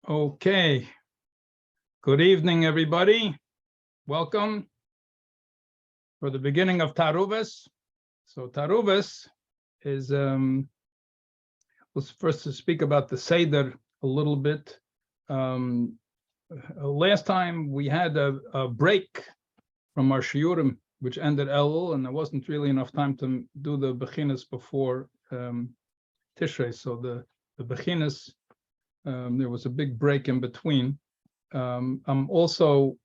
Okay. Good evening, everybody. Welcome for the beginning of Taruvos. So Taruvos is, let's first to speak about the Seder a little bit. Last time we had a break from our Shiurim, which ended Elul, and there wasn't really enough time to do the Bechinas before Tishrei. So the Bechinas, there was a big break in between. I'm also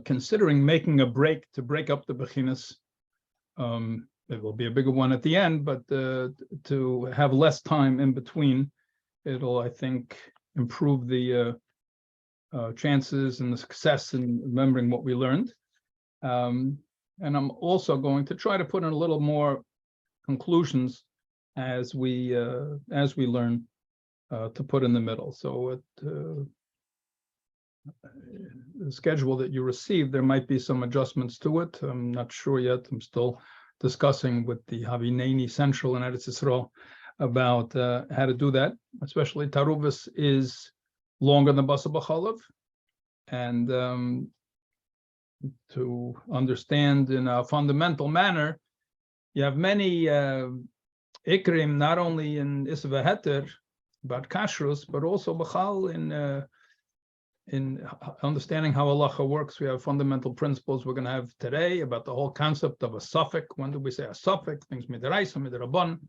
considering making a break to break up the Bechinas. It will be a bigger one at the end, but to have less time in between, it'll, I think, improve the chances and the success in remembering what we learned. And I'm also going to try to put in a little more conclusions as we learn to put in the middle. So the schedule that you received, there might be some adjustments to it. I'm not sure yet. I'm still discussing with the Havineni Central in Eretz Yisrael about how to do that. Especially Taruvos is longer than Basa B'Chalav, and to understand in a fundamental manner, you have many ikrim, not only in Isva Heter about kashrus, but also b'chal in understanding how halacha works. We have fundamental principles we're going to have today about the whole concept of a suffix. When do we say a suffix? Things midrash, midrabban.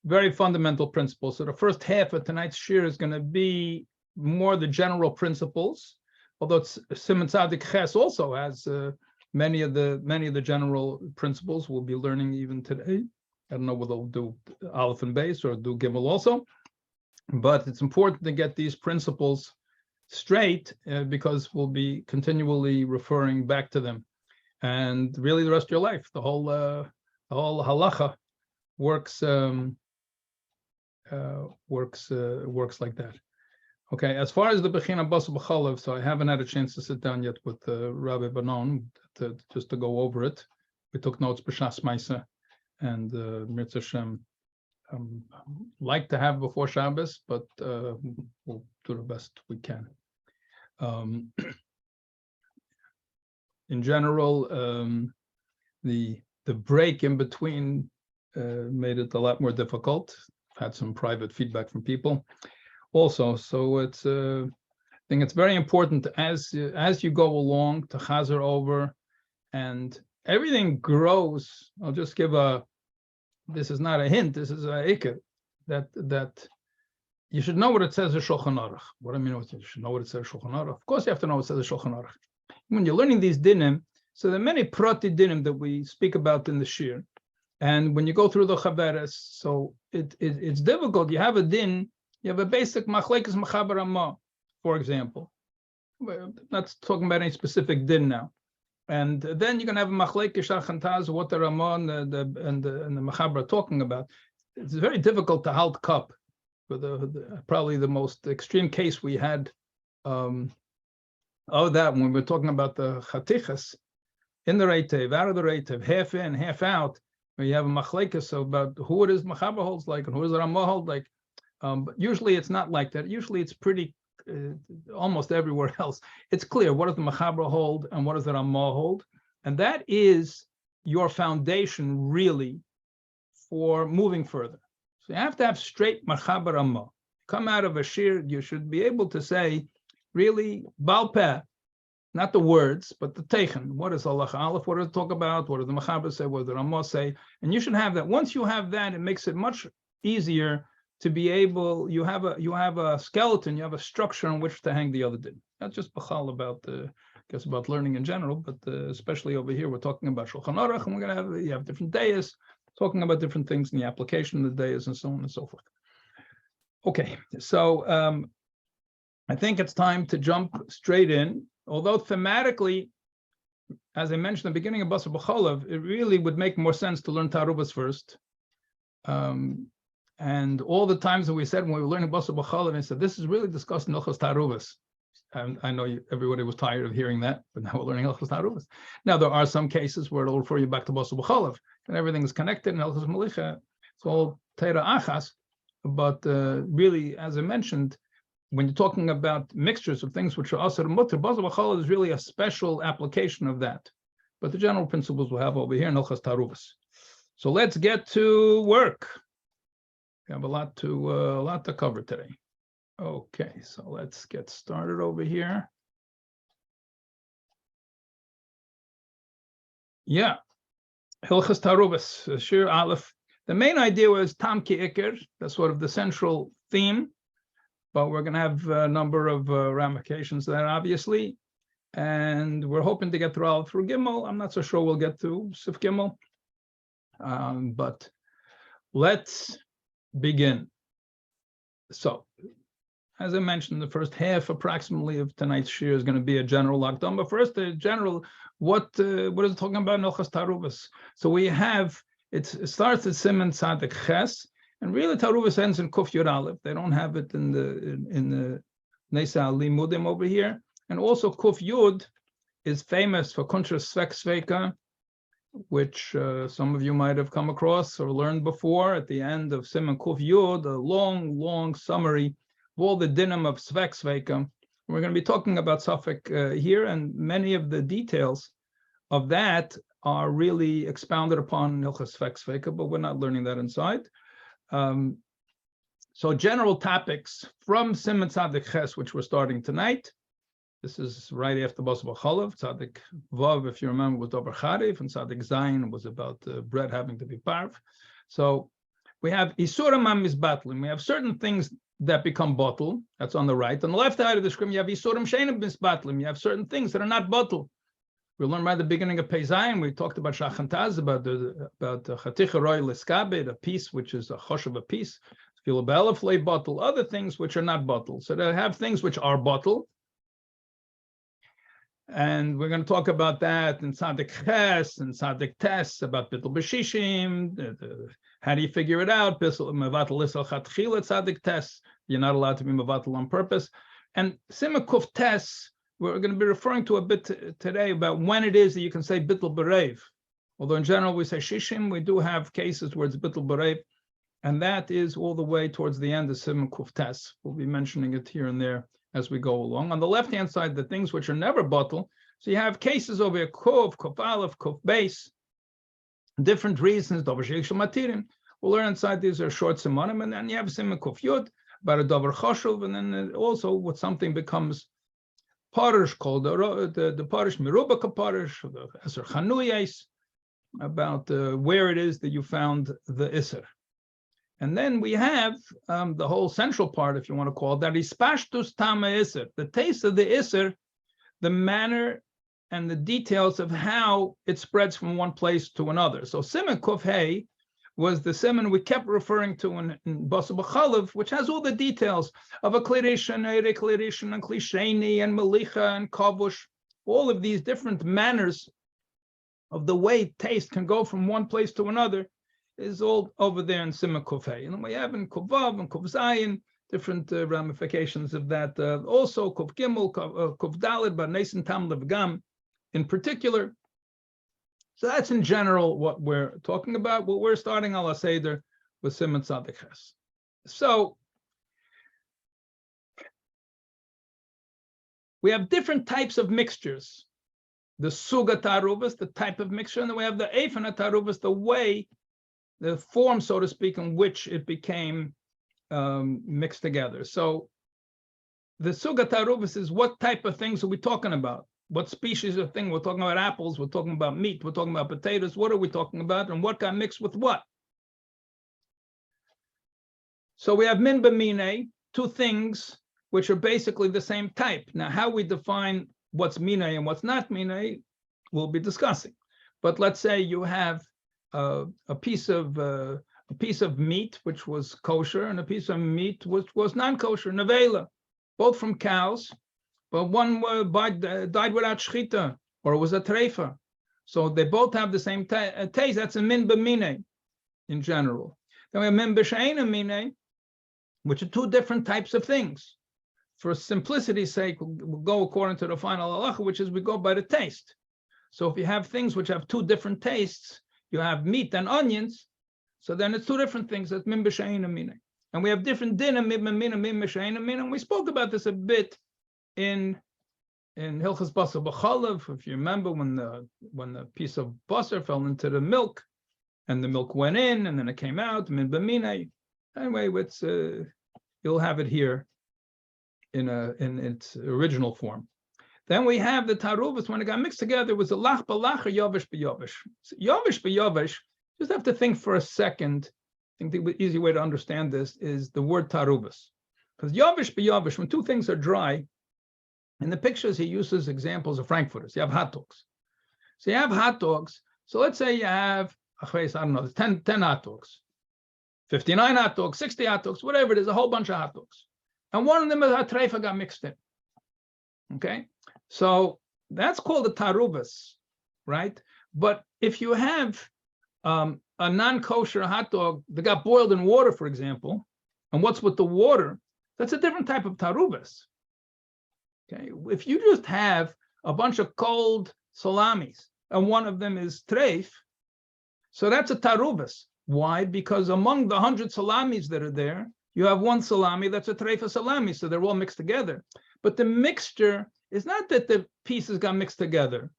Very fundamental principles. So the first half of tonight's shir is going to be more the general principles, although Siman Tzadik Ches also has many of the general principles we'll be learning even today. I don't know whether they'll do Aleph and Beis or do Gimel also, but it's important to get these principles straight because we'll be continually referring back to them, and really the rest of your life, the whole halacha works like that. Okay, as far as the Bechina Basa B'Chalav, so I haven't had a chance to sit down yet with Rabbi Berel just to go over it. We took notes b'Shas Maisa, and Mirza Hashem, like to have before Shabbos, but we'll do the best we can. In general, the break in between made it a lot more difficult. I've had some private feedback from people also, so it's I think it's very important as you go along to chazer over, and everything grows. I'll just give this is not a hint, this is a ikar, that you should know what it says in Shulchan Aruch. What I mean, you should know what it says in Shulchan Aruch. Of course, you have to know what it says in Shulchan Aruch. When you're learning these dinim, so there are many prati dinim that we speak about in the shir, and when you go through the chaveres, so it's difficult. You have a din, you have a basic machlekes mechaber amma, for example. We're not talking about any specific din now. And then you're going to have a machlekes shachantaz, what the Ramon and the Mechaber are talking about. It's very difficult to halt cup. For probably the most extreme case we had of that when we're talking about the chatichas in the reitev, out of the reitev, half in, half out, where you have a machlekes about who it is Mechaber holds like and who is the Ramah hold like. But usually it's not like that. Usually it's pretty. Almost everywhere else, it's clear what does the Mechaber hold and what does the Ramah hold, and that is your foundation really for moving further. So you have to have straight Mechaber Ramah. Come out of a shir, you should be able to say, really, Baal Peh, not the words, but the Teichen. What is Halacha Aleph? What does it talk about? What does the Mechaber say? What does the Ramah say? And you should have that. Once you have that, it makes it much easier to be able, you have a skeleton, you have a structure on which to hang the other din. Not just b'chal about about learning in general, but especially over here, we're talking about Shulchan Aruch, and we're going to have different days, talking about different things in the application of the days and so on and so forth. Okay, so I think it's time to jump straight in, although thematically, as I mentioned at the beginning of Basa B'Chalav, it really would make more sense to learn Taruvos first. And all the times that we said when we were learning Basa B'Chalav, and said, this is really discussed in Hilchos Taruvos. I know everybody was tired of hearing that, but now we're learning Hilchos Taruvos. Now, there are some cases where it'll refer you back to Basa B'Chalav, and everything is connected in Hilchos Melicha. It's all Teira Achas, but really, as I mentioned, when you're talking about mixtures of things which are asur and mutter, basar b'challah is really a special application of that. But the general principles we'll have over here in Hilchos Taruvos. So let's get to work. We have a lot to cover today. Okay, so let's get started over here. Yeah, Hilchos Taruvos, Shiur Aleph. The main idea was Tam Ki Iker. That's sort of the central theme, but we're going to have a number of ramifications to that, obviously. And we're hoping to get through Aleph through Gimel. I'm not so sure we'll get to Sif Gimel, but let's begin. So, as I mentioned, the first half approximately of tonight's shiur is going to be a general lockdown. But first, the general, what is it talking about in Hilchos Taruvos? So we have, it starts at Siman Tzadik Ches, and really Taruvos ends in Kuf Yud Aleph. They don't have it in the Nesa Limudim over here. And also Kuf Yud is famous for Kuntres Svek Sveika, which some of you might have come across or learned before. At the end of Siman Kuf Yud, a long summary of all the dinim of Svek Sveika. We're going to be talking about Suffolk here, and many of the details of that are really expounded upon in Hilchos Svek Sveika, but we're not learning that inside. So general topics from Siman Tzadik Ches, which we're starting tonight. This is right after Basar B'chalav. Tzadik Vav, if you remember, was Dober Charif, and Tzadik Zayin was about bread having to be parv. So we have Isurim HaMizbatlim. We have certain things that become bottle. That's on the right. On the left side of the screen, you have Isurim She'enim Mizbatlim. You have certain things that are not bottle. We learned right at the beginning of Pei Zayin, we talked about Shachantaz, about Chaticha Roy Leskabed, a piece which is a choshev, a piece. Filabelafle bottle, other things which are not bottle. So they have things which are bottle. And we're going to talk about that in Tzadik Ches and Tzadik Tes, about Bittul B'Shishim. How do you figure it out? Mevatel Isal Chatchila Tzadik Tes. You're not allowed to be Mevatel on purpose. And Siman Kuf Tes, we're going to be referring to a bit today about when it is that you can say Bittul B'Reiv. Although in general we say Shishim, we do have cases where it's Bittul B'Reiv. And that is all the way towards the end of Siman Kuf Tes. We'll be mentioning it here and there as we go along. On the left-hand side, the things which are never bottle. So you have cases over here, Kuf, Kuf Aleph, Kuf Beis, different reasons, Dover Sheikh Matirim. We'll learn inside these are short simonim, and then you have Siman Kuf Yud, about a Dover Choshuv, and then also what something becomes Parish, called the Parish, Mirubaka Parish, the Eser Chanuyes, about where it is that you found the Isser. And then we have the whole central part, if you want to call it, that is Pashtus Tama Isser, the taste of the Isser, the manner and the details of how it spreads from one place to another. So Siman Kuf Hey was the Siman we kept referring to in Basar B'chalav, which has all the details of a Klirish and Eire Klirish and Klisheni and Melicha and Kavush, all of these different manners of the way taste can go from one place to another is all over there in Siman Kuf Hey. And we have in Kuf Vav and Kuf Zayin, different ramifications of that. Also Kuf Gimel, Kuf Daled, but Nesin Tam Levgam in particular. So that's in general what we're talking about. What we're starting Al Seder with Siman Tzadik Ches. So we have different types of mixtures. The Suga Taruvos, the type of mixture, and then we have the Eifana Taruvos, the way, the form, so to speak, in which it became mixed together. So the Suga Taruvos is what type of things are we talking about? What species of thing? We're talking about apples, we're talking about meat, we're talking about potatoes. What are we talking about? And what got mixed with what? So we have min b'mine, two things which are basically the same type. Now, how we define what's mine and what's not mine, we'll be discussing. But let's say you have a piece of meat which was kosher and a piece of meat which was non-kosher, nevela, both from cows, but one died without shchita, or it was a treifa. So they both have the same taste. That's a min b'mine in general. Then we have min b'she'ena mine, which are two different types of things. For simplicity's sake, we'll go according to the final halacha, which is we go by the taste. So if you have things which have two different tastes, you have meat and onions, so then it's two different things. That's min b'she'ena mine. And we have different dinim, and we spoke about this a bit in Hilchas Basar B'chalav. If you remember, when the piece of basar fell into the milk, and the milk went in, and then it came out, min b'minay. Anyway, it's you'll have it here in its original form. Then we have the taruvos. When it got mixed together, it was a lach b'lach or yavish b'yavish. Yavish b'yavish, just have to think for a second. I think the easy way to understand this is the word taruvos. Because yavish b'yavish, when two things are dry, in the pictures he uses examples of frankfurters. You have hot dogs. So you have hot dogs. So let's say you have, I don't know, 10 hot dogs, 59 hot dogs, 60 hot dogs, whatever it is, a whole bunch of hot dogs. And one of them is a treifa got mixed in. Okay? So that's called a taruvos, right? But if you have a non-kosher hot dog that got boiled in water, for example, and what's with the water, that's a different type of taruvos. Okay, if you just have a bunch of cold salamis and one of them is treif, so that's a taruvos. Why? Because among the 100 salamis that are there, you have one salami that's a treifa salami, so they're all mixed together. But the mixture is not that the pieces got mixed together.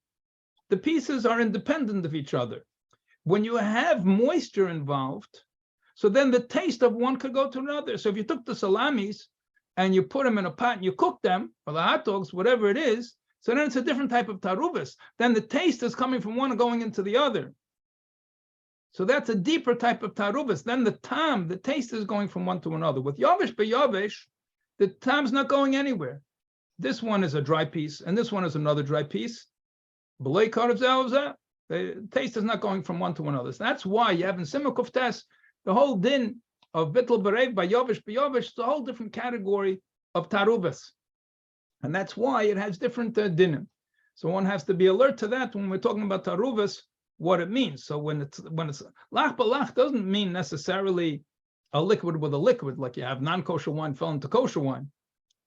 The pieces are independent of each other. When you have moisture involved, so then the taste of one could go to another. So if you took the salamis and you put them in a pot and you cook them, or the hot dogs, whatever it is, so then it's a different type of taruvos. Then the taste is coming from one and going into the other. So that's a deeper type of taruvos. Then the taste is going from one to another. With yavish b'yavish, the tam's not going anywhere. This one is a dry piece, and this one is another dry piece. The taste is not going from one to another. So that's why you have in Simukuf Tes, the whole din of Bittul Berev by Yavish b'Yavish is a whole different category of taruvos. And that's why it has different dinim. So one has to be alert to that when we're talking about taruvos, what it means. So when it's lach b'lach doesn't mean necessarily a liquid with a liquid, like you have non-kosher wine fell into kosher wine.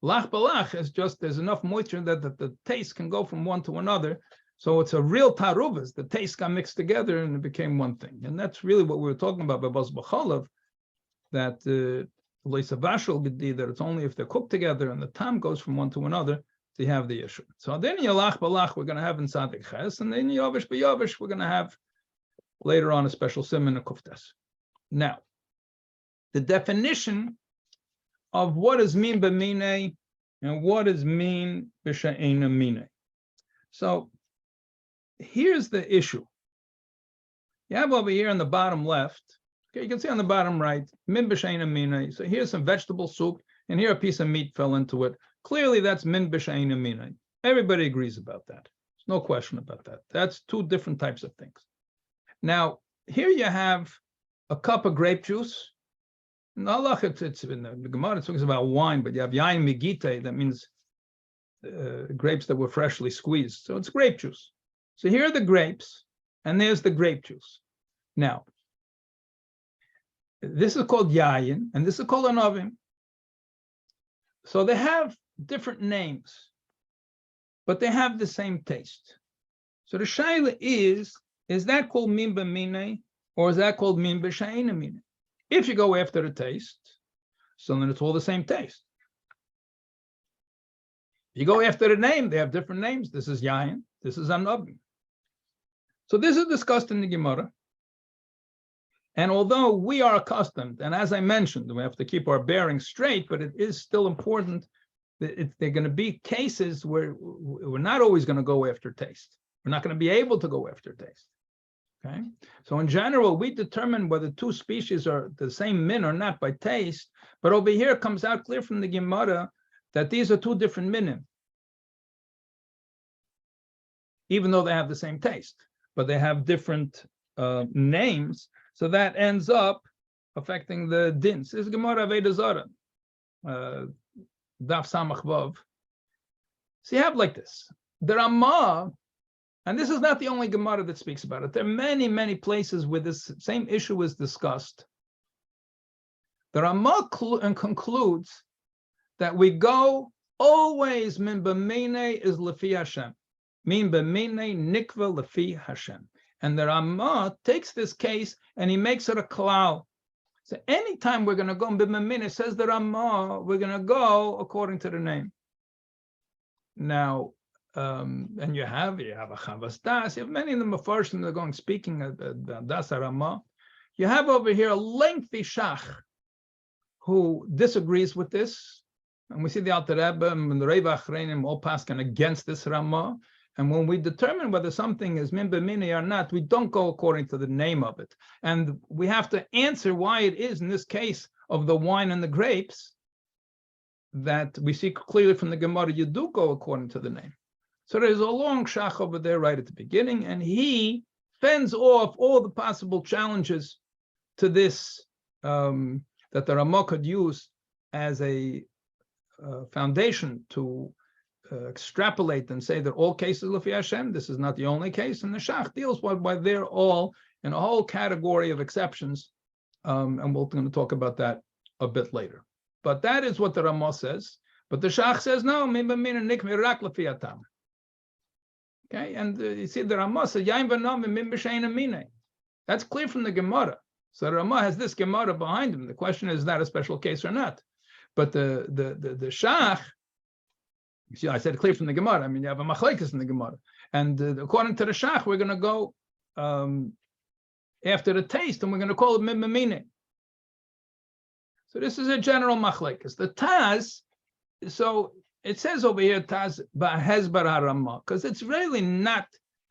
Lach b'lach is just there's enough moisture that the taste can go from one to another. So it's a real taruvos. The taste got mixed together and it became one thing. And that's really what we were talking about by Basar B'chalav, that that it's only if they're cooked together and the tam goes from one to another, to have the issue. So then yalach balach we're going to have in Sadik Ches, and then yavish b'yavish we're going to have later on a special simon of kuftes. Now, the definition of what is mean b'minei and what is mean b'sha'ena minei. So here's the issue. You have over here on the bottom left, okay, you can see on the bottom right, min b'sha'ena minei. So here's some vegetable soup, and here a piece of meat fell into it. Clearly, that's min b'sha'ena minei. Everybody agrees about that. There's no question about that. That's two different types of things. Now, here you have a cup of grape juice. In Halacha, it's in the Gemara, it talks about wine, but you have yain migite, that means grapes that were freshly squeezed. So it's grape juice. So here are the grapes, and there's the grape juice. Now, this is called yayin, and this is called an ovim. So they have different names, but they have the same taste. So the shaila is that called min b'minei, or is that called min b'sha'ena minei? If you go after the taste, so then it's all the same taste. If you go after the name, they have different names. This is yayin, this is anobim. So this is discussed in the Gemara. And although we are accustomed, and as I mentioned, we have to keep our bearings straight, but it is still important that there are going to be cases where we're not always going to go after taste. We're not going to be able to go after taste. Okay, so in general, we determine whether two species are the same min or not by taste. But over here, it comes out clear from the Gemara that these are two different minim, even though they have the same taste, but they have different names. So that ends up affecting the dins. This is Gemara Aveda Zara, Daf Samach Vav. So you have like this. The Ramah, and this is not the only Gemara that speaks about it. There are many, many places where this same issue is discussed. The Ramah concludes that we go always min b'minei is lefi Hashem. Min b'minei nikva lefi Hashem. And the Ramah takes this case and he makes it a klal. So anytime we're going to go, it says the Ramah, we're going to go according to the name. Now, and you have a Chavas Das. You have many of them are first, and they're going speaking of Das Ramah. You have over here a lengthy shach who disagrees with this, and we see the Alter Rebbe and the Reva Achreinim all passing against this Ramah. And when we determine whether something is min b'mini or not, we don't go according to the name of it. And we have to answer why it is, in this case of the wine and the grapes, that we see clearly from the Gemara, you do go according to the name. So there's a long shach over there right at the beginning, and he fends off all the possible challenges to this that the Ramah could use as a foundation to extrapolate and say that all cases Lefi Hashem, this is not the only case, and the Shach deals with why they're all in a whole category of exceptions, and we're going to talk about that a bit later. But that is what the Ramah says. But the Shach says no, okay, and you see the Ramah says Yain v'nam min b'shein amine. That's clear from the Gemara. So the Ramah has this Gemara behind him. The question is that a special case or not? But the Shach. See, I said clear from the Gemara. I mean, you have a machlekes in the Gemara, and according to the Shach, we're going to go after the taste, and we're going to call it mimamine. So this is a general machlekes. The Taz, so it says over here Taz ba'hezbar haramah, because it's really not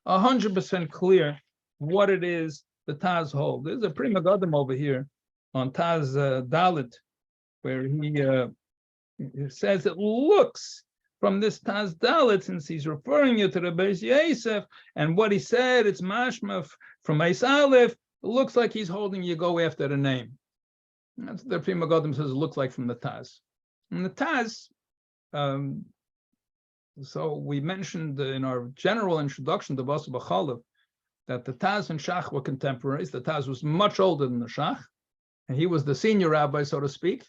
100% clear what it is the Taz hold. There's a Pri Megadim over here on Taz Dalit, where he says it looks. From this Taz Dalit, since he's referring you to the Beis Yosef, and what he said, it's mashma from Eis Aleph, it looks like he's holding you go after the name. That's what the Pri Megadim says it looks like from the Taz. And the Taz, so we mentioned in our general introduction to Basa B'Chalev that the Taz and Shach were contemporaries. The Taz was much older than the Shach, and he was the senior rabbi, so to speak,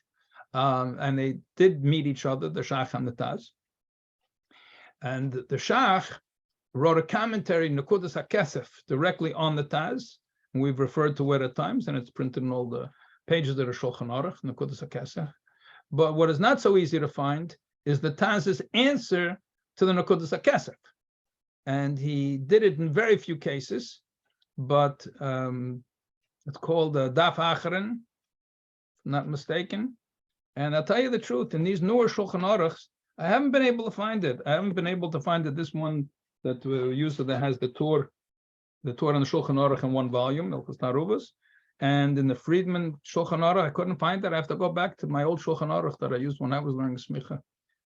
and they did meet each other, the Shach and the Taz. And the Shach wrote a commentary, Nekudas HaKesef, directly on the Taz, and we've referred to it at times, and it's printed in all the pages of the Shulchan Aruch, Nekudas HaKesef. But what is not so easy to find is the Taz's answer to the Nekudas HaKesef. And he did it in very few cases, but it's called Daf Achron, if I'm not mistaken. And I'll tell you the truth, in these newer Shulchan Aruchs, I haven't been able to find it. I haven't been able to find it. This one that we used that has the Torah and the Shulchan Aruch in one volume, Ilchos Taruvos, and in the Friedman Shulchan Aruch, I couldn't find it. I have to go back to my old Shulchan Aruch that I used when I was learning Smicha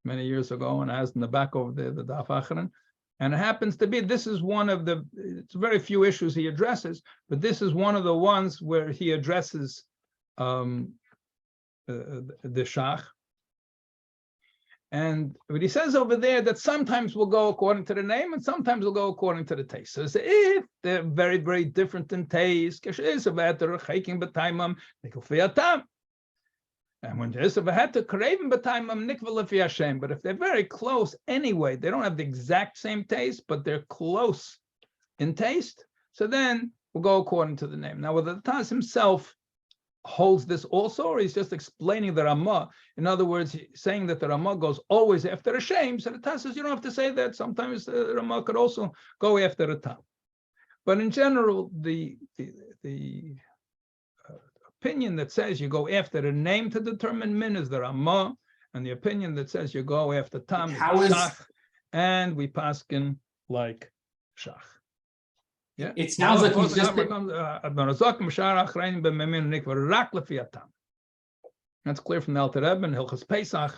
many years ago, and I has in the back over there the Daf Achron. And it happens to be, this is one of the, it's very few issues he addresses, but this is one of the ones where he addresses the Shach. And what he says over there that sometimes we'll go according to the name and sometimes we'll go according to the taste. So if they're very, very different in taste, and when there's a had to craven but if they're very close anyway, they don't have the exact same taste, but they're close in taste, so then we'll go according to the name. Now, whether the Taz himself holds this also, or he's just explaining the Ramah. In other words, he's saying that the Ramah goes always after a shame. So the Taz says you don't have to say that. Sometimes the Ramah could also go after a tam. But in general, the opinion that says you go after the name to determine min is the Ramah, and the opinion that says you go after tam is Shach, and we paskin like Shach. Yeah. It sounds like he's just. That's clear from the Alter Rebbe and Hilchas Pesach,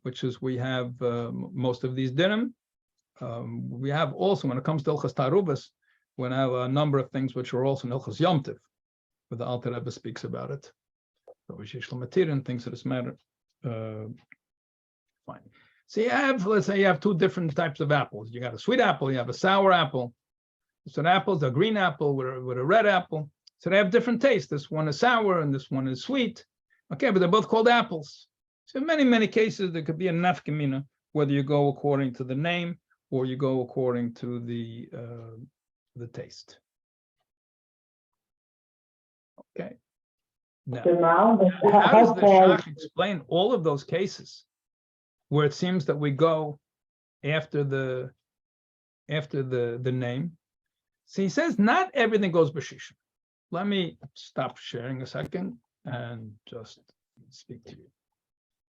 which is we have most of these dinim. We have also, when it comes to Hilchas Taruvos, we have a number of things which are also in Hilchas Yom Tov, where the Alter Rebbe speaks about it. So Vishesh L'Matir and things of this matter. Fine. So you have, let's say you have two different types of apples. You got a sweet apple, you have a sour apple. So the apple's a green apple with a red apple. So they have different tastes. This one is sour and this one is sweet. Okay, but they're both called apples. So in many, many cases, there could be a nafkamina, whether you go according to the name or you go according to the taste. Okay. Now, how does the Shach explain all of those cases where it seems that we go after the name? So he says not everything goes b'shishim. Let me stop sharing a second and just speak to you.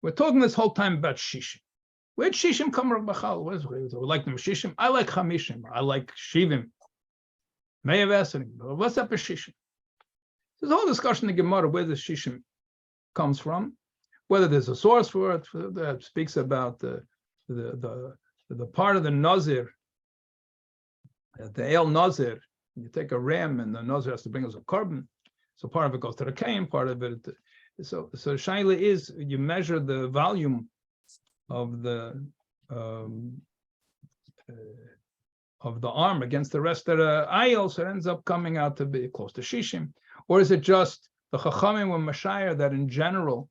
We're talking this whole time about shishim. Where'd shishim come from? What is it? Like the shishim? I like chamishim. I like shivim. What's up with shishim? There's a whole discussion in the Gemara where the shishim comes from, whether there's a source for it that speaks about the part of the nazir, the el nazir. You take a ram and the nazir has to bring us a korban, so part of it goes to the kain, part of it. So shaila is you measure the volume of the arm against the rest of the aisle, so it ends up coming out to be close to shishim. Or is it just the chachamim were mashayar that in general,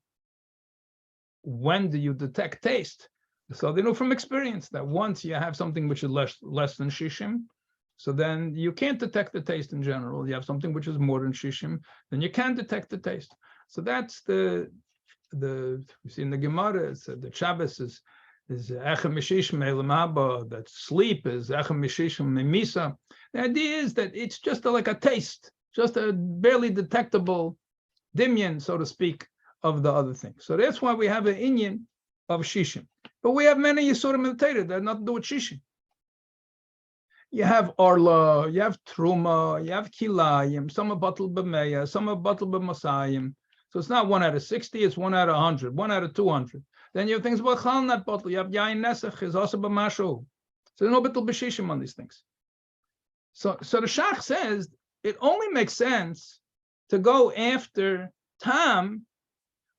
when do you detect taste? So they know from experience that once you have something which is less than shishim, so then you can't detect the taste in general. You have something which is more than shishim, then you can detect the taste. So that's the you see in the Gemara, it's, the Shabbos is echem mishishim elam haba, that sleep is echem mishishim mimisa. The idea is that it's just like a taste, just a barely detectable dimyan, so to speak, of the other thing. So that's why we have an inyan of shishim. But we have many yisurim in the Torah that have nothing to do with shishim. You have orla, you have truma, you have kilayim, some are batal b'meya, some are batal b'masayim. So it's not 1 out of 60, it's 1 out of 100, 1 out of 200. Then you have things about chal not batal, you have yain nesach, is also b'mashu. So there's no batal b'shishim on these things. So the Shach says, it only makes sense to go after tam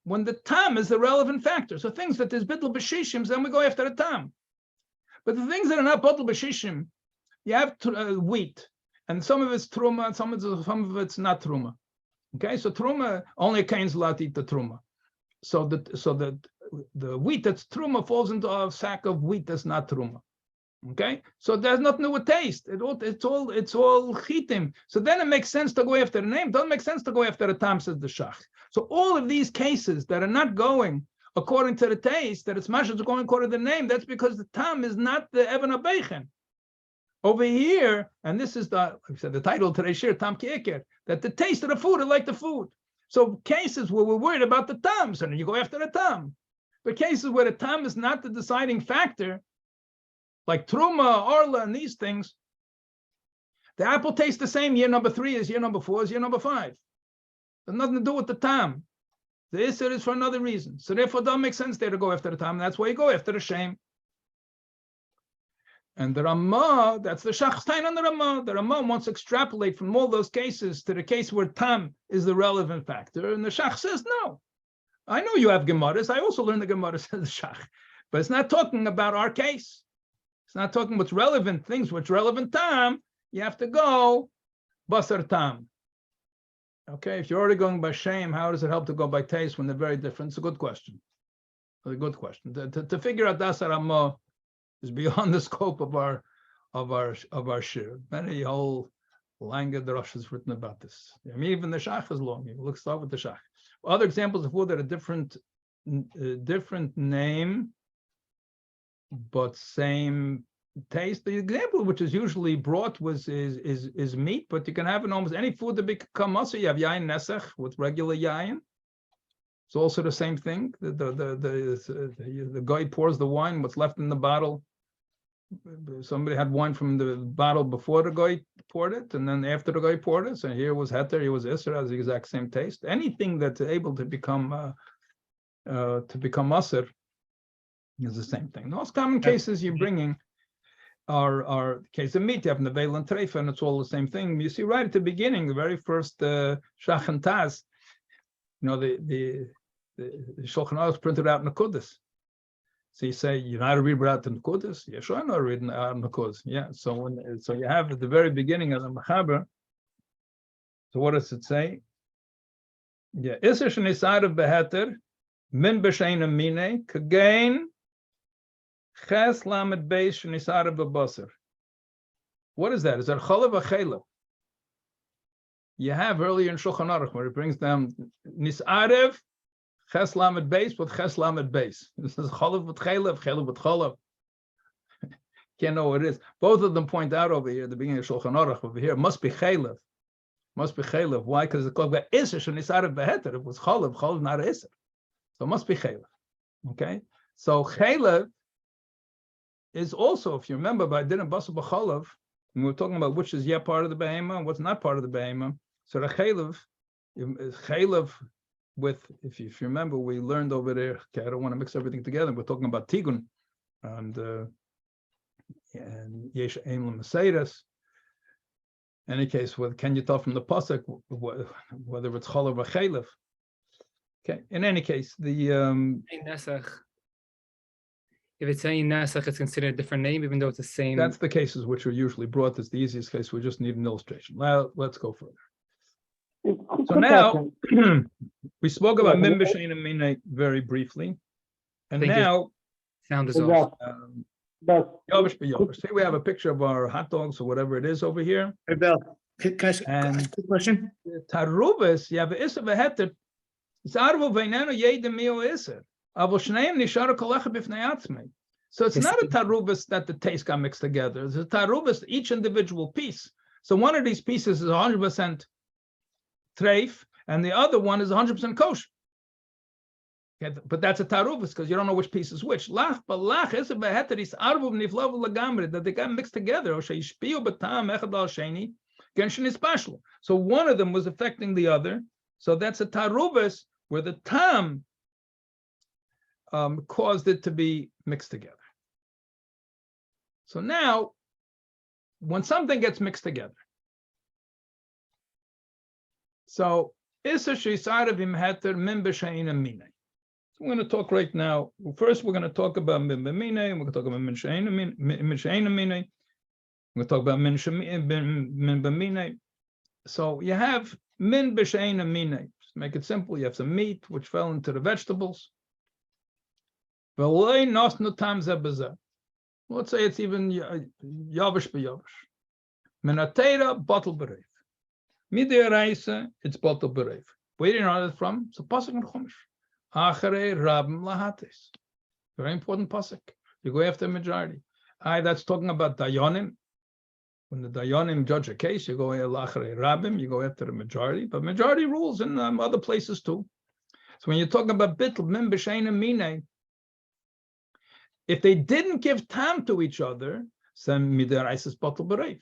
when the tam is the relevant factor. So things that there's bittul b'shishim, then we go after the tam. But the things that are not bittul b'shishim, you have wheat, and some of it's truma, and some of it's not truma. Okay, so truma only Kain's allowed to eat the truma. So the wheat that's truma falls into a sack of wheat that's not truma. Okay, so there's nothing to do with taste. It's all chitim. So then it makes sense to go after the name. It doesn't make sense to go after the tam, says the Shach. So all of these cases that are not going according to the taste, that it's mashas going according to the name, that's because the tam is not the Evan Abeichen. Over here, and this is the title of today's shir, tam ki'eker, that the taste of the food is like the food. So cases where we're worried about the tam, so then you go after the tam. But cases where the tam is not the deciding factor, like truma, orla, and these things, the apple tastes the same year number 3 as year number 4 as year number 5. There's nothing to do with the tam. The isser is for another reason. So therefore, it doesn't make sense there to go after the tam. That's why you go after the shame. And the Ramah, that's the Shachstein on the Ramah. The Ramah wants to extrapolate from all those cases to the case where tam is the relevant factor. And the Shach says, no. I know you have Gemaras. I also learned the Gemaras as the Shach. But it's not talking about our case. It's not talking what's relevant things, what's relevant tam. You have to go basar tam. Okay, if you're already going by shame, how does it help to go by taste when they're very different? It's a good question. A good question. To figure out das Ramah is beyond the scope of our shir. Many whole Langa Drush is written about this. I mean, even the Shach is long. Let's start with the Shach. Other examples of food that are different name, but same taste. The example which is usually brought is meat, but you can have in almost any food that become also. You have yain nesach with regular yain. It's also the same thing. The guy pours the wine. What's left in the bottle? Somebody had wine from the bottle before the guy poured it, and then after the guy poured it. So here was heter, here was isser, has the exact same taste. Anything that's able to become aser is the same thing. The most common cases you're bringing are case of meat. You have nevel and treifa, and it's all the same thing. You see right at the beginning, the very first shach and taz. The Shulchan Aruch printed out in the Kudus. So you say, you know how to read out in the Kudus? Yeah, sure, I know reading out in the Kudus. Yeah, so you have at the very beginning of the Machaber. So what does it say? Yeah, Isser shenisar beheter min b'shein amine kagain ches lamed beis shenisar b'basar. What is that? Is that chalav or chelav? you have earlier in Shulchan Aruch where it brings down Nisarev, Ches Lamed Beis with Ches Lamed Beis. This is Cholav with Chelev with Cholav. Can't know what it is. Both of them point out over here at the beginning of Shulchan Aruch. Over here, must be Chelev. Must be Chelev. Why? Because it's called Isser and Nisarev Beheter. If it was Cholav not Isser. So it must be Chelev. Okay? So Chelev is also, if you remember, by Din and Basar B'Cholav, and we were talking about which is part of the Behema and what's not part of the Behema. So the Chelev is Chelev with, if you remember, we learned over there, okay, I don't want to mix everything together. We're talking about Tigun and Yesh Aim L'Meseiras. In any case, can you tell from the pasuk whether it's Cholav or Chelev? Okay. In any case, if it's saying Nesach, it's considered a different name, even though it's the same. That's the cases which are usually brought as the easiest case. We just need an illustration. Well, let's go further. So now we spoke about Min B'Shein and Minay very briefly, and now sound is off. Yovish b'Yovish. See, we have a picture of our hot dogs or whatever it is over here. Hey, Bill, can I ask a quick question? Taruvos, you have an Isser v'Heter. It's Arvo v'Einenu Yedem Mio Isser. So it's not a taruvos that the taste got mixed together. It's a taruvos, each individual piece. So one of these pieces is 100% treif, and the other one is 100% kosher. Okay, but that's a taruvos because you don't know which piece is which. That they got mixed together. So one of them was affecting the other. So that's a taruvos where the tam caused it to be mixed together. So now, when something gets mixed together, so Isser Sheisar Vim Heter Min B'Shein and Minay. So we're going to talk right now. First, we're going to talk about Min B'Minay, and we're going to talk about Min Shein and Minay. We're going to talk about Min B'Minay. So you have Min B'Shein and Minay. Just make it simple. You have some meat which fell into the vegetables. Let's say it's even Yavish b'Yavish. Menatera, bottle bereif. Midiraisa, it's bottle bereif. Where do you know that from? It's a pasuk in Chumash. Acharei rabim lahates. Very important pasuk. You go after the majority. That's talking about dayanim. When the dayanim judge a case, you go acharei rabim. You go after the majority. But majority rules in other places too. So when you're talking about bittul min b'shein and minay, if they didn't give tam to each other, then midiraisa is bottle bereif.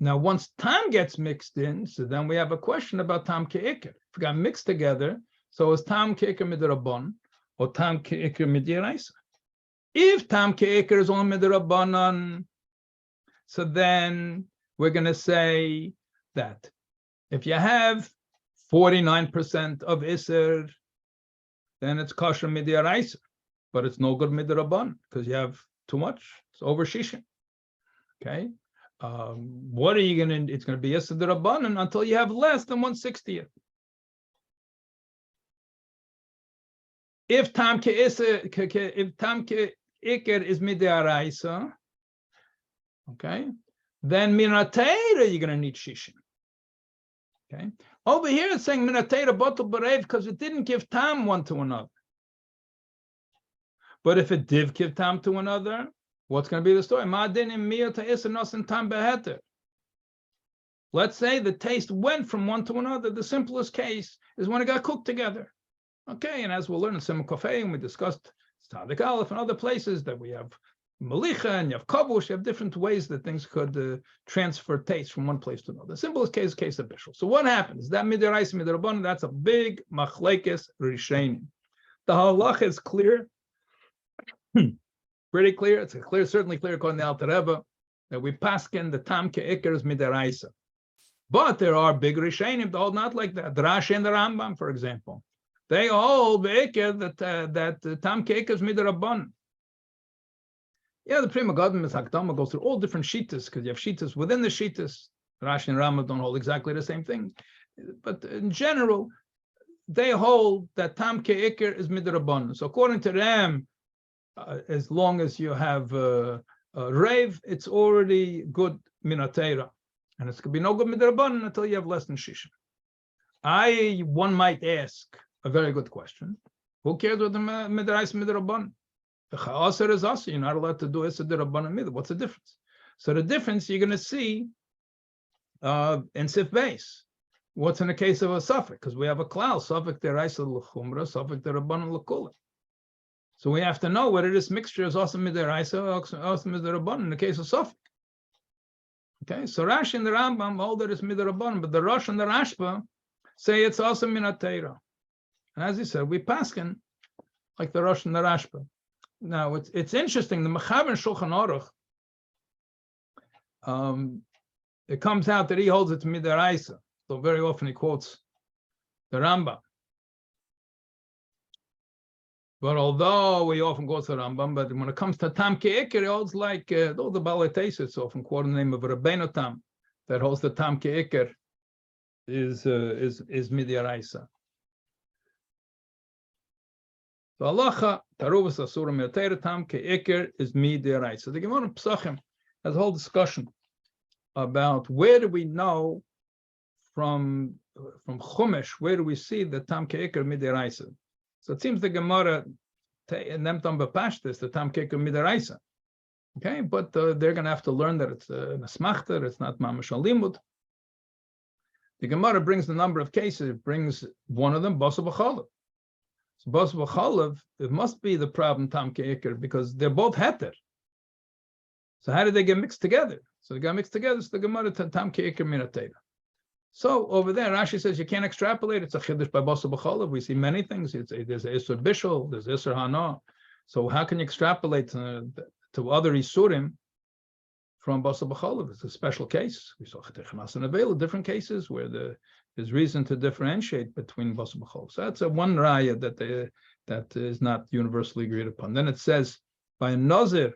Now, once tam gets mixed in, so then we have a question about tam ke'ikr. If it got mixed together, so is tam ke'ikr midirabban or tam ke'ikr midiraisa? If tam ke'ikr is only midirabbanan, so then we're going to say that if you have 49% of iser, then it's kosher midiraisa, but it's no good midirabban because you have too much. It's over shishin. Okay. What are you going to? It's going to be Yisr Rabbanan until you have less than 1/60th. If tam ke'ikr is midiraisa, okay, then minatera you're going to need shishin. Okay, over here it's saying minatera bottle berev because it didn't give tam one to another. But if it did give tam to another, what's going to be the story? Let's say the taste went from one to another. The simplest case is when it got cooked together. Okay, and as we'll learn in Simon Cafe, and we discussed Tzadik Aleph and other places that we have Malicha and you have Kavush, you have different ways that things could transfer taste from one place to another. The simplest case is case of Bishul. So what happens? That midiraisa midirabbanan, that's a big machlekes rishenim. The halacha is clear. Pretty clear. It's certainly clear according to Alter Rebbe that we paskin the tam ke'ikr is midiraisa. But there are big rishenim that hold not like that. Rashi and the Rambam, for example, they hold be'ikr that tam ke'ikr is midirabban. Yeah, the Prima Gadol Hakdama goes through all different shitas because you have shitas within the shitas. Rashi and Rambam don't hold exactly the same thing, but in general, they hold that tam ke'ikr is midirabban. So according to them, as long as you have rave, it's already good minatera. And it's going to be no good midrabanan until you have less than shishim. One might ask a very good question. Who cares what the midrash midrabanan? The cha'aser is also, you're not allowed to do issa derabanan midrash. What's the difference? So the difference you're going to see in Sif Beis. What's in the case of a suffix? Because we have a klal, suffix deraisa l'chumra, suffix derabanan l'kula. So we have to know whether this mixture is also midiraisa or also midirabanan in the case of suffix. Okay, so Rashi and the Rambam hold that it's midirabanan, but the Rosh and the Rashba say it's also minatera. And as he said, we paskin like the Rosh and the Rashba. Now it's interesting. The Mechaber and Shulchan Aruch, it comes out that he holds it to midiraisa. So very often he quotes the Rambam. But although we often go to the Rambam, but when it comes to Tam Ke'ikr, it holds like all the Balei Tesis often quote the name of Rabbeinu Tam that holds the Tam Ke'ikr is Midiaraisa. So Halacha, Taruvos Shiur Me'atera Tam Ke'ikr is Midiaraisa. The Gemara Pesachim has a whole discussion about where do we know from Chumash, where do we see the Tam Ke'ikr Midiaraisa? So it seems the Gemara nemt on bepashtis the Tam Ke'ikr midaraisa. Okay, but they're going to have to learn that it's an asmachta, it's not mamash alimud. The Gemara brings the number of cases. It brings one of them basa b'chalav. So basa b'chalav, it must be the problem Tam Ke'ikr because they're both heter. So how did they get mixed together? So they got mixed together. So the Gemara Tam Ke'ikr minatera. So over there, Rashi says you can't extrapolate. It's a chiddush by basa b'chalav. We see many things. There's Isur Bishul, there's Isur Hana. So how can you extrapolate to other Isurim from basa b'chalav? It's a special case. We saw Chetech and Avela, different cases where there's reason to differentiate between basa b'chalav. So that's a one raya that is not universally agreed upon. Then it says by a Nazir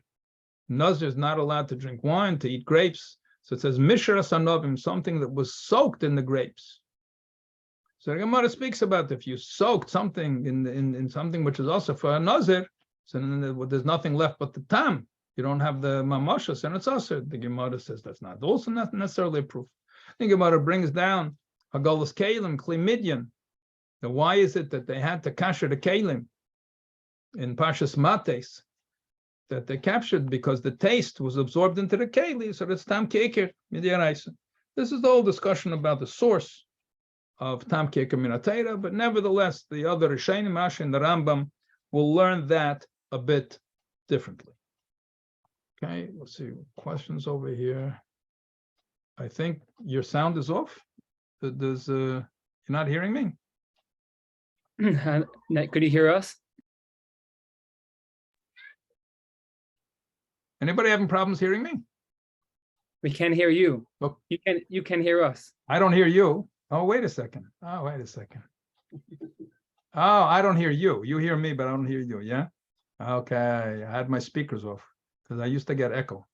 is not allowed to drink wine, to eat grapes. So it says Mishra Sanovim, something that was soaked in the grapes. So the Gemara speaks about if you soaked something in something which is also for a Nazir, so then there's nothing left but the tam. You don't have the mamashas, and it's also the Gemara says that's not also not necessarily a proof. The Gemara brings down Hagalas Kalim, Kli Midyan. Now why is it that they had to kasher the Kalim in Parshas Mates? That they captured because the taste was absorbed into the keli, so that's Tam Ke'ikr Midiaraisa. This is the whole discussion about the source of Tam Ke'ikr Minatera, but nevertheless, the other Rishonim, Rashi and the Rambam will learn that a bit differently. Okay, let's see, questions over here. I think your sound is off. You're not hearing me? Could you hear us? Anybody having problems hearing me? We can hear you. Oh. You can hear us. I don't hear you. Oh, wait a second. Oh, I don't hear you. You hear me, but I don't hear you. Yeah. Okay. I had my speakers off because I used to get echo.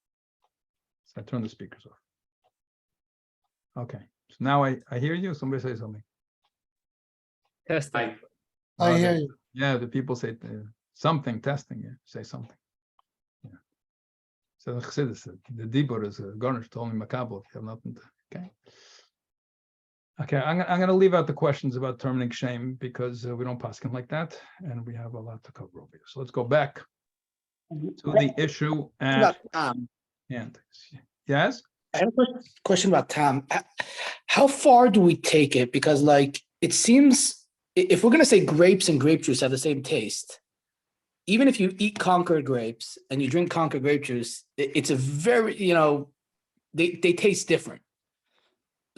So I turned the speakers off. Okay. So now I hear you. Somebody say something. Testing. I hear you. Yeah. The people say something, testing. Yeah. Say something. So the Dibur is garnished only makabel if you have nothing to. Okay, I'm going to leave out the questions about terminating shame because we don't pass him like that, and we have a lot to cover over here. So let's go back to the issue at hand. Yes. I have a question about Tam. How far do we take it? Because, like, it seems if we're going to say grapes and grape juice have the same taste, even if you eat Concord grapes and you drink Concord grape juice, it's a very, they taste different.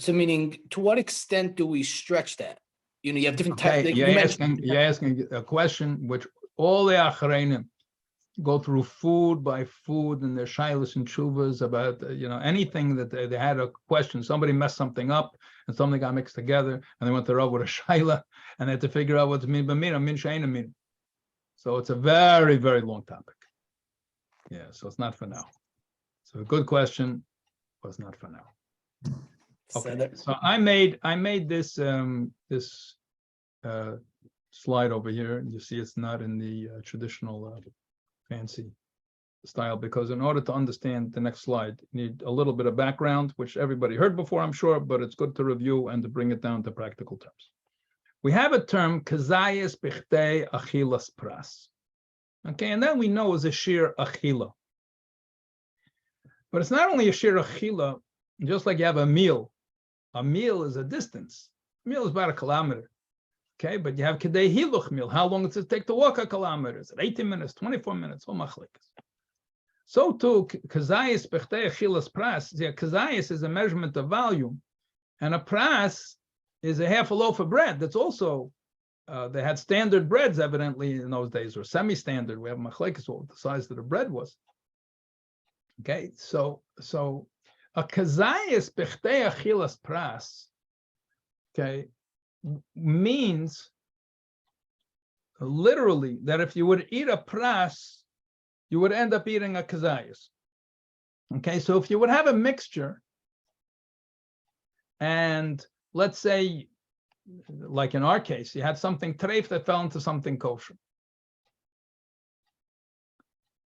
So meaning, to what extent do we stretch that? You have different types. You're asking a question which all the Achreinim go through food by food and their shilas and chuvas about, anything that they had a question. Somebody messed something up and something got mixed together and they went to Rav with a shaila and they had to figure out what's min b'min, min she'ein min. So it's a very, very long topic. Yeah, so it's not for now. So a good question, but it's not for now. Okay, so I made this this slide over here. You see, it's not in the traditional fancy style, because in order to understand the next slide, you need a little bit of background, which everybody heard before, I'm sure, but it's good to review and to bring it down to practical terms. We have a term, kazayis bichtei achilas pras. Okay, and that we know is a sheer achila. But it's not only a sheer achila, just like you have a meal. A meal is a distance. A meal is about 1 kilometer. Okay, but you have kedei hiluch meal. How long does it take to walk 1 kilometer? Is it 18 minutes, 24 minutes? All machlikas. So too, kazayis bechtei achilas pras. Yeah, kazayis is a measurement of volume, and a pras is a half a loaf of bread. That's also they had standard breads evidently in those days, or semi-standard. We have machlikas what the size that the bread was. Okay, so a kazayis bechtei achilas pras. Okay, means literally that if you would eat a pras, you would end up eating a kazayas. Okay, so if you would have a mixture, and let's say, like in our case, you had something treif that fell into something kosher.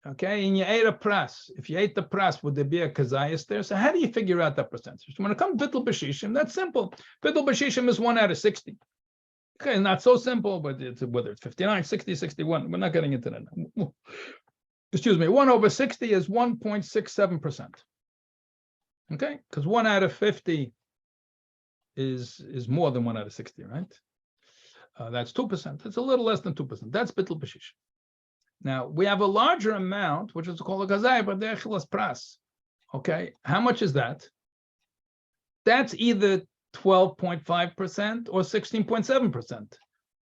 Okay, and you ate a pras. If you ate the pras, would there be a kazayas there? So how do you figure out that percentage? When it comes to bittul b'shishim, that's simple. Bittul b'shishim is 1 out of 60. Okay, not so simple, but it's whether it's 59, 60, 61. We're not getting into that now. Excuse me, 1 over 60 is 1.67%. Okay, because 1 out of 50 is more than 1 out of 60, right? That's 2%. It's a little less than 2%. That's bittul b'shishim. Now, we have a larger amount, which is called a kazayah, but they're achilas pras. Okay, how much is that? That's either 12.5% or 16.7%.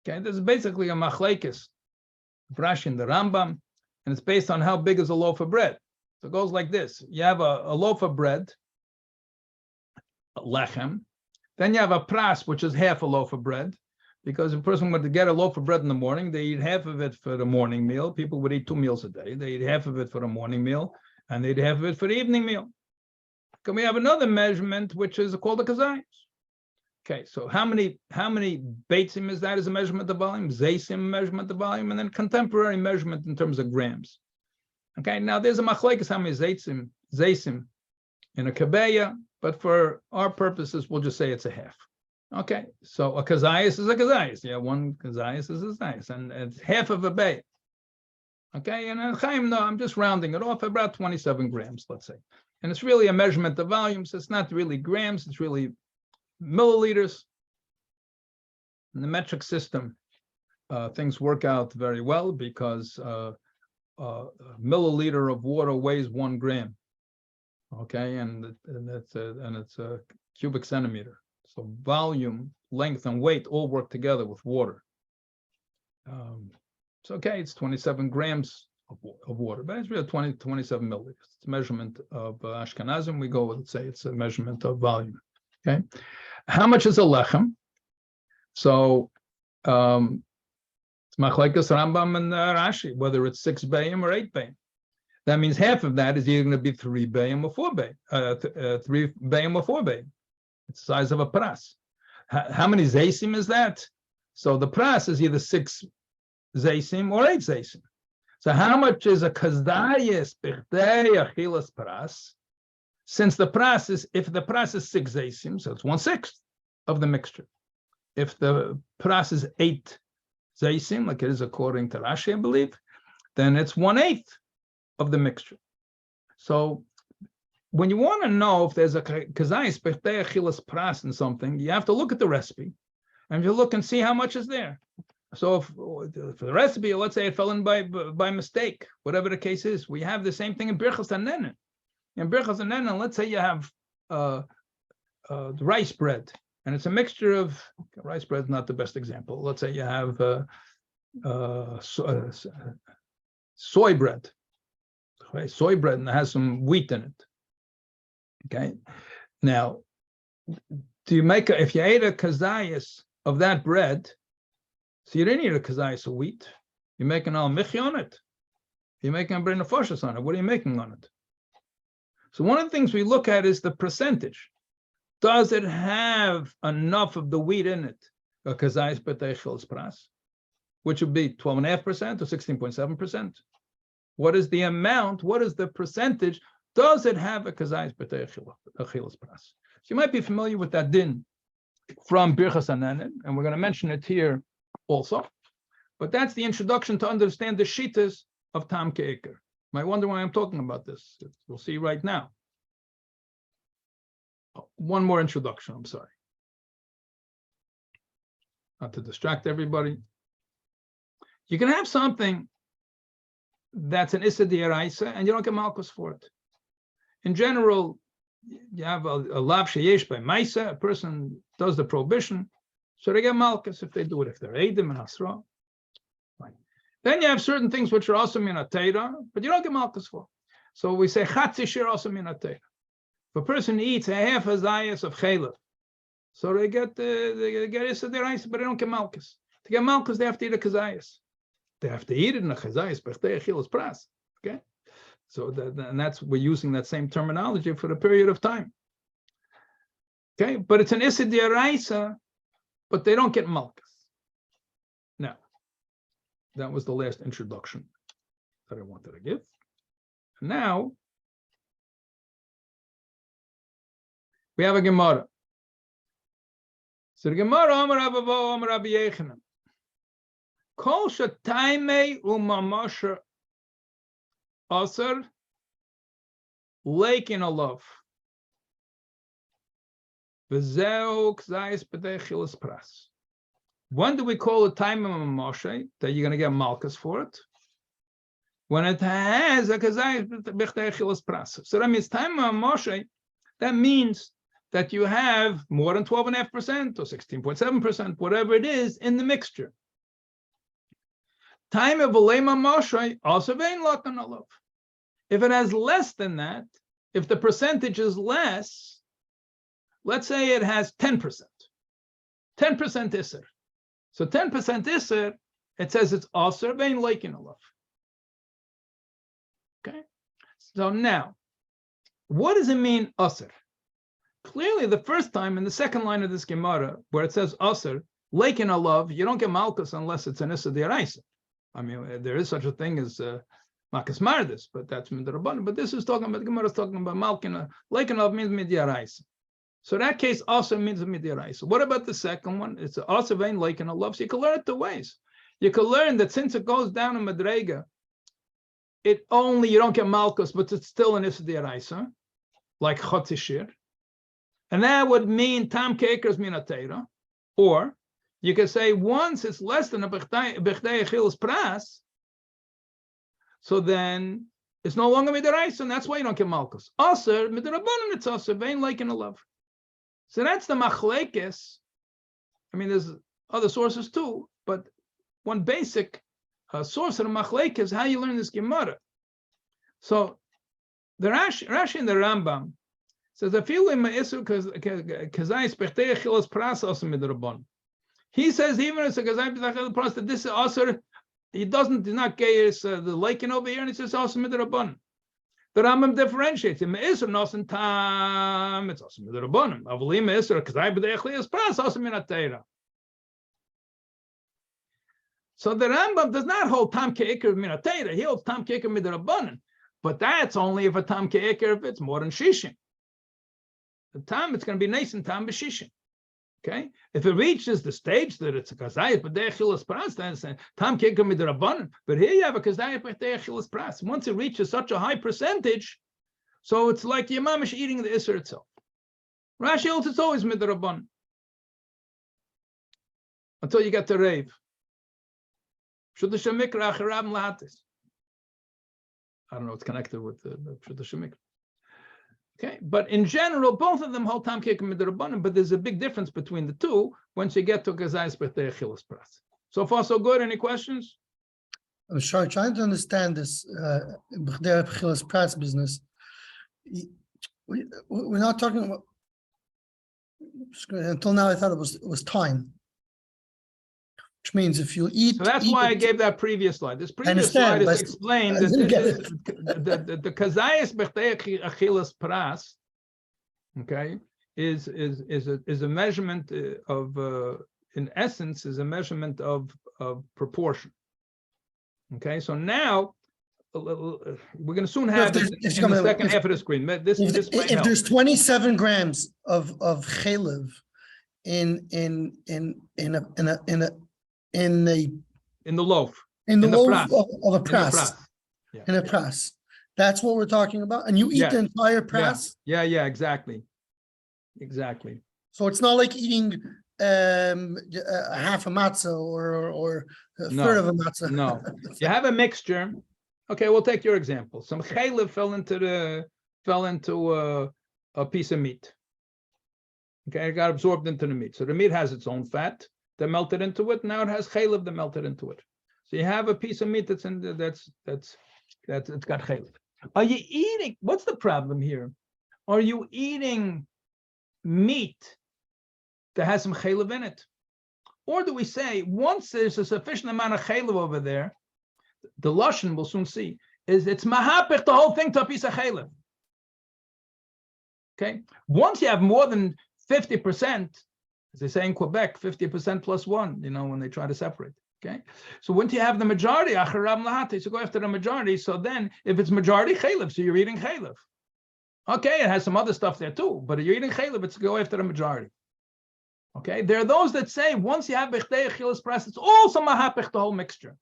Okay, this is basically a machlekes, Rashi in the Rambam, and it's based on how big is a loaf of bread. So it goes like this. You have a loaf of bread, a lechem, then you have a pras, which is half a loaf of bread, because if a person were to get a loaf of bread in the morning, they eat half of it for the morning meal. People would eat 2 meals a day. They eat half of it for the morning meal, and they'd half of it for the evening meal. Can we have another measurement, which is called a kazayas? Okay, so how many beitzim is that as a measurement of volume? Zaysim measurement of volume, and then contemporary measurement in terms of grams. Okay, now there's a machlekes how many zaysim in a kabeya, but for our purposes, we'll just say it's a half. Okay, so a kazayas is a kazayas. Yeah, 1 kazayas is a kazayas, and it's half of a bay. Okay, and Chaim, no, I'm just rounding it off, about 27 grams, let's say. And it's really a measurement of volumes. It's not really grams, it's really milliliters. In the metric system, things work out very well because a milliliter of water weighs 1 gram. Okay, and it's a cubic centimeter. So volume, length, and weight all work together with water. It's okay, it's 27 grams of water, but it's really 27 milliliters. It's a measurement of Ashkenazim. We go with, say, it's a measurement of volume. Okay, how much is a lechem? So it's machlekes Rambam and Rashi, whether it's 6 bayim or 8 bayim. That means half of that is either going to be 3 bayim or 4 bayim, 3 bayim or 4 bayim. It's the size of a pras. How many zaysim is that? So the pras is either 6 zaysim or 8 zaysim. So how much is a kazayis b'chtei achilas pras? Since the pras is, if the pras is 6 zaysim, so it's 1/6 of the mixture. If the pras is 8 zaysim, like it is according to Rashi, I believe, then it's 1/8 of the mixture. So when you want to know if there's a kazayis b'chtei achilas pras in something, you have to look at the recipe, and you look and see how much is there. So if for the recipe, let's say it fell in by mistake, whatever the case is, we have the same thing in birchas hanenen. In birchas hanenen, let's say you have rice bread, and it's a mixture of rice bread is not the best example. Let's say you have soy bread, right? Soy bread, and it has some wheat in it. Okay, now do you make if you ate a kazayas of that bread? So you didn't eat a kazayas of wheat. You're making al michi on it. You're making a brin nefashos on it. What are you making on it? So one of the things we look at is the percentage. Does it have enough of the wheat in it? A kazayas b'tei achilas pras, which would be 12.5% or 16.7%. What is the amount? What is the percentage? Does it have a kazayis b'tei achilas pras? So you might be familiar with that din from Birchas Hanenin, and we're going to mention it here also. But that's the introduction to understand the shitas of Tam Ke'eker. Might wonder why I'm talking about this. We'll see right now. One more introduction, I'm sorry. Not to distract everybody. You can have something that's an Issa D'Oraisa and you don't get Malkus for it. In general, you have a Lav Sheyesh by Maisa, a person does the prohibition, so they get Malkus if they do it, if they're Eidim and Hasra. Right. Then you have certain things which are also Minatera, but you don't get Malkus for. So we say Chatzi Shir also Minatera. If a person eats a half a Zayas of Chaylev, so they get Issa D'Oraisa, but they don't get Malkus. To get Malkus, they have to eat a Kazayas. They have to eat it in a Chazayas, B'chtei Achilas Pras. Okay? So and that's, we're using that same terminology for a period of time. Okay, but it's an Issa D'Oraisa, but they don't get Malkus. Now, that was the last introduction that I wanted to give. Now, we have a Gemara. So the Gemara, Amar Abavo, Amar Rabbi Yechanan. Kol Shataime Umamasha Asar Lake in a love. When do we call a time of Moshe that you're going to get Malkus for it? When it has a Kazayis B'chtei Achilas Pras. So that means time of Moshe, that means that you have more than 12.5% or 16.7%, whatever it is, in the mixture. Time of Alema Moshe also vein Lakan Alav. If it has less than that, if the percentage is less, let's say it has 10%. 10% Isser. So 10% Isser, it says it's Aser vein Lakan Alav. Okay? So now, what does it mean Aser? Clearly, the first time in the second line of this Gemara, where it says Aser, Lakan Alav, you don't get Malkus unless it's an Issa D'Oraisa. I mean, there is such a thing as Malkus Mardis, but that's Midrabanan. But this is talking about, the Gemara is talking about Malkin. Lakan Alav means Midyaraisa. So that case also means Midyaraisa. What about the second one? It's also vein Lakan Alav. So you can learn it two ways. You can learn that since it goes down in Madrega, you don't get Malkus, but it's still an Issa D'Oraisa, like Chatzi Shir. And that would mean Tam Ke'eker's Minatera. Or you can say once it's less than a B'chtei Achilas Pras, so then it's no longer Midaraisa, and that's why you don't get Malkus. Aser, Midarabanan, it's Aser, vein like in a love. So that's the Machlekes. I mean, there's other sources too, but one basic source of the Machlekes is how you learn this Gemara. So the Rashi and the Rambam says, he says even as a Kazai B'tachel Pras that this is Aser, he did not get the liking over here, and he says Aser Midrabanan. The Rambam differentiates him. Me'isr nosen tam, it's Aser Midrabanan. Avalim Me'isr Kazai B'tachel Pras Aser Minatera. So the Rambam does not hold Tam Ke'eker Minatera. He holds Tam Ke'eker Midrabanan, but that's only if a Tam Ke'eker if it's more than Shishin. The time it's going to be nice and time b'shishin. Okay, if it reaches the stage that it's a kazayit b'dei achilas pras, then it's tam ke'eker midrabanan. But here you have a kazayit b'dei achilas pras. Once it reaches such a high percentage, so it's like yamamish eating the iser itself. Rashi holds it's always midrabanan until you get to rave. Shudash mikra acharab lahatis. I don't know. It's connected with the shudash mikra. Okay, but in general, both of them hold Tam Ke'eker Midrabanan, but there's a big difference between the two once you get to Kazayis B'chtei Achilas Pras. So far, so good. Any questions? I'm sorry, trying to understand this B'chtei Achilas Pras business. We're not talking about, until now I thought it was time. Which means if you eat... So that's why I gave that previous slide. This previous slide is explained that the Kazayis B'chtei Achilas Pras, okay, is a measurement of, in essence, is a measurement of proportion. Okay, so now we're going to soon have there's- this if in the you- second if- half of the screen. This might If help. there's 27 grams of chalev in In the loaf. the the loaf pras. of a In the press, pras. Yeah. in a press. That's what we're talking about. And you eat Yes. the entire press. Yeah, exactly. Exactly. So it's not like eating a half a matzah or a No, third of a matzah. No. You have a mixture. Okay, we'll take your example. Some chaylev fell into a piece of meat. Okay, it got absorbed into the meat. So the meat has its own fat that melted into it. Now it has chaylev that melted into it. So you have a piece of meat that's in that's it's got chaylev. Are you eating? What's the problem here? Are you eating meat that has some chaylev in it? Or do we say once there's a sufficient amount of chaylev over there, the lashon we'll soon see is it's mahapich the whole thing to a piece of chaylev. Okay, once you have more than 50%, as they say in Quebec, 50% plus one. When they try to separate. Okay, so once you have the majority, acharav lahati, so go after the majority. So then, if it's majority chaylev, so you're eating chaylev. Okay, it has some other stuff there too, but you're eating chaylev, it's go after the majority. Okay, there are those that say once you have bechdei achilas press, it's also mahapich the whole mixture.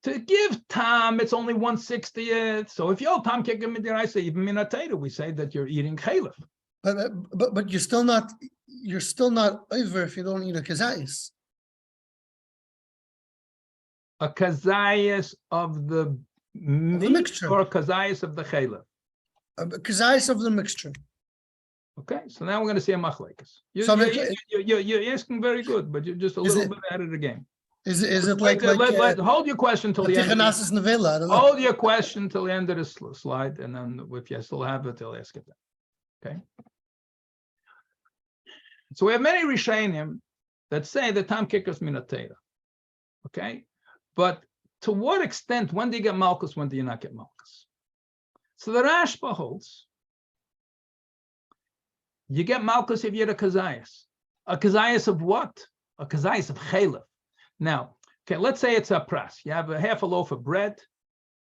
To give tam, it's only 1/60th. So if you're tam kekim midiraisa, even minatayda, we say that you're eating chaylev. But you're still not over if you don't eat a kazayis. A kazayas of the meat mixture. or a kazayas of the chaylev. Kazayis of the mixture. Okay, so now we're going to see a machlekes. You're asking very good, but you're just a little bit out of the game. Is it like hold your question till the end? I don't know. Hold your question till the end of this slide, and then if you still have it, they'll ask it then. Okay. So we have many Rishonim that say that tam kickers minatera. Okay, but to what extent? When do you get malchus? When do you not get malchus? So the Rashba holds you get malchus if you're a kazayas. A kazayas of what? A kazayas of chaylev. Now, okay, let's say it's a pras. You have a half a loaf of bread,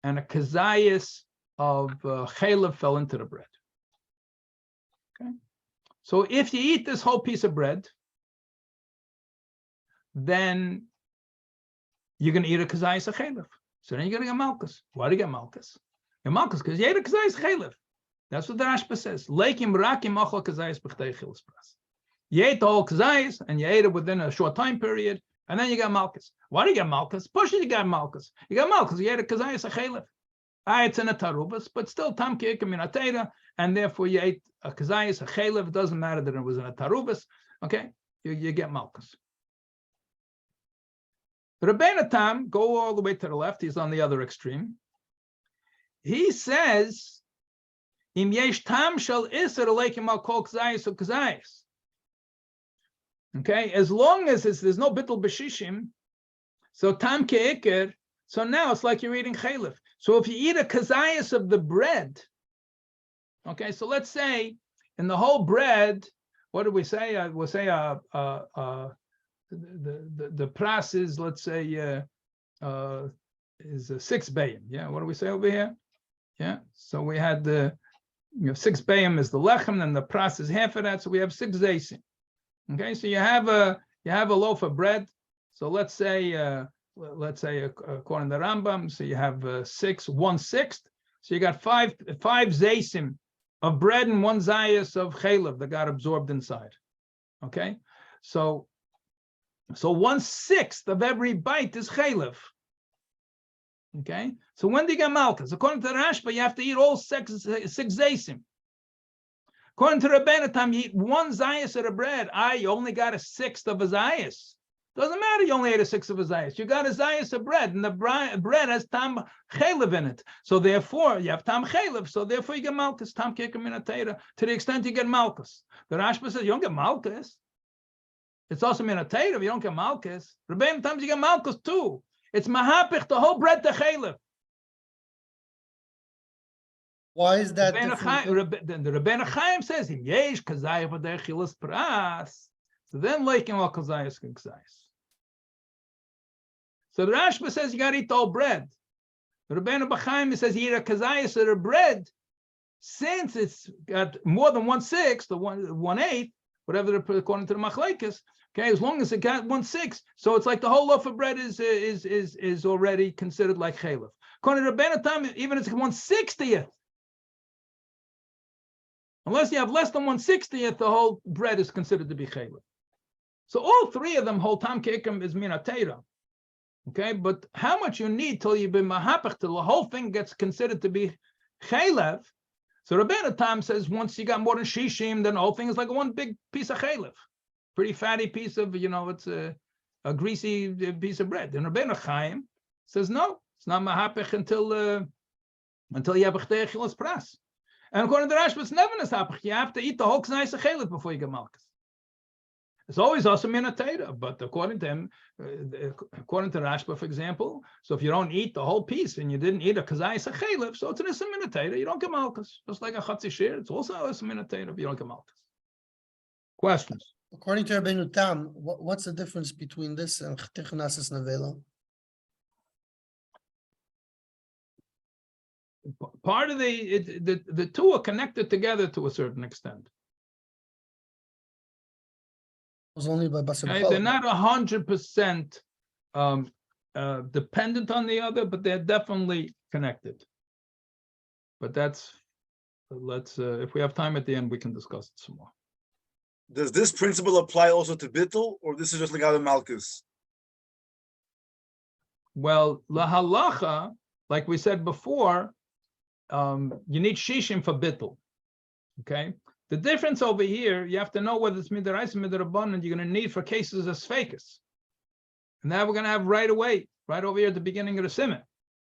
and a kazayas of chaylev fell into the bread. Okay, so if you eat this whole piece of bread, then you're going to eat a kazayas of chaylev. So then you're going to get malchus. Why do you get malchus? You get malchus because you ate a kazayas of chaylev. That's what the Rashba says. Leikim rakim achal kazayas b'chtei chilas pras. You ate the whole kazayas and you ate it within a short time period, and then you got malchus. Why do you get malchus? Push it, you got malchus. You got malchus. You ate a kazayas of chaylev. It's in a taruvos, but still tam ki'ika min atera, and therefore you ate a kazayas of chaylev. It doesn't matter that it was in a taruvos. Okay, you get malchus. Rabbeinu Tam, go all the way to the left. He's on the other extreme. He says, Im yesh tam shel iser aleikim al kol kazayis or kazayis. Okay, as long as there's no bittul b'shishim, so tam ke'ikir, so now it's like you're eating chaylev. So if you eat a kazayis of the bread, okay, so let's say in the whole bread, what do we say? We'll say the pras is, let's say, is 6 bayim. Yeah, what do we say over here? Yeah, so we had 6 bayim is the lechem, and the pras is half of that, so we have 6 zaysim. Okay, so you have a loaf of bread. So let's say according to the Rambam, so you have 1/6. So you got five zaysim of bread and 1 zayas of chaylev that got absorbed inside. Okay, so 1/6 of every bite is chaylev. Okay, so when do you get malchus? According to the Rashba, you have to eat all 6 zaysim. According to Rabbeinu Tam, you eat 1 zayas of the bread. You only got 1/6 of a zayas. Doesn't matter, you only ate 1/6 of a zayas. You got a zayas of bread, and the bread has tam chaylev in it. So therefore, you have tam chaylev. So therefore, you get malchus. Tam ke'ika min atera. To the extent you get malchus, the Rashba says you don't get malchus. It's also min atera. You don't get malchus. Rabbeinu Tam, you get malchus too. It's mahapich the whole bread to chaylev. Why is that? The Rabbeinu Chaim says, "Im yesh kazayis v'derech chilas pras." So then, leikim al kazayis k'kazayis. So the Rashba says you got to eat the whole bread. Rabbeinu B'chaim says you eat a kazayas or a bread, since it's got more than 1/6, the 1/8, whatever according to the machlekes. Okay, as long as it got 1/6, so it's like the whole loaf of bread is already considered like chalef. According to Rabbeinu Tam, even if it's 1/60th, unless you have less than 1/60th, the whole bread is considered to be chalef. So all three of them hold tam kekim is mina teira. Okay, but how much you need till you be mahapach till the whole thing gets considered to be chalev? So Rabbeinu Tam says once you got more than shishim, then the whole thing is like one big piece of chalev, pretty fatty piece of, it's a greasy piece of bread. And Rabbeinu Chaim says no, it's not mahapach until you have a chilas pras. And according to Rashba, it's never neshapach. You have to eat the whole k'nais of chalev before you get malchus. It's always also minatayra, but according to him, according to Rashba, for example, so if you don't eat the whole piece and you didn't eat a kazayis a chaylev, so it's an issa minatayra, you don't get malchus. Just like a chatzi shir, it's also issa minatayra if you don't get malchus. Questions? According to Rabbeinu Tam, what's the difference between this and Tichunasis Nevela? Part of the two are connected together to a certain extent. Was only by Basar Okay, they're not 100% dependent on the other, but they're definitely connected. But let's if we have time at the end, we can discuss it some more. Does this principle apply also to bittul, or this is just like other malchus? Well, la halacha, like we said before, you need shishim for bittul. Okay. The difference over here, you have to know whether it's midarais or midarabbanan, you're going to need for cases of sfekas. And that we're going to have right away, right over here at the beginning of the simon.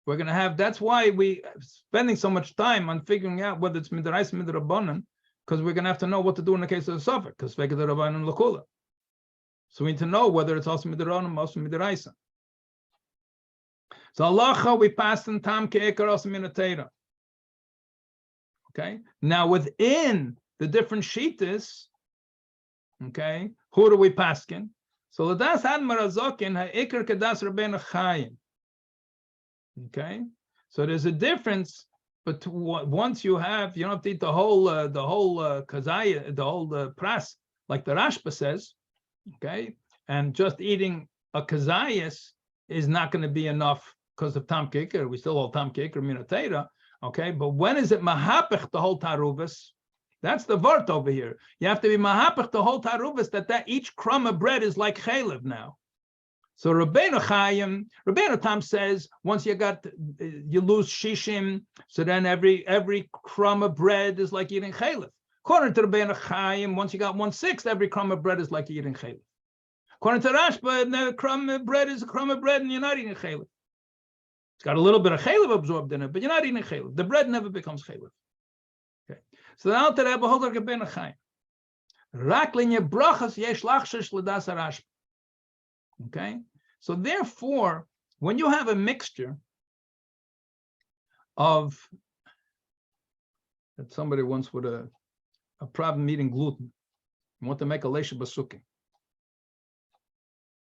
We're going to have, that's why we spending so much time on figuring out whether it's midarais or midarabbanan, because we're going to have to know what to do in the case of the suffix, because sfekas are rabbanan lakula. So we need to know whether it's also midarabbanan or also midarais. So halacha, we passed in tam ke'ekar also minatera. Okay, now within the different shitas, okay, who do we paskin? So ladas had marazokin ha'ikr kedas Rabbeinu Chaim. Okay, so there's a difference, but once you don't have to eat the whole kazaya, the whole pras, like the Rashba says, okay, and just eating a kazayas is not going to be enough because of tam kikr. We still hold tam kikr minatera. Okay, but when is it mahapich the whole taruvos? That's the vart over here. You have to be mahapich the whole taruvos that each crumb of bread is like chaylev now. So Rabbeinu Tam says once you lose shishim, so then every crumb of bread is like eating chaylev. According to Rabbeinu Chaim, once you got 1/6, every crumb of bread is like eating chaylev. According to Rashba, the crumb of bread is a crumb of bread and you're not eating chaylev. It's got a little bit of chaylev absorbed in it, but you're not eating chaylev. The bread never becomes chaylev. Okay. So the Alter Rebbe holds like Rabbeinu Chaim. Rak linye brachas yesh lachshish l'das harashba. Okay. So therefore, when you have a mixture of that somebody once with a problem eating gluten, you want to make a leisha basuki.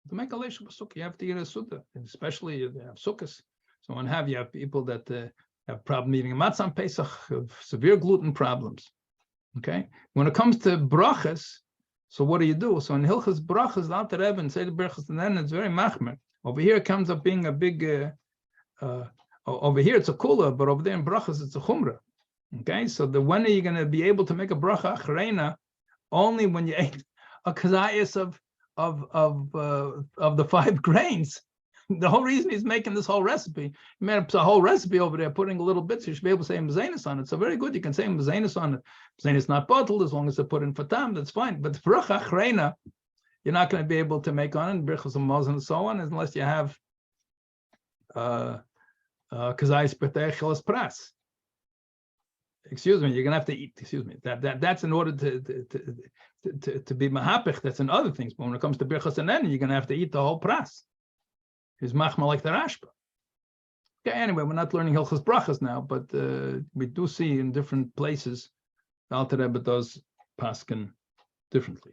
To make a leisha basuki, you have to eat a suda, especially if they have sukkahs. So you have people that have problem eating a matzah on Pesach, have severe gluten problems. Okay, when it comes to brachas, so what do? So in Hilchas brachas, the Alter Rebbe and say the brachas, and then it's very machmer. Over here it comes up being a big. Over here it's a kula, but over there in brachas it's a chumrah. Okay, so when are you going to be able to make a bracha achrena? Only when you ate a kazayas of the 5 grains. The whole reason he's making this whole recipe, he made up a whole recipe over there, putting a little bit, so you should be able to say mezainis on it. So very good, you can say mezainis on it. Mezainis not bottled, as long as they put in fatam, that's fine. But bracha achrena, you're not going to be able to make on it, brachas and and so on, unless you have kazayis b'tei chilas pras. Excuse me, you're going to have to eat. Excuse me. That's in order to be mahapich. That's in other things. But when it comes to brachas and then, you're going to have to eat the whole pras. He's machma like the Rashba. Okay, anyway, we're not learning Hilchas Brachas now, but we do see in different places the Alter Rebbe does paskin differently.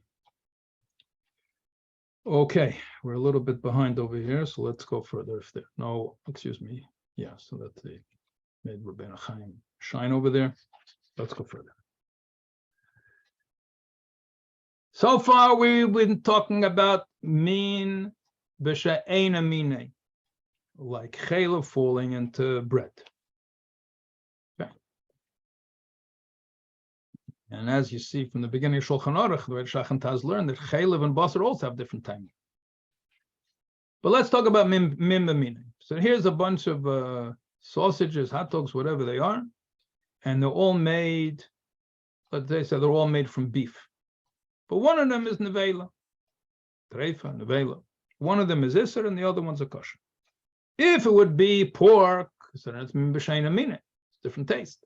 Okay, we're a little bit behind over here, so let's go further. If there no, excuse me, Yeah, so that they made Rabbeinu Chaim shine over there. Let's go further. So far, we've been talking about min b'she'ena mine, like chaylev falling into bread. Okay. And as you see from the beginning of Shulchan Aruch, the way Shachan Taz learned that chaylev and basar also have different timing. But let's talk about min b'mine. So here's a bunch of sausages, hot dogs, whatever they are, and they're all made, let's say they're all made from beef. But one of them is nevela, treifa, nevela. One of them is iser, and the other one's a kosher. If it would be pork, so then it's min b'she'ena mine. It's different taste.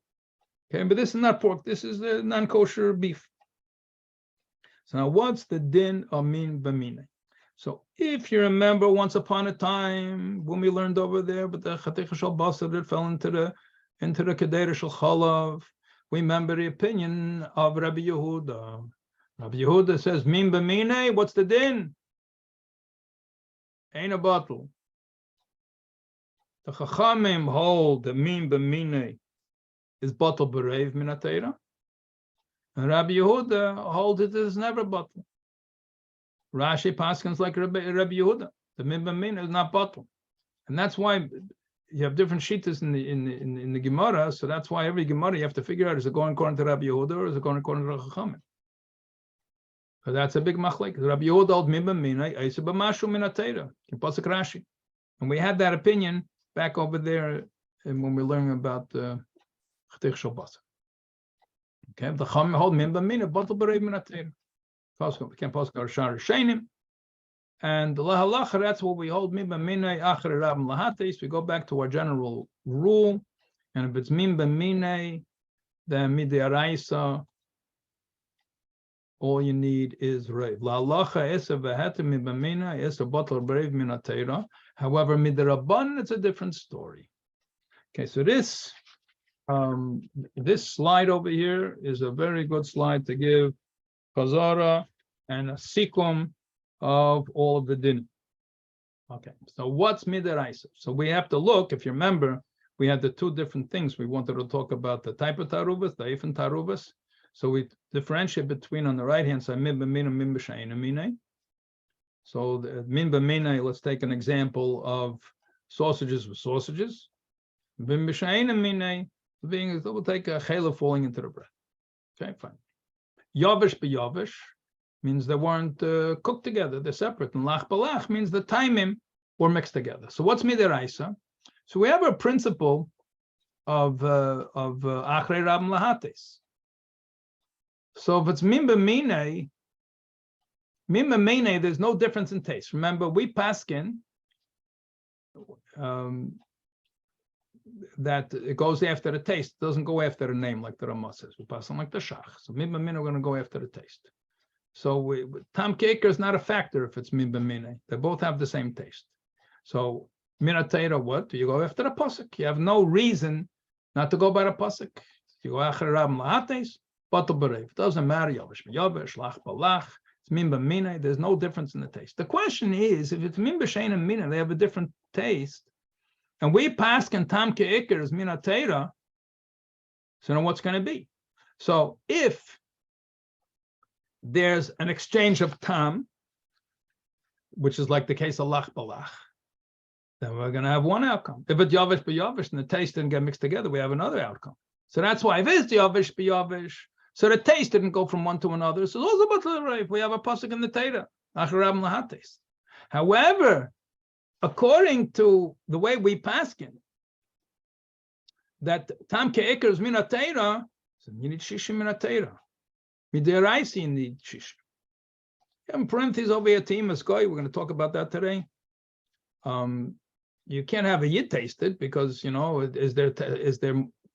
Okay, but this is not pork. This is the non-kosher beef. So now, what's the din of min b'mine? So if you remember, once upon a time when we learned over there, but the chaticha shel basar that fell into the kedera shel chalav, we remember the opinion of Rabbi Yehuda. Rabbi Yehuda says, min b'mine, what's the din? Ain't a bottle. The Chachamim hold the min b'mine is bottle bereiv min atayra, and Rabbi Yehuda holds it as never bottle. Rashi paskins like Rabbi Yehuda. The min b'mine is not bottle, and that's why you have different shittas in the Gemara. So that's why every Gemara you have to figure out, is it going according to Rabbi Yehuda or is it going according to the Chachamim? So that's a big machlek. Rabbi Yehuda held min b'mine eisa b'mashu min atayra in pasuk Rashi, and we had that opinion back over there when we're learning about chatich shel basar. Okay, the Chachamim hold min b'mine bottle bereiv min atayra. We can't post our shar shenim, and the halacha, that's what we hold min b'mine achar rabim lahates. We go back to our general rule, and if it's min b'mine, then mid'araisa, all you need is reiv. La halacha esa v'heta min b'mine esa bottle bereiv min atayra. However, mid'rabban, it's a different story. Okay, so this slide over here is a very good slide to give Chazara and a sikum of all of the din. Okay, so what's midaraisa? So we have to look, if you remember, we had the two different things. We wanted to talk about the type of taruvas, the ifan taruvas. So we differentiate between, on the right hand side, min b'mine and min b'she'ena mine. So the min b'mine, let's take an example of sausages with sausages. Min b'she'ena mine being, we'll take a chaylev falling into the bread. Okay, fine. Yavish b'yavish means they weren't cooked together; they're separate. And lach b'lach means the timim were mixed together. So what's midiraisa? So we have a principle of achrei rabim lahates. So if it's min b'mine, there's no difference in taste. Remember, we paskin that it goes after the taste, it doesn't go after the name like the Ramah says. We pass on like the shach. So min b'mine, we're going to go after the taste. So tam keker is not a factor if it's min b'mine. They both have the same taste. So min atayra, what? You go after the pasuk. You have no reason not to go by the pasuk. You go achar rabim lahates, batul bereiv. Doesn't matter. Yavish b'yavish, lach b'lach. It's min b'mine. There's no difference in the taste. The question is, if it's min b'she'ena mine, they have a different taste. And we pass can tam ke'ikr is min atayra, so then what's going to be? So if there's an exchange of tam, which is like the case of lach balach, then we're going to have one outcome. If it's yavish b'yavish and the taste didn't get mixed together, we have another outcome. So that's why if it's yavish b'yavish, so the taste didn't go from one to another. So also about the right, we have a pasuk in the Torah, achar rabim lahates. However, according to the way we paskin, that tam ke'ikr is min atayra, so you need shishim min atayra. Mid'araisa you need shishim. In parentheses over here, team is goy. We're going to talk about that today. You can't have a yid tasted because, you know, is there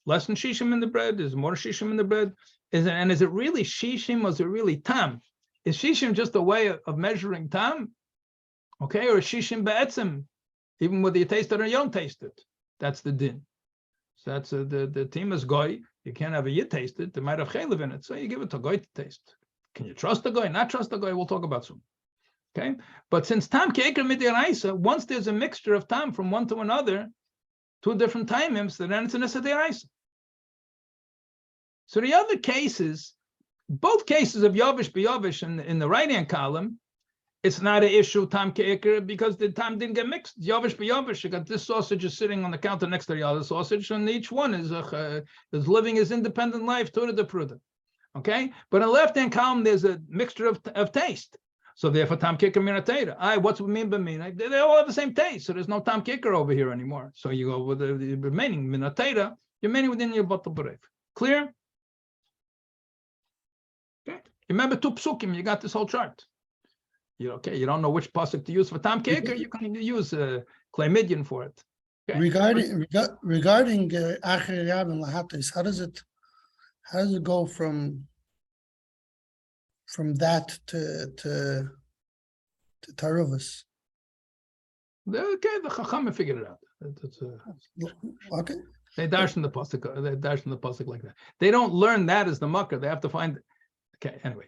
less than shishim in the bread? Is more shishim in the bread? Is it really shishim or is it really tam? Is shishim just a way of measuring tam? Okay, or shishim be'etzim, even whether you taste it or you don't taste it. That's the din. So that's the team is goy. You can't have a yid taste it. They might have chaylev in it, so you give it to goy to taste. Can you trust the goy? Not trust the goy? We'll talk about soon. Okay, but since tam ke'ikr mid'araisa, once there's a mixture of tam from one to another, two different timings, then it's an Issa Deraisa. So the other cases, both cases of Yavish B'Yavish in the right-hand column, it's not an issue, Tam Ke'ikr, because the time didn't get mixed. Yavish B'Yavish, you got this sausage is sitting on the counter next to the other sausage, and each one is living his independent life, Torah de Pruda. Okay? But in the left-hand column, there's a mixture of taste. So therefore, Tam Ke'ikr Minatera. What's what mean by mean? They all have the same taste, so there's no Tam Ke'ikr over here anymore. So you go with the remaining Minatera, you're remaining within your Batal Berev. Clear? Okay. Remember two psukim, you got this whole chart. You don't know which pasuk to use for Tam Ke'ikr, you can use Clay Midian for it. Okay. Regarding Acher Yad and Lahatis, how does it go from that to Taruvos? Okay, the Chacham figured it out. Okay. They dash in the pasuk like that. They don't learn that as the mucker. They have to find. Okay, anyway,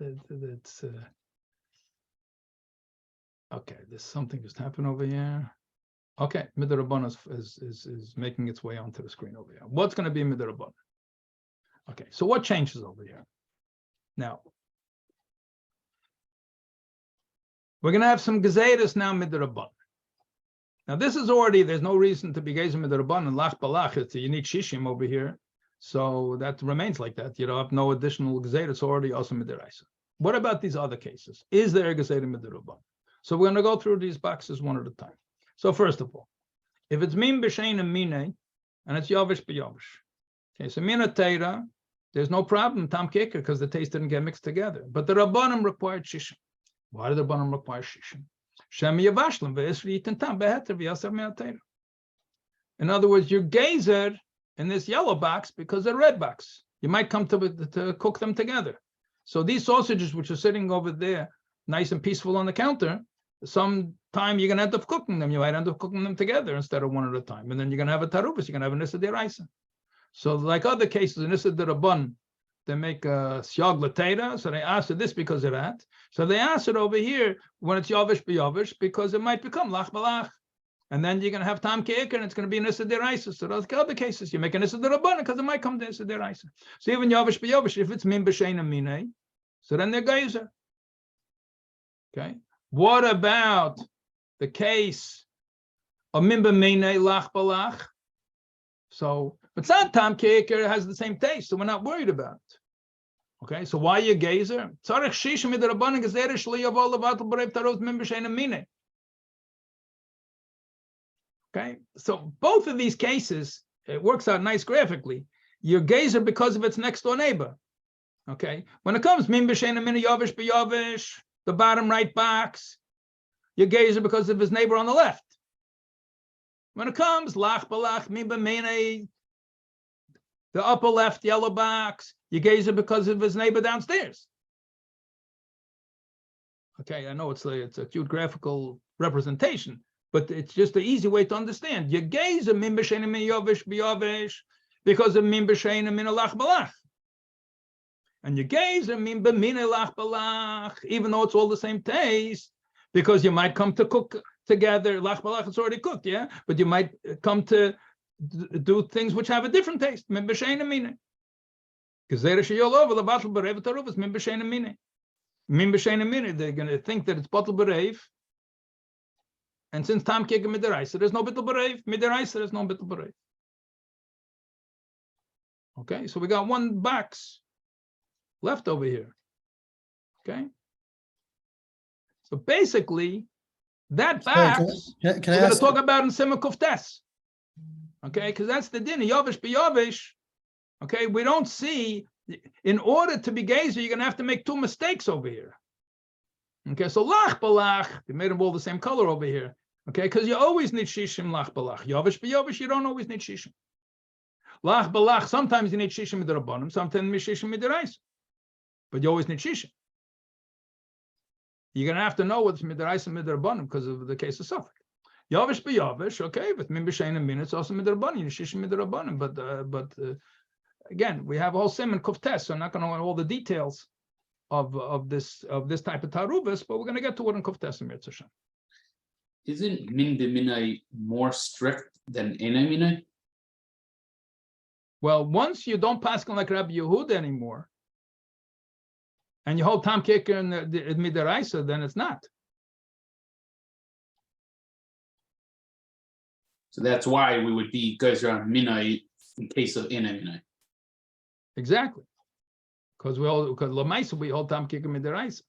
it's okay. There's something just happened over here. Okay, Midrabban is making its way onto the screen over here. What's going to be Midrabban? Okay, so what changes over here? Now, we're going to have some Gezeirus now Midrabban. Now, this is already, there's no reason to be Gezer Midrabban and Lach Balach. It's a unique Shishim over here. So that remains like that. You don't have no additional Gezeirus. It's already also Midiraisa. What about these other cases? Is there a Gezeirus Midrabban? So we're going to go through these boxes one at a time. So first of all, if it's Min B'Shein and Mine, and it's Yavish B'Yavish. Okay, so Mina Teira, there's no problem, Tam Ke'ikr, because the taste didn't get mixed together. But the Rabbanim required Shishim. Why did the Rabbanim require Shishim? Shem Yavashlim ve'esri yitin tam beheter v'yaser me'atera. In other words, you're gazer in this yellow box because they're red box. You might come to cook them together. So these sausages, which are sitting over there, nice and peaceful on the counter, sometime you're going to end up cooking them. You might end up cooking them together instead of one at a time. And then you're going to have a taruvas. You're going to have an issa deraisa. So like other cases, in issa derabban, they make a siag latera. So they ask this because of that. So they ask it over here when it's yavish b'yavish because it might become lach balach. And then you're going to have tam ke'ikr and it's going to be an issa deraisa. So those other cases, you make an issa derabban because it might come to issa deraisa. So even yavish b'yavish, if it's min b'shein and minei, so then they're geyser. Okay. What about the case of min b'minei lach balach? So, but it's not tam ke'ikr, it has the same taste, so we're not worried about it. Okay, so why are you gazer? Tzarech shishim midrabbanan gezeirah shli yavol levatel b'reiv tarot min b'shein and minei. Okay, so both of these cases, it works out nice graphically. You're gazer because of its next door neighbor. Okay, when it comes min b'shein and minei yavish b'yavish, the bottom right box, you're gazer because of his neighbor on the left. When it comes lach balach min b'minei, the upper left yellow box, you gazer because of his neighbor downstairs. Okay, I know it's a cute graphical representation, but it's just an easy way to understand. You gazer min b'shein min yavish b'yavish because of min b'shein min lach balach. And you gazer min b'minei lach balach, even though it's all the same taste, because you might come to cook together. Lach balach is already cooked, yeah? But you might come to do things which have a different taste. Min b'shein minei. Gezeirah sheyol over the batel b'reiv taruvos min b'shein minei. Min b'shein minei, they're going to think that it's batel b'reiv. And since tam ke'ikr midiraisa, there's no batel b'reiv. Midiraisa, there's no batel b'reiv. Okay, so we got one box left over here. Okay. So basically, that box Can I we're going to ask? talk about in Simon Kuftes. Okay, because that's the din, yavish b'yavish. Okay, we don't see, in order to be gazer, you're going to have to make two mistakes over here. Okay, so lach balach, they made them all the same color over here. Okay, because you always need shishim lach balach. Yavish b'yavish, you don't always need shishim. Lach balach, sometimes you need shishim midrabanim, sometimes shishim midraisa. But you always need shishim. You're going to have to know what's midraisa and midrabanim because of the case of Suffolk. Yavish b'yavish, okay, but min b'shein and min, it's also midrabanim, shishim midrabanim. But again, we have a whole siman kuftes, so I'm not going to know all the details of this type of taruvas, but we're going to get to it in kuftes and Mirza Hashem. Isn't min b'minai more strict Then Einay Minay? Well, once you don't pass like Rabbi Yehuda anymore, and you hold Tam Kicker in the Midaraisa, then it's not. So that's why we would be Gezer on Minay in case of Einay Minay. Exactly. Because Lamaisa, we hold Tam Kicker Midaraisa.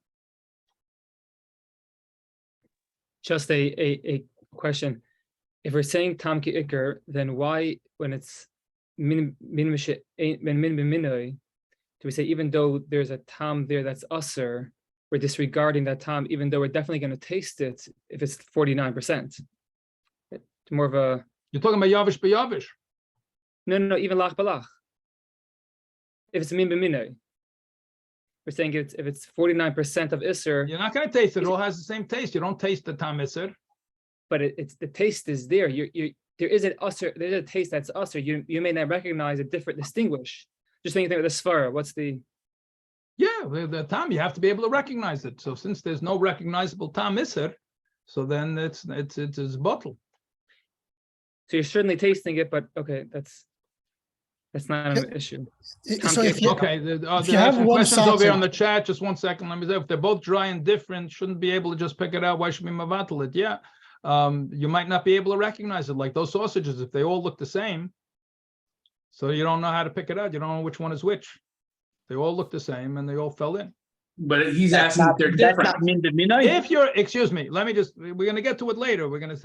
Just a question. If we're saying Tam Kicker, then why, when it's min minoi, do we say even though there's a tam there that's usser, we're disregarding that tam, even though we're definitely going to taste it if it's 49%? It's more of a. You're talking about Yavish B'Yavish. No, even lach balach. If it's min minoi, we're saying if it's 49% of isser. You're not going to taste it. It all has the same taste. You don't taste the tam isser. But it's the taste is there. There is an usser. There's a taste that's usser. You may not recognize a different distinguish. Just when you think of the svara, what's the? Yeah, the tam, you have to be able to recognize it. So since there's no recognizable tam isser, so then it's bottle. So you're certainly tasting it, but okay, that's not an issue. So if you, Okay, if you there are have some one questions over here on saucer- the chat. Just 1 second. Let me say, if they're both dry and different, shouldn't be able to just pick it out. Why should we mavatal it? Yeah. You might not be able to recognize it, like those sausages, if they all look the same. So you don't know how to pick it out. You don't know which one is which. They all look the same and they all fell in. But he's asking if they're That's different. not min b'minay. If you're, excuse me, let me just, we're going to get to it later. We're learning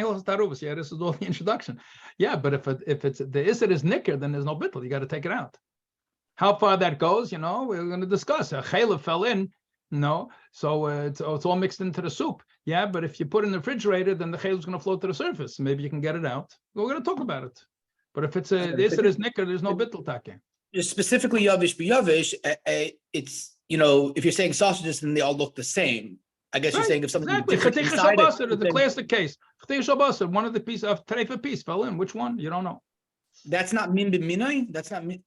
Halacha Taruvos. Yeah, this is all the introduction. Yeah, but if it's the Isser is nicker, then there's no bittul. You got to take it out. How far that goes, we're going to discuss. A chaylev fell in. No, so it's all mixed into the soup. Yeah, but if you put it in the refrigerator, then the chaylev is going to float to the surface. Maybe you can get it out. We're going to talk about it. But if it's the Isser is nicker, there's no bittul take. Specifically Yavish B'Yavish, it's, if you're saying sausages, then they all look the same. I guess you're saying if something Exactly. different Chatei inside it, Shabbat, the classic case. Chatei Shabbat, one of the pieces of treifa piece fell in. Which one? You don't know. that's not min b'minay. That's not min.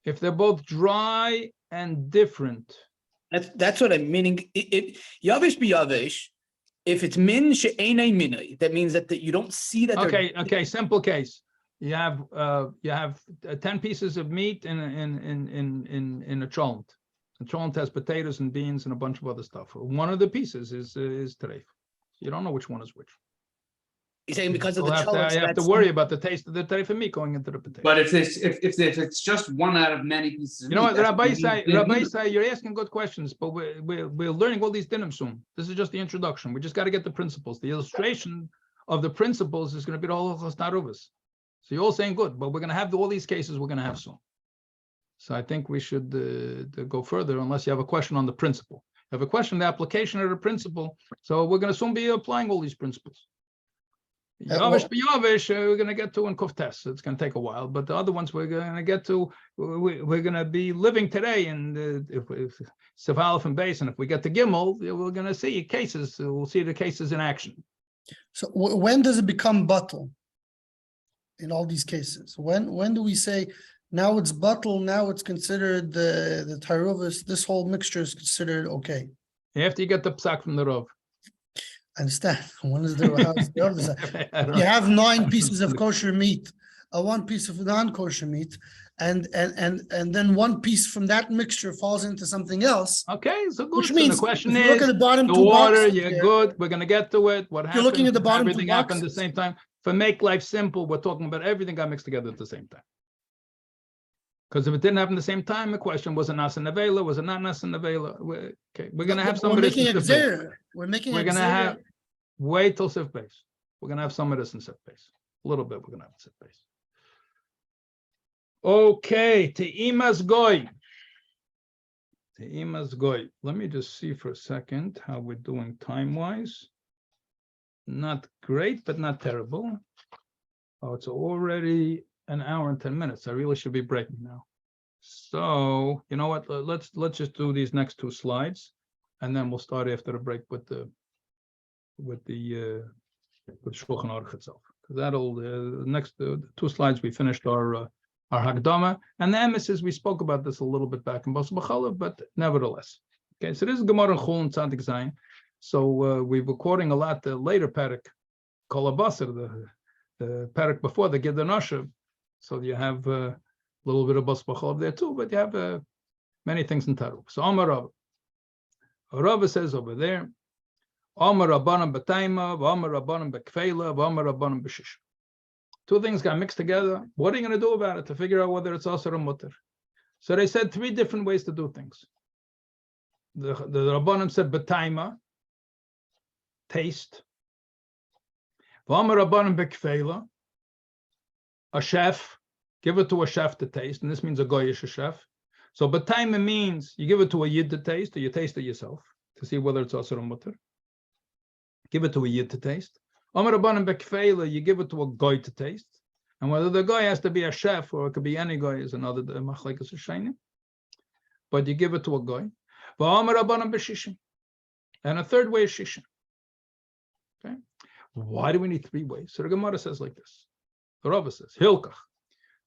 If they're both dry and different. That's what I'm meaning. Yavish B'Yavish, if it's min she'enei minay, that means that you don't see that. Okay. Simple case. You have 10 pieces of meat in a cholent. The cholent has potatoes and beans and a bunch of other stuff. One of the pieces is treif. You don't know which one is which. You're saying because of You'll the have to, cholent, you have to worry about the taste of the treif and meat going into the potato. But if it's just one out of many pieces of You know meat, what, Rabbi that's Say, you're asking good questions, but we're learning all these dinim soon. This is just the introduction. We just got to get the principles. The illustration of the principles is going to be the whole Taruvos. So you're all saying good, but we're going to have all these cases we're going to have soon. So I think we should go further unless you have a question on the principle. If you have a question on the application of the principle, so we're going to soon be applying all these principles. Yavish B'Yavish, we're going to get to in Kuftes. It's going to take a while, but the other ones we're going to get to, we're going to be living today in Sif Aleph and Beis, and if we get to Gimel, we're going to see cases. We'll see the cases in action. So when does it become bottle? In all these cases, when do we say now it's bottle? Now it's considered the Taruvos. This whole mixture is considered okay. After you get the psak from the Rov. I understand. When is the how's the other side? You have 9 pieces of kosher meat, 1 piece of non-kosher meat, and then 1 piece from that mixture falls into something else. Okay, so good. Which So means the question if you look is, at the bottom the 2 water, boxes you're there, good. We're going to get to it. What You're happened? looking at the bottom 2 everything happened at the boxes. same time. For make life simple, we're talking about everything got mixed together at the same time. Because if it didn't happen at the same time, the question was it Nasa Nevela? Was it not Nasa Nevela? Okay, we're going to have some of this in Sif Beis. We're making We're a going to have, wait till Sif Beis. We're going to have some of this in Sif Beis. A little bit we're going to have in Sif Beis. Okay, Te'imas Goy. Te'imas Goy. Let me just see for a second how we're doing time-wise. Not great, but not terrible. Oh, it's already an hour and 10 minutes. I really should be breaking now. So, you know what? Let's just do these next 2 slides, and then we'll start after the break with Shulchan Aruch itself. Because that'll the next 2 slides we finished our Hagdama, and the emphasis we spoke about this a little bit back in Bas B'Chalav, but nevertheless. Okay, so this is Gemara Chul and Tzadik Zayin. So we were quoting a lot the later parak, Kolabasar, the parak before the Gidon Asher. So you have a little bit of Bas B'chol there too, but you have many things in Taruvos. So Amar Rav. Rav says over there, Amar Rabbanan B'taima, Amar Rabbanan B'kfeila, Amar Rabbanan B'shish. Two things got mixed together. What are you going to do about it to figure out whether it's Asar or Mutter? So they said three different ways to do things. The Rabbanim said B'taima, taste. Amar Rabbanan B'kfeila, a chef, give it to a chef to taste, and this means a goyish chef. So B'taima means you give it to a yid to taste, or you taste it yourself to see whether it's Asar or Mutter. Give it to a yid to taste. Amar Rabbanan B'kfeila, you give it to a goy to taste. And whether the guy has to be a chef or it could be any guy is another machlekes shaynim. But you give it to a guy. Amar Rabbanan B'shishim. And a third way is shishim. Okay. Why do we need three ways? So the Gemara says like this. The Rava says, Hilkach.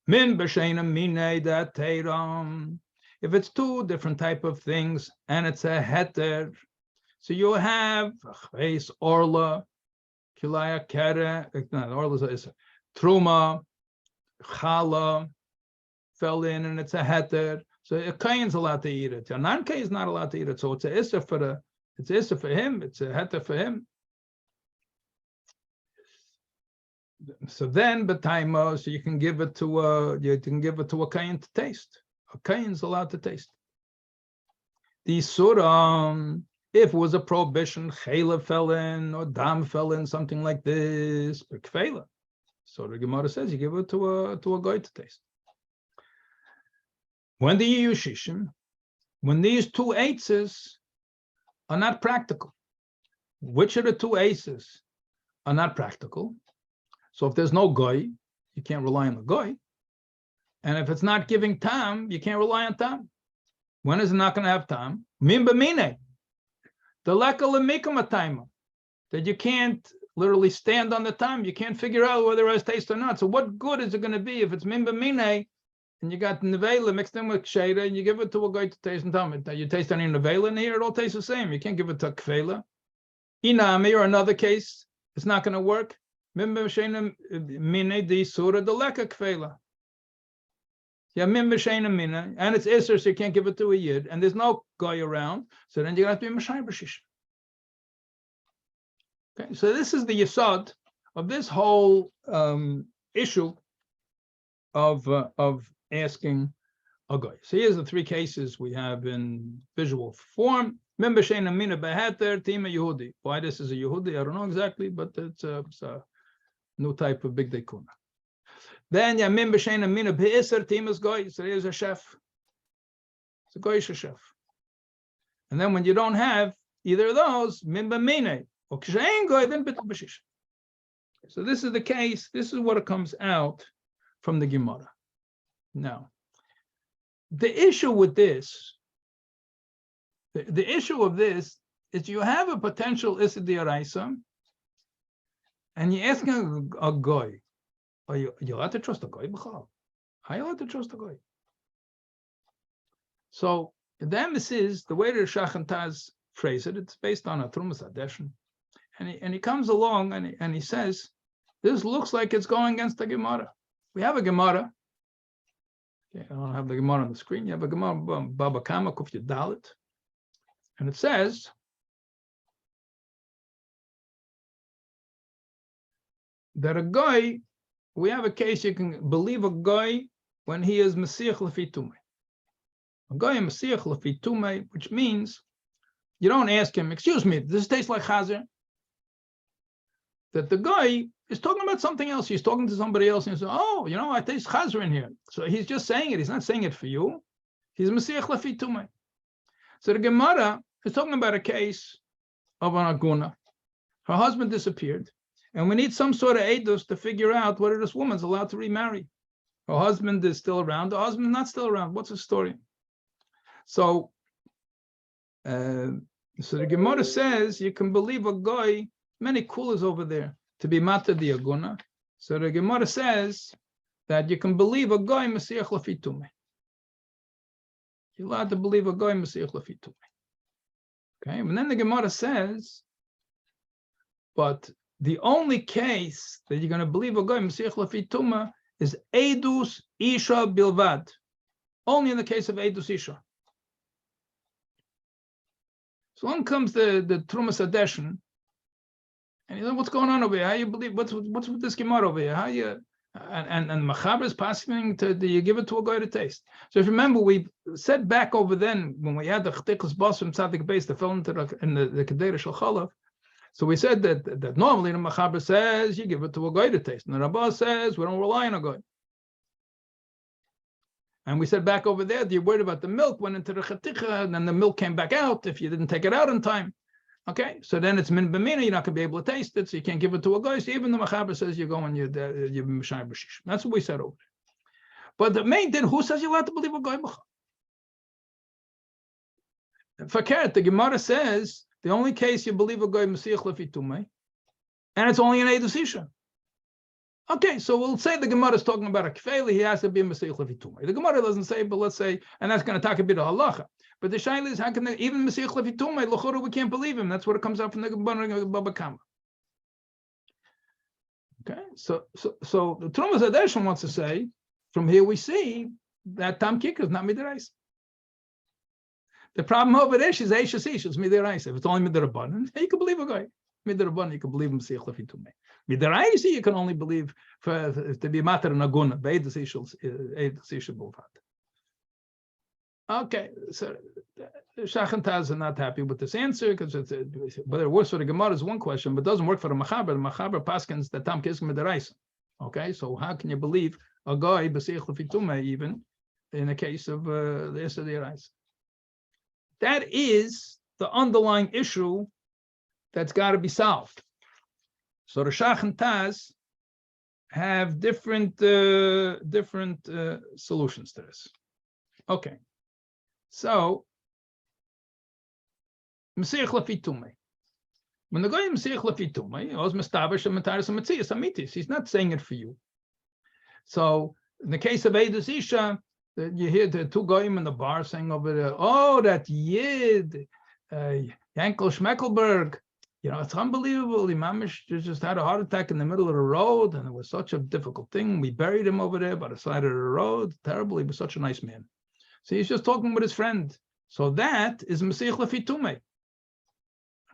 Min b'sheinim minei dat teiram. If it's two different type of things and it's a heter, so you have chveis orla, kilaya kere, no, orla is truma, chala, fell in and it's a heter. So a kain's allowed to eat it. A non-kain is not allowed to eat it. So it's a issa for him. It's a heter for him. So then, b'taima, so you can give it to a kain to taste. A kain's allowed to taste. The surah, if it was a prohibition, chayla fell in or dam fell in, something like this, or kfeila. So the Gemara says you give it to a guy to taste. When do you use shishim? When these two eitzes are not practical. Which of the two eitzes are not practical? So if there's no goy, you can't rely on the goy. And if it's not giving tam, you can't rely on tam. When is it not going to have tam? Min b'mine. The leka lemikam atayma. That you can't literally stand on the time. You can't figure out whether it has taste or not. So what good is it going to be if it's min b'mine and you got nevela mixed in with ksheda and you give it to a guy to taste and tam? You taste any nevela in here, it all tastes the same. You can't give it to kfela. Inami, or another case, it's not going to work. Min b'shena mine di surah the leka kfela. Yeah, min b'shena mina, and it's iser, so you can't give it to a yid, and there's no guy around, so then you have to be mashai b'shish. Okay, so this is the yesod of this whole issue of asking a guy. So here's the three cases we have in visual form. Min b'shena mina beheter tima Yehudi. Why this is a Yehudi, I don't know exactly, but it's a new type of big dekuna. Then Yamin b'sheina mina be'iser timas goy. So there's a chef. It's a goyish chef. And then when you don't have either of those, min b'mine or kshein goy, then bitul b'shish. So this is the case. This is what it comes out from the Gemara. Now, the issue with this, the issue of this is you have a potential issa d'oraisa, and you're asking a goy. Are you allowed to trust a guy? How are you allowed to trust a guy? So the emphasis, the way the Shach and Taz phrase it, it's based on a Trumas Adeshin. And he comes along and he says, this looks like it's going against the Gemara. We have a Gemara. Okay, I don't have the Gemara on the screen. You have a Gemara, Baba Kama, Kuf Dalit. And it says, that a guy, we have a case you can believe a guy when he is Mesiach Lefi Tumei. A guy in Mesiach Lefi Tumei, which means you don't ask him, excuse me, does this taste like chazer? That the guy is talking about something else. He's talking to somebody else and he says, oh, you know, I taste chazer in here. So he's just saying it. He's not saying it for you. He's Mesiach Lefi Tumei. So the Gemara is talking about a case of an aguna. Her husband disappeared. And we need some sort of edus to figure out whether this woman's allowed to remarry. Her husband is still around. The husband's not still around. What's the story? So, the Gemara says you can believe a guy, many coolers over there, to be mata di aguna. So the Gemara says that you can believe a guy Mesiach Lefi Tumei. You're allowed to believe a guy Mesiach Lefi Tumei. Okay, and then the Gemara says, but the only case that you're going to believe a guy Mesiach Lafi Tuma is Eidus Isha Bilvad. Only in the case of Eidus Isha. So on comes the Trumas Adeshin, and you know what's going on over here? How you believe what's with this Gemara over here? How you and Machaber is passing to you give it to a guy to taste. So if you remember, we said back over then when we had the Chtikos Basrim Tzadik base that fell into the Kedera Shel Chalav. So we said that normally the Machaber says you give it to a guy to taste, and the Rabbah says we don't rely on a guy. And we said back over there, you're worried about the milk went into the Chaticha, and then the milk came back out if you didn't take it out in time. Okay, so then it's min b'mina, you're not going to be able to taste it, so you can't give it to a guy. So even the Machaber says you're going, you're Mishai B'shish. That's what we said over there. But the main thing, who says you're allowed to believe a guy? Fakert, the Gemara says the only case you believe a guy Mesiach Lefi Tumei, and it's only an Eidus Isha. Okay, so we'll say the Gemara is talking about a kfeli, he has to be a Mesiach Lefi Tumei. The Gemara doesn't say, but let's say, and that's going to talk a bit of halacha. But the shaila is, how can they, even Mesiach Lefi Tumei, l'chora, we can't believe him. That's what it comes out from the Gemara Baba Kama. Okay, so the Trumas Adeshin wants to say, from here we see that Tam Kika is not Midirais. The problem over there, she's Eishes Ish, it's Midirais. If it's only Midirabban, you can believe a guy. Midirabban, you can believe him Mesiach Lefi Tumei. Midirais, you can only believe to be matter in Aguna, Beidus Ish Bulvat. Okay, so Shachantaz are not happy with this answer because but it works for the Gemara is one question, but it doesn't work for the Machaber. The Machaber paskins that Tam Kiskim Midirais. Okay, so how can you believe a guy Mesiach Lefi Tumei even in the case of the Issa Dirais? That is the underlying issue that's got to be solved. So the Shach and Taz have different solutions to this. Okay, so Mesiach Lefi Tumei. When the guy Mesiach Lefi Tumei, he was Mistavish and Mataris and Metzias Amitis. He's not saying it for you. So in the case of Eidus Isha, you hear the two goyim in the bar saying over there, oh, that Yid, Yankel Schmeckelberg, you know, it's unbelievable. Imam just had a heart attack in the middle of the road, and it was such a difficult thing. We buried him over there by the side of the road. Terrible. He was such a nice man. So he's just talking with his friend. So that is Mesiach Lefi Tumei.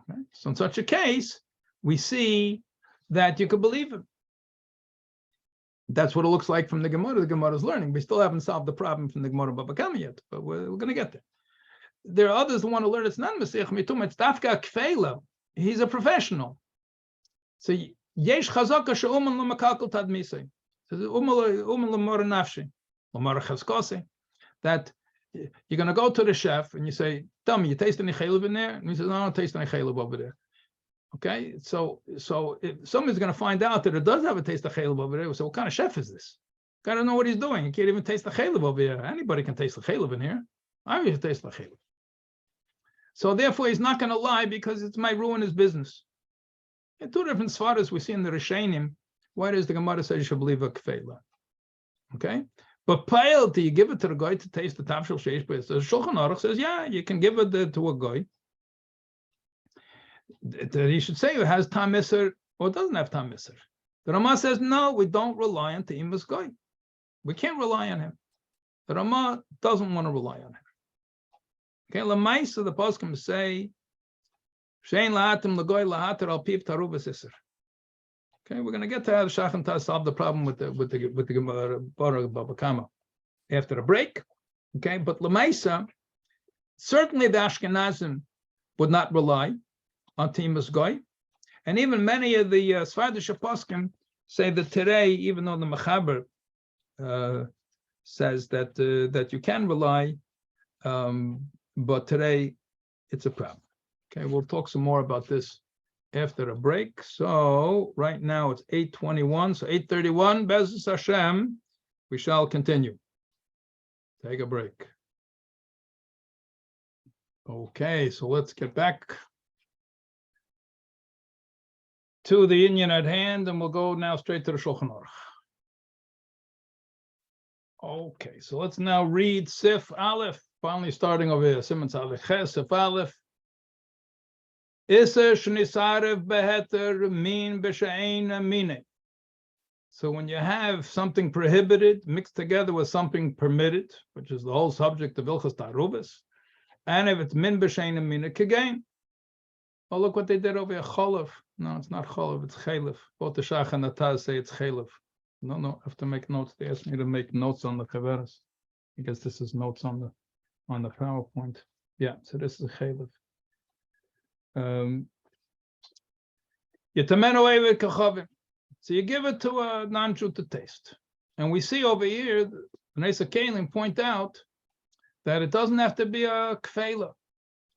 Okay? So in such a case, we see that you could believe him. That's what it looks like from the Gemara. The Gemara is learning. We still haven't solved the problem from the Gemara Baba Kama yet, but we're going to get there. There are others who want to learn it's not Mesiach Lefi Tumei, it's Dafka Kfeila. He's a professional. So Yesh Chazaka she'uman lo makalkel tadmisei. Uman lo mora nafshi, lo mora chazkosei. That you're going to go to the chef and you say, tell me, you taste any chaylev in there? And he says, no, I don't taste any chaylev over there. Okay, so if somebody's going to find out that it does have a taste of chaylev over there, we say, what kind of chef is this? Got to know what he's doing. He can't even taste the chaylev over here. Anybody can taste the chaylev in here. I used to taste the chaylev. So therefore, he's not going to lie because it might ruin his business. In two different svaras we see in the Rishonim, why does the Gemara say you should believe a kfeila? Okay, but pile, do you give it to the guy to taste the tafshil sheish? But the Shulchan Aruch says, yeah, you can give it to a guy. He should say it has tam miser or it doesn't have tam miser. The Ramah says, no, we don't rely on Teimus guy. We can't rely on him. The Ramah doesn't want to rely on him. Okay, Lamaisa, the poskim say, Shein la'atim l'goy la'ater al piv taruvos shiur. Okay, we're going to get to how the Shach and Taz solve the problem with the Gemara Baba Kama after the break. Okay, but Lamaisa, certainly the Ashkenazim would not rely on Teimus Goy, and even many of the Sfardish poskim say that today, even though the Mechaber says that you can rely. But today, it's a problem. Okay, we'll talk some more about this after the break. So right now it's 8:21, so 8:31, Be'ezus Hashem, we shall continue. Take a break. Okay, so let's get back to the Inyan at hand, and we'll go now straight to the Shulchan Aruch. Okay, so let's now read Sif Aleph. Finally starting over here, Siman Tzaddik Ches, Sif Aleph. Iser shnisarev beheter min b'she'ein mine. So when you have something prohibited mixed together with something permitted, which is the whole subject of Ilchas Taruvos, and if it's min b'she'ein mine kagain. Oh, look what they did over here. Cholav. No, it's not cholav, it's chaylev. Both the Shach and the Taz say it's chaylev. No, I have to make notes. They asked me to make notes on the chaveras. I guess this is notes on the PowerPoint. Yeah, so this is chaylev. So you give it to a non-Jew to taste. And we see over here, the Nesa Kalim point out that it doesn't have to be a kfela.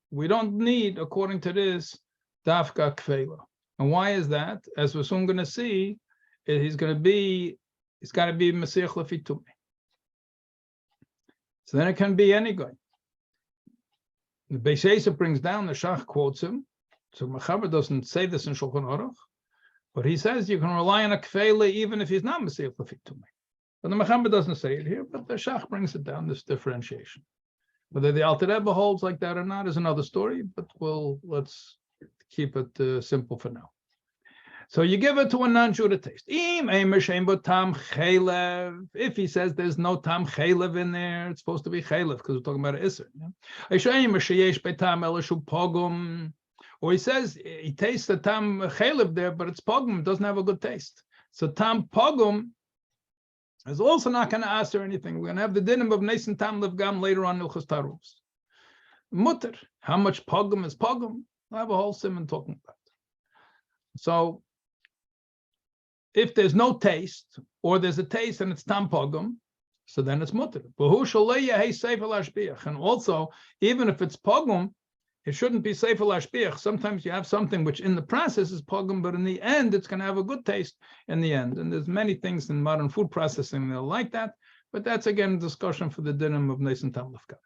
We don't need, according to this, dafka kfela. And why is that? As we're soon going to see, he's got to be Mesiach Lefitume. So then it can be any guy. The Beis Yosef brings down, the Shach quotes him. So Mechaber doesn't say this in Shulchan Aruch, but he says you can rely on a kfela even if he's not Mesiach Lefitume. But the Mechaber doesn't say it here, but the Shach brings it down, this differentiation. Whether the Alter Rebbe holds like that or not is another story, but let's keep it simple for now. So you give it to a non-Jew to taste. If he says there's no tam chaylev in there, it's supposed to be chaylev because we're talking about an iser. Or he says he tastes the tam chaylev there, but it's pogum, it doesn't have a good taste. So tam pogum is also not going to ask her anything. We're going to have the dinim of Neisen Tam Levgam later on in Ilchos Taruvos. Mutter, how much pogum is pogum? I'll have a whole simon talking about it. So, if there's no taste, or there's a taste and it's tam pogum, so then it's mutter. And also, even if it's pogum, it shouldn't be seifel ashbiach. Sometimes you have something which in the process is pogum, but in the end, it's going to have a good taste in the end. And there's many things in modern food processing that are like that, but that's again a discussion for the dinim of Neisen Tam Lefgam.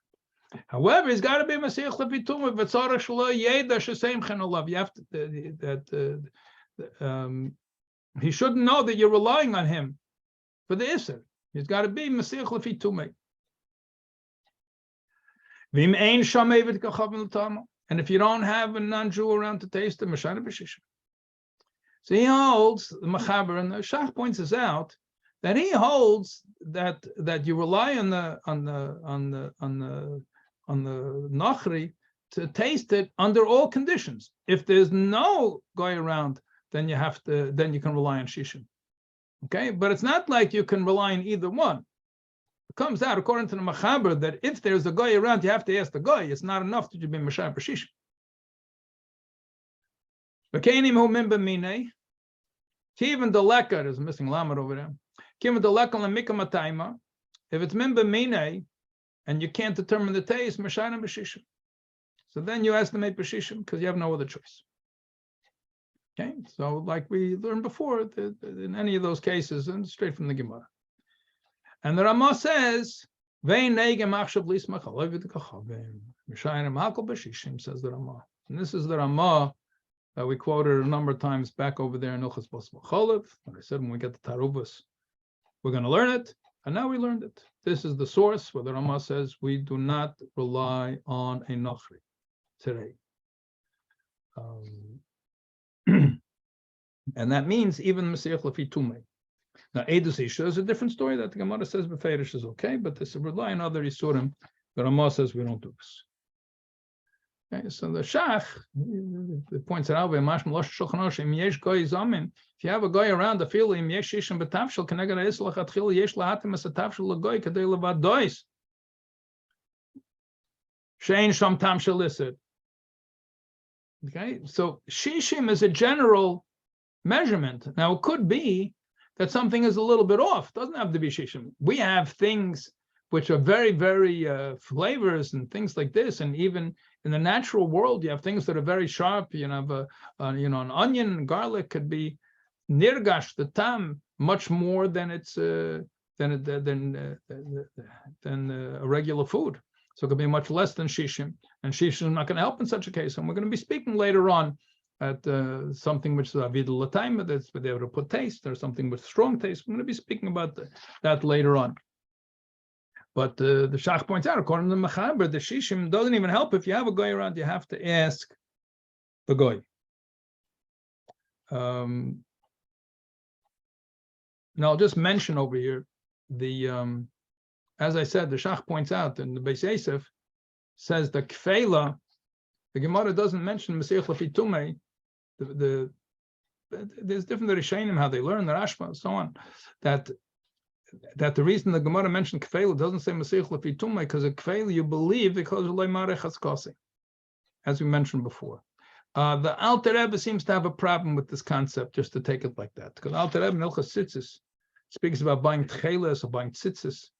However, it's got to be Mesiach Lefitum. V'tzarech shelo yeda sheseim chen olav. You have to he shouldn't know that you're relying on him for the iser. He's got to be Mesiach Lefitum. And if you don't have a non-Jew around to taste it, so he holds the Mechaber, and the Shach points this out that he holds that you rely on the Nachri to taste it under all conditions. If there's no guy around, then you can rely on Shishim. Okay, but it's not like you can rely on either one. It comes out according to the Mechaber that if there's a guy around, you have to ask the guy. It's not enough that you've been Mashar B'Shishim. Even the leka, there's a missing lamed over there. Even the leka lemika matayma, if it's mimba mine and you can't determine the taste, Mashar B'Shishim. So then you estimate B'Shishim because you have no other choice. Okay, so like we learned before, in any of those cases, and straight from the Gemara. And the Ramah says, says the Ramah. And this is the Ramah that we quoted a number of times back over there in Ilchos Basma Cholev. I said when we get to Taruvos, we're going to learn it. And now we learned it. This is the source where the Ramah says we do not rely on a Nachri today. And that means even Mesiach Lefitumei. Now, Eidus Isha is a different story that the Gemara says Beferish is okay, but this rely on other Isurim. The Ramah says we don't do this. Okay, so the Shach points out, if you have a guy around the field, okay, so Shishim is a general measurement. Now, it could be that something is a little bit off. It doesn't have to be Shishim. We have things which are very, very flavors and things like this. And even in the natural world, you have things that are very sharp. You know, an onion and garlic could be nirgash, the tam, much more than it's than a regular food. So it could be much less than Shishim. And Shishim is not going to help in such a case. And we're going to be speaking later on at something which is avidu l'taima, that's where they able to put taste, or something with strong taste. We're going to be speaking about that later on. But the Shach points out, according to the Mechaber, the Shishim doesn't even help. If you have a guy around, you have to ask the goy. Now I'll just mention over here the as I said, the Shach points out in the Beis Yosef says the kfeila, the Gemara doesn't mention Mesiach Lefi Tumei. There's different Rishonim how they learn the Rashba and so on. That the reason the Gemara mentioned kfeila doesn't say Mesiach Lefi Tumei because a kfeila you believe because of Leimarech Haskasi, as we mentioned before. The Alter Rebbe seems to have a problem with this concept, just to take it like that. Because Alter Rebbe in Hilchos Tzitzis speaks about buying tcheles or buying tzitzis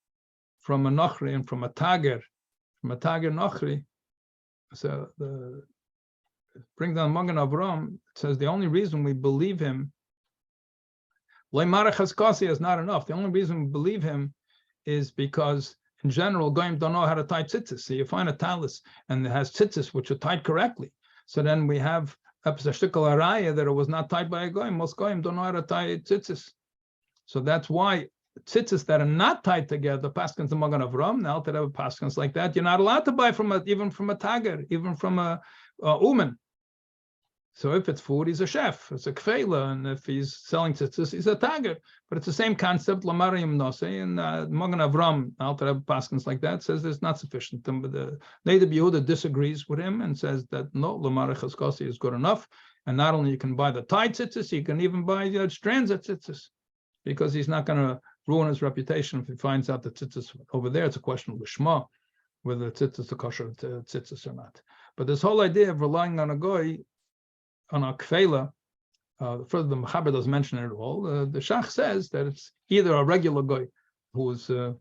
from a nochri and from a tager nochri. So bring down Magen Avram. It says the only reason we believe him, Leimarech Haskasi is not enough. The only reason we believe him is because in general, goyim don't know how to tie tzitzis. So you find a talis and it has tzitzis which are tied correctly. So then we have a shtickle araya that it was not tied by a goyim. Most goyim don't know how to tie tzitzis. So that's why tzitzis that are not tied together, paskins the Magen Avram, now that have paskins like that, you're not allowed to buy even from a tager, even from a uman. So if it's food, he's a chef, it's a kfeila, and if he's selling tzitzis, he's a tager. But it's the same concept, lamarim nose, and Magen Avram, Alter Rebbe paskins like that, says it's not sufficient. The Neida Yehuda disagrees with him and says that no, lamarech haskasi is good enough. And not only you can buy the tied tzitzis, you can even buy strands of tzitzis, because he's not going to ruin his reputation if he finds out that tzitzis over there. It's a question of lishma, whether tzitzis are kosher tzitzis or not. But this whole idea of relying on a goy, on a kfeila, further the Mechaber doesn't mention it at all. The Shach says that it's either a regular goy who is Mesiach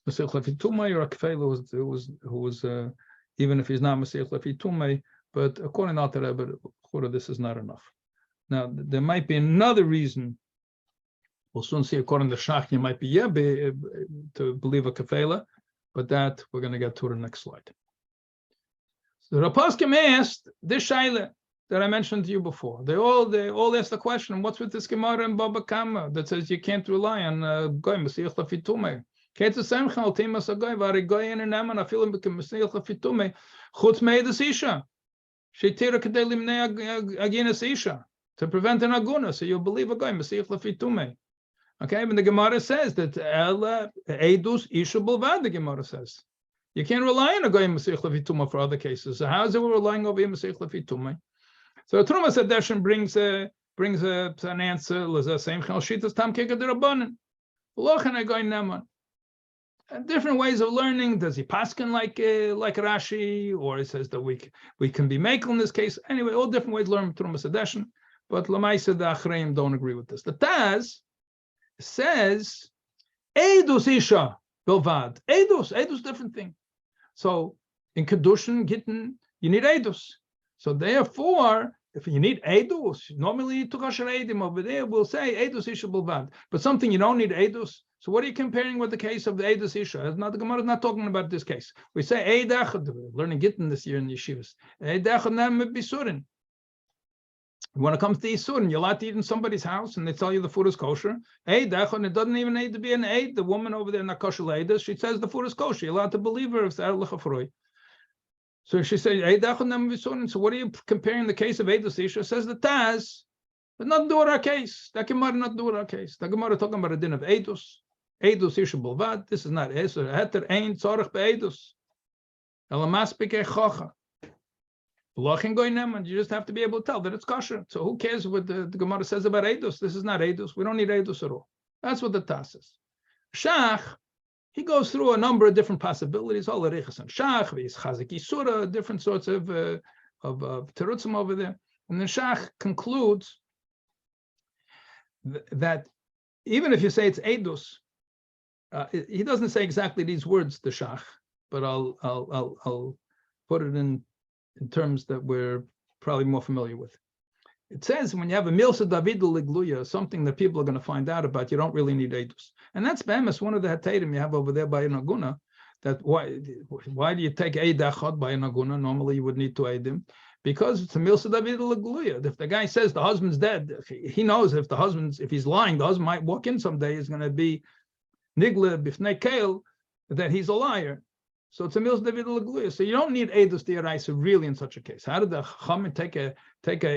Lefi Tumei or a kfeila who was even if he's not Mesiach Lefi Tumei. But according to Alter Rebbe, this is not enough. Now there might be another reason. We'll soon see. According to Shach, you might be to believe a kafela, but that we're going to get to the next slide. So the Rapaskim asked this shaila that I mentioned to you before. They all asked the question: what's with this Gemara in Baba Kama that says you can't rely on goy Mesiach Lefi Tumei? Can't the same chaltimas a goy vari goy in an eman afilim bekem Mesiach Lefi Tumei chutz meidas isha sheitira kedei limnei aginas isha to prevent an aguna. So you'll believe a goy Mesiach Lefi Tumei. Okay, but the Gemara says that Eidus Isha Bulvad, the Gemara says. You can't rely on a goy Mesiach Lefi Tumei for other cases. So how is it we're relying over Mesiach Lefi Tumei? So Trumas Adeshin brings an answer, same Shitas Tam Keka Derabanan. Lochen a goy Neman. Different ways of learning. Does he paskin like Rashi, or he says that we can be makel in this case? Anyway, all different ways to learn Trumas Adeshin. But Lamaisa the Achreim don't agree with this. The Taz says Eidus Isha Bilvad. Eidus different thing. So in Kedushin Gittin, you need Eidus. So therefore, if you need Eidus, normally to Kosher Eidim over there, we'll say Eidus Isha Bilvad. But something you don't need Eidus. So what are you comparing with the case of the Eidus Isha? It's not, the Gemara is not talking about this case. We say Eidach, learning Gittin this year in yeshivas. Eidach nem bisurin. When it comes to Yisurin, you're allowed to eat in somebody's house and they tell you the food is kosher. Eidach, and it doesn't even need to be an Eid. The woman over there in the kosher Eidach, she says the food is kosher. You're allowed to believe her if it's Erlich Afroi. So she says, Eidach and Yisurin. So what are you comparing the case of Eidus Isha? Says the Taz, but not do our case. That Gemara not do our case. The Gemara talking about a din of Eidus. Eidus Isha Bulvad. This is not Eser. Heter Ein Tzorach Be'eidus. Elamaspik Echocha. And you just have to be able to tell that it's kosher. So who cares what the Gemara says about Eidus? This is not Eidus. We don't need Eidus at all. That's what the Tas is. Shach, he goes through a number of different possibilities. All the Rechas and Shach, Chazik Yisura, different sorts of terutzim over there. And then Shach concludes that even if you say it's Eidus, he doesn't say exactly these words, the Shach, but I'll put it in terms that we're probably more familiar with. It says when you have a Milsa David Ligluya, something that people are going to find out about, you don't really need Eidus. And that's Bemis, one of the Hatadim you have over there by an Aguna, that why do you take Eidachot by an Aguna? Normally you would need to Eidim, because it's a Milsa David Ligluya. If the guy says the husband's dead, he knows if he's lying, the husband might walk in someday, is going to be Nigle Bifnei Kael, that he's a liar. So it's a Mils David Lagluya. So you don't need Eidus D'Oraisa really in such a case. How did the Chachamim take a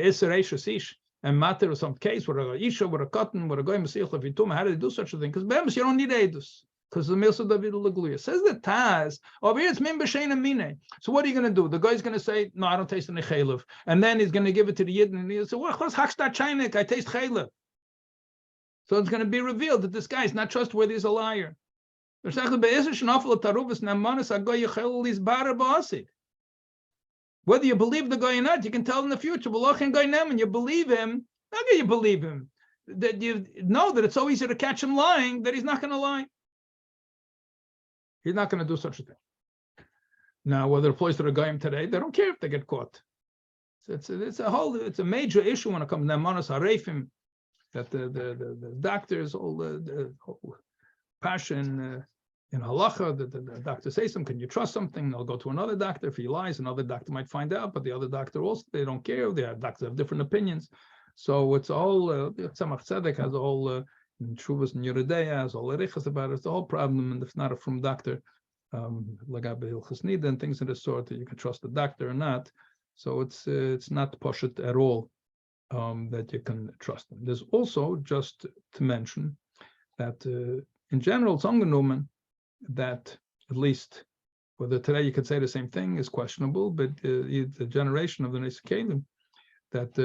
Iser Eishes Ish and matter or some case with a Isha, with a cotton, with a Goy Mesiach Levitum? How did they do such a thing? Because Bemis, you don't need Eidus. Because the Mils David Lagluya says the Taz over here it's Min B'Shein and Mine. So what are you going to do? The guy's going to say, no, I don't taste any Chaylev, and then he's going to give it to the Yidden, and he'll say, well, I taste Chaylev. So it's going to be revealed that this guy is not trustworthy, he's a liar. Whether you believe the guy or not, you can tell in the future. And you believe him. How can you believe him? That you know that it's so easy to catch him lying that he's not going to lie. He's not going to do such a thing. Now, whether it applies to the guy today, they don't care if they get caught. It's a major issue when it comes to Nemanos Harefim, that the doctors all the whole passion. In halacha, the doctor says something, can you trust something? They'll go to another doctor. If he lies, another doctor might find out, but the other doctor also, they don't care. Doctors have different opinions. So it's all, Tzemach Tzedek has a whole, Taruvos and Yeridea has all erichas about it. It's the whole problem, and if not a from doctor, Lagabe Hilchos Nida and things of the sort, that you can trust the doctor or not. So it's not pashut at all that you can trust them. There's also, just to mention, that in general, it's angenommen that, at least, whether today you could say the same thing is questionable, but the generation of the Nesekelim, that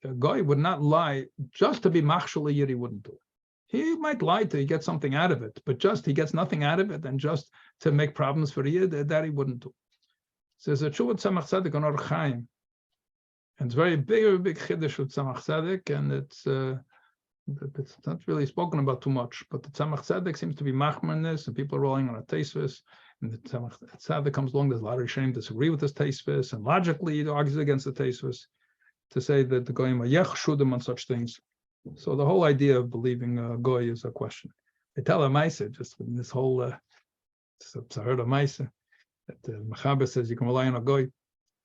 a guy would not lie just to be machshul yid, he wouldn't do it. He might lie to get something out of it, but just he gets nothing out of it, and just to make problems for the yid, that he wouldn't do. So there's a Tshuva Tzemach Tzedek on Or Chaim, and it's very big chiddush with Tzemach Tzedek, and it's not really spoken about too much, but the Tzemach Tzedek seems to be machmer in this, and people are rolling on a teisvis, and the Tzemach Tzedek comes along, there's a lot of Rishonim disagree with this teisvis, and logically he argues against the teisvis, to say that the goyim are yechshudim on such things. So the whole idea of believing goy is a question. They tell a Maisa, just in this whole, I heard a Maisa, that the Mechaber says you can rely on a goy,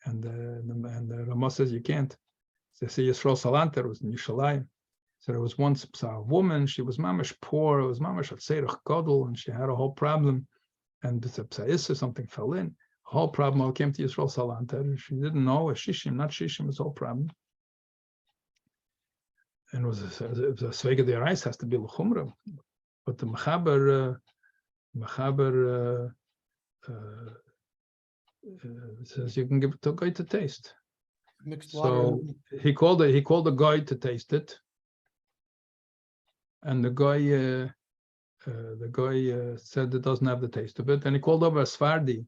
and the Ramah says you can't. They say Yisrael Salanter was in Yerushalayim. So there was once a woman, she was mamash poor, it was mamash at Seirach Godel, and she had a whole problem, and something fell in. The whole problem all came to Yisrael Salanter. She didn't know, a shishim, not shishim, was the whole problem. And it was a Svega de Arais, has to be l'chumra. But the Mechaber says you can give it to a guy to taste. Mixed water. So he called the guy to taste it. And the guy said it doesn't have the taste of it. And he called over a Sfardi,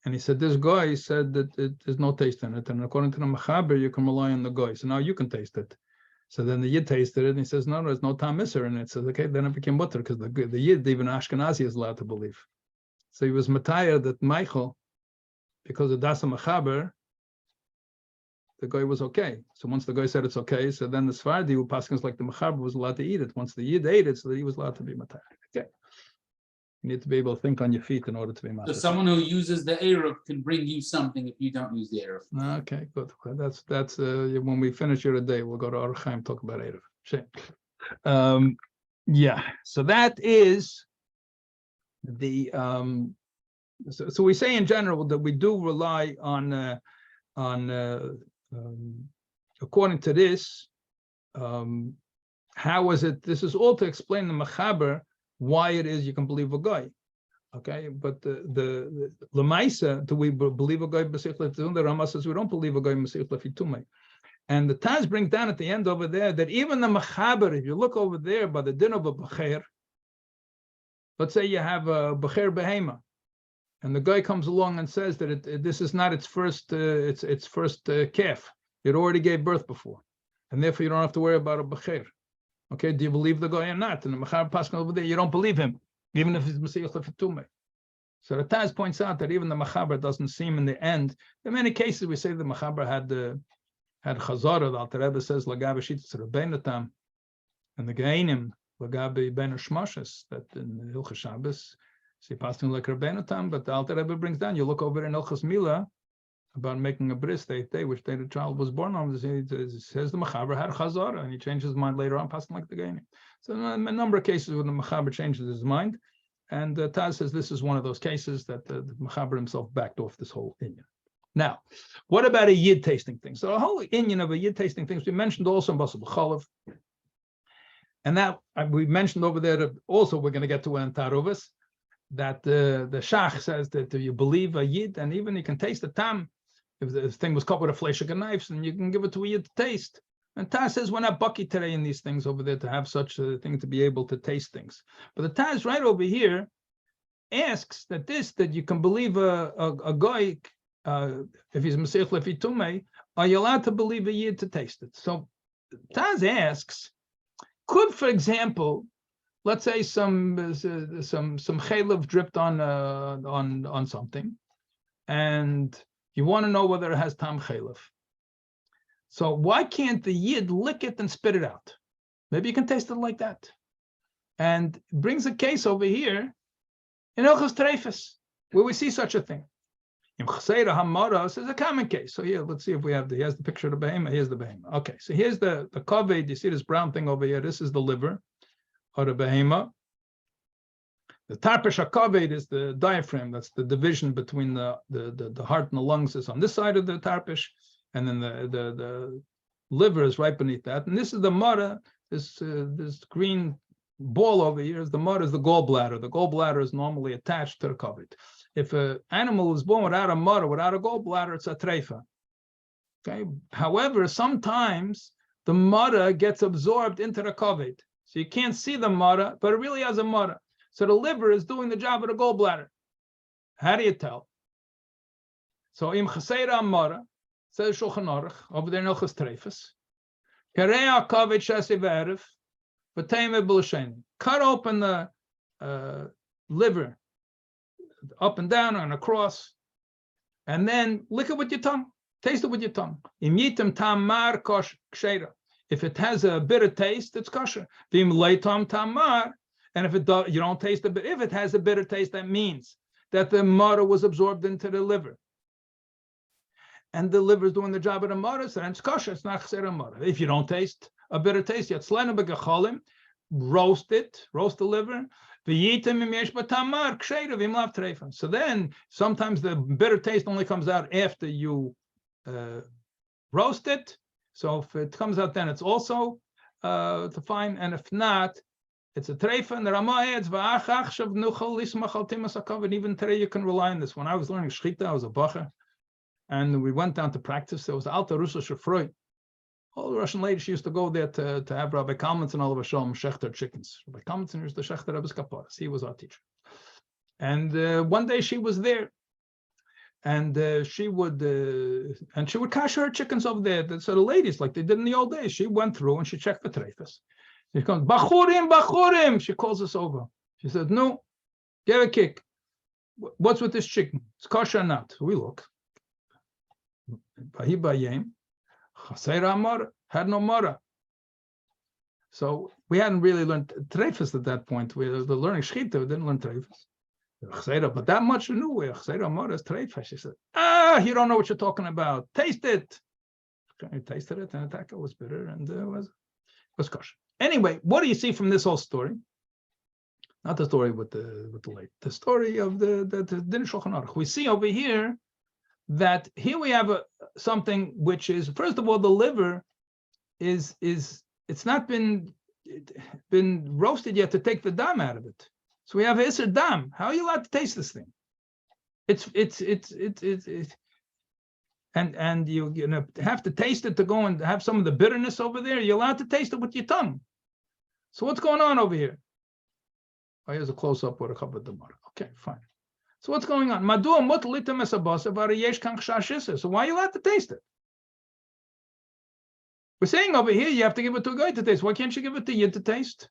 and he said, this guy said that there's no taste in it. And according to the Mechaber, you can rely on the guy. So now you can taste it. So then the Yid tasted it, and he says, no, there's no tam miser in it. So okay, then it became butter, because the Yid, even Ashkenazi, is allowed to believe. So he was matayah that Michael, because of Dasa Mechaber, the guy was okay. So once the guy said it's okay, so then the Sfardi, who paskins like the Mechaber, was allowed to eat it. Once the Yid ate it, so that he was allowed to be matayah. Okay. You need to be able to think on your feet in order to be matayah. So someone who uses the Eruv can bring you something if you don't use the Eruv. Okay, good. That's when we finish your day, we'll go to Or Chaim, talk about Eruv. Yeah, so that is the so we say in general that we do rely on according to this, how is it? This is all to explain the Mechaber why it is you can believe a guy. Okay, but the Lamaisa, do we believe a guy b'sich lefitumei? The Rama says we don't believe a guy b'sich lefitumei. And the Taz brings down at the end over there that even the Mechaber, if you look over there by the din of a Becher, let's say you have a Becher Behema, and the guy comes along and says that this is not its first calf. It already gave birth before, and therefore you don't have to worry about a Becher. Okay, do you believe the guy or not? And the Mechaber Pascal over there, you don't believe him, even if it's Mesiach Lefitumei. So the Taz points out that even the Mechaber doesn't seem in the end. In many cases, we say the Mechaber had Chazara. The Alter Rebbe says Lagabe Shitas Rabbeinatam, and the Geinim Lagabe Ben Shmoshes, that in Hilchos Shabbos, see passing like Rabbeinatam. But the Alter Rebbe brings down. You look over in Hilchos Mila about making a bris day, which day the child was born on. It says the Mechaber had Chazara, and he changed his mind later on, passing like the Geinim. So in a number of cases when the Mechaber changes his mind, And Taz says this is one of those cases that the Mechaber himself backed off this whole inyan. Now, what about a Yid tasting things? So the whole inyan of a Yid tasting things, we mentioned also in Basel B'chalav. And that we mentioned over there that also we're going to get to in Taruvos, that the Shach says that you believe a Yid, and even you can taste the tam. If the thing was cut with a fleshig and knives, and you can give it to a Yid to taste. And Taz says we're not bucky today in these things over there to have such a thing to be able to taste things. But the Taz right over here asks that you can believe a guy, if he's Masech Lefi Tumei, are you allowed to believe a Yid to taste it? So Taz asks, could, for example, let's say some chaylev dripped on something, and you want to know whether it has tam chaylev. So why can't the Yid lick it and spit it out? Maybe you can taste it like that. And brings a case over here in Ilchos Treifus, where we see such a thing. In Chseira Hamaras is a common case. So here, let's see if we have here's the picture of the behemoth. Here's the behemoth. Okay, so here's the kaved. You see this brown thing over here. This is the liver of the behemoth. The tarpish hakaved is the diaphragm. That's the division between the heart and the lungs is on this side of the tarpish, and then the liver is right beneath that. And this is the mara. This green ball over here is the mara, is the gallbladder. The gallbladder is normally attached to the kaved. If an animal is born without a mara, without a gallbladder, it's a treifa. Okay. However, sometimes the mara gets absorbed into the kaved, so you can't see the mara, but it really has a mara. So the liver is doing the job of the gallbladder. How do you tell? So im chaseira mara, says Shulchan Aruch over there in Ilchos Treifus, kareya kaved shasi v'erev, v'teime b'l'sheni. Cut open the liver, up and down and across, and then lick it with your tongue. Taste it with your tongue. Im yitem tamar kosh ksheira. If it has a bitter taste, it's kosher. V'im leitam tamar. And if it does, you don't taste it. But if it has a bitter taste, that means that the mara was absorbed into the liver, and the liver is doing the job of the mara, so then it's kosher. It's not chseira mara. If you don't taste a bitter taste, yet slena begacholim, roast the liver. So then sometimes the bitter taste only comes out after you roast it. So if it comes out, then it's also fine, and if not, it's a treifa. And the Ramah adds, and even today you can rely on this. When I was learning shchita, I was a bacher, and we went down to practice. There was Alta Russa Shefroy. All the Russian ladies used to go there to have Rabbi Kalmanson and all of a shalom shechter chickens. Rabbi Kalmanson was the shechter Rebbe's kaparas. He was our teacher. And one day she was there, and she would kasher her chickens over there. So the ladies, like they did in the old days, she went through and she checked the treifas. She comes, Bachurim. She calls us over. She said, no, give a kick. What's with this chicken? It's kosher or not? We look. Had no mara. So we hadn't really learned treifas at that point. We were learning shchita, we didn't learn treifas. But that much we knew. Mara is treifas. She said, you don't know what you're talking about. Taste it. I tasted it, and it was bitter, and it was kosher. Anyway, what do you see from this whole story? Not the story with the lake, the story of the Din Shulchan Aruch. We see over here that here we have something which is, first of all, the liver is it's not been roasted yet to take the dam out of it. So we have Isser dam. How are you allowed to taste this thing? And you're gonna have to taste it to go and have some of the bitterness over there. You're allowed to taste it with your tongue. So what's going on over here? Oh, here's a close-up with a chabad damar. Okay, fine. So what's going on? So why are you allowed to taste it? We're saying over here you have to give it to a guy to taste. Why can't you give it to Yid to taste?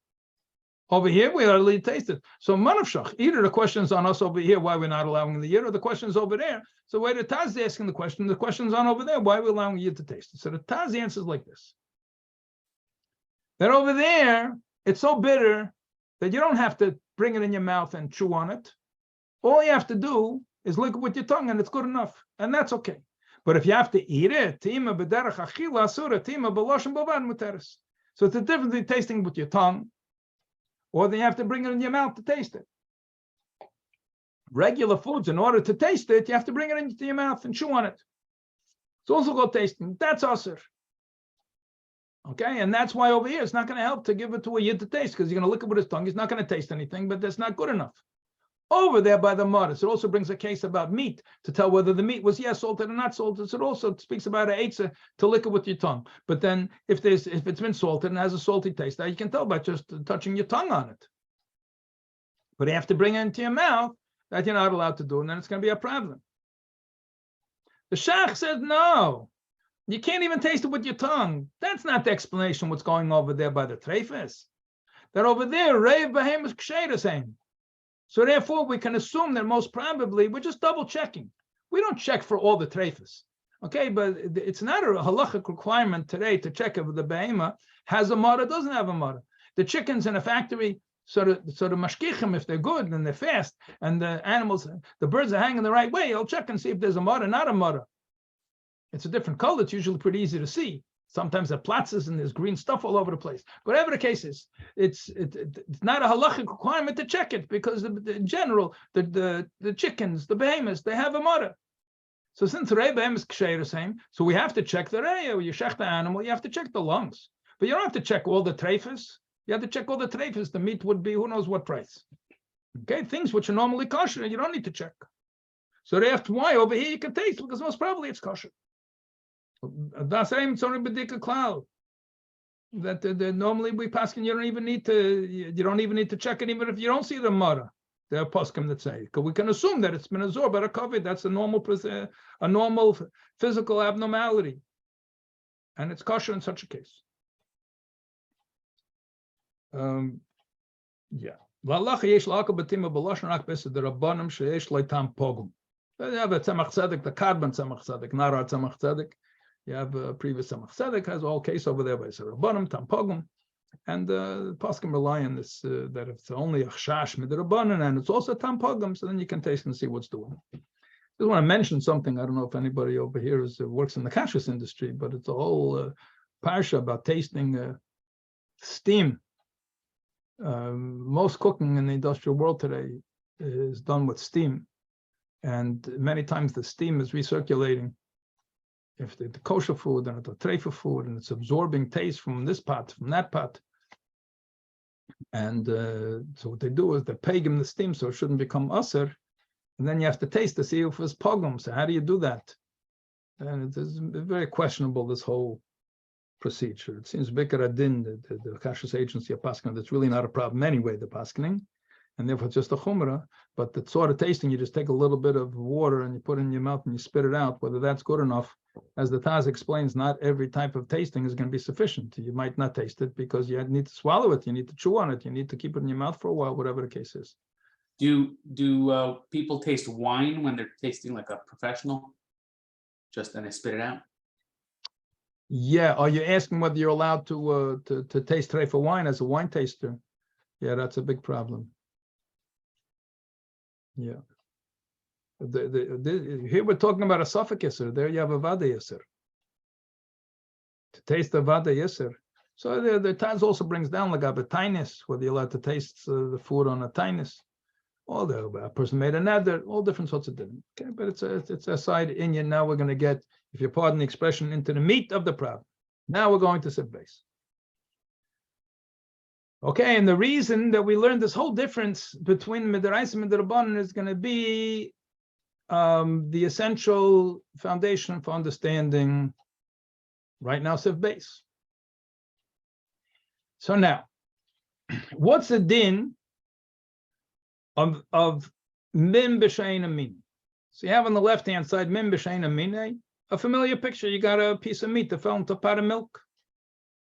Over here we already taste it. So manavshach, either the question's on us over here, why we're not allowing the Yid, or the question's over there. So where the Taz is asking the question's on over there, why are we allowing Yid to taste it? So the Taz answers like this. That over there, it's so bitter that you don't have to bring it in your mouth and chew on it. All you have to do is lick it with your tongue, and it's good enough, and that's okay. But if you have to eat it, so it's a difference between tasting with your tongue, or then you have to bring it in your mouth to taste it. regular foods, in order to taste it, you have to bring it into your mouth and chew on it. It's also called tasting. That's asur. Okay, and that's why over here it's not going to help to give it to a yid to taste, because you're going to lick it with his tongue. He's not going to taste anything, but that's not good enough. Over there by the modest, it also brings a case about meat to tell whether the meat was salted or not salted. So it also speaks about an eitzah to lick it with your tongue. But then if it's been salted and has a salty taste, now you can tell by just touching your tongue on it. But you have to bring it into your mouth. That you're not allowed to do, and then it's going to be a problem. The Shach says, no, you can't even taste it with your tongue. That's not the explanation what's going over there by the treifas. That over there, Reiv Behemoth Ksheira saying. So therefore, we can assume that most probably, we're just double checking. We don't check for all the treifas. Okay, but it's not a halachic requirement today to check if the behemoth has a mother, doesn't have a mother. The chickens in a factory, so the mashkichim, if they're good and they're fast, and the animals, the birds are hanging the right way, I'll check and see if there's a mother, not a mother. It's a different color. It's usually pretty easy to see. Sometimes there are platzes and there's green stuff all over the place. Whatever the case is, it's not a halachic requirement to check it, because in general, the chickens, the behemoths, they have a mother. So since Rei behemoths ksheir is same, so we have to check the rei. You shech the animal, you have to check the lungs, but you don't have to check all the treifas. You have to check all the treifas. The meat would be who knows what price. Okay, things which are normally kosher, you don't need to check. So therefore, why over here you can taste, because most probably it's kosher. That's it's only bedika cloud. That normally we paskin, you don't even need to check it, even if you don't see the mara. There are poskim that say, because we can assume that it's been absorbed by a COVID. That's a normal physical abnormality, and it's kosher in such a case. Yeah. L'alacha yesh l'akol b'tima b'lashon rak b'esed d'rabbanim sheyesh loitam pogum. You have a tzemach tzedek, the carbon tzemach tzedek, not our tzemach tzedek. You have a previous tzemach tzedek, has all case over there by rabbanim tam pogum, and the poskim rely on this that if it's only a chash midrabbanan and it's also tam pogum, so then you can taste and see what's doing. I just want to mention something. I don't know if anybody over here works in the kashrus industry, but it's a whole parsha about tasting steam. Most cooking in the industrial world today is done with steam, and many times the steam is recirculating. If the kosher food and the treifa food, and it's absorbing taste from this pot, from that pot, and so what they do is they pegum the steam so it shouldn't become usher, and then you have to taste to see if it's pogum. So how do you do that? And it's very questionable, this whole procedure. It seems bikar adin, the kashrus agency of paskin, that's really not a problem anyway, the paskining, and therefore it's just a chumrah. But the sort of tasting, you just take a little bit of water and you put it in your mouth and you spit it out. Whether that's good enough, as the Taz explains, not every type of tasting is going to be sufficient. You might not taste it because you need to swallow it, you need to chew on it, you need to keep it in your mouth for a while, whatever the case is. Do people taste wine when they're tasting like a professional? Just then they spit it out? Yeah, are you asking whether you're allowed to taste treifa wine as a wine taster? Yeah, that's a big problem. Yeah. Here we're talking about a suffix yisr. There you have a vada yisr. To taste the vada yisr. So the Taz also brings down like a tainis, whether you're allowed to taste the food on a tainis. Or a person made a neder, all different sorts of different. Okay, but it's a side Indian. Now we're going to get, if you pardon the expression, into the meat of the problem. Now we're going to sit base. Okay, and the reason that we learned this whole difference between Midrash and Midrabanan is going to be the essential foundation for understanding right now Sif base. So now, what's the din of min b'shein amin? So you have on the left-hand side min b'shein amin, a familiar picture. You got a piece of meat that fell into a pot of milk.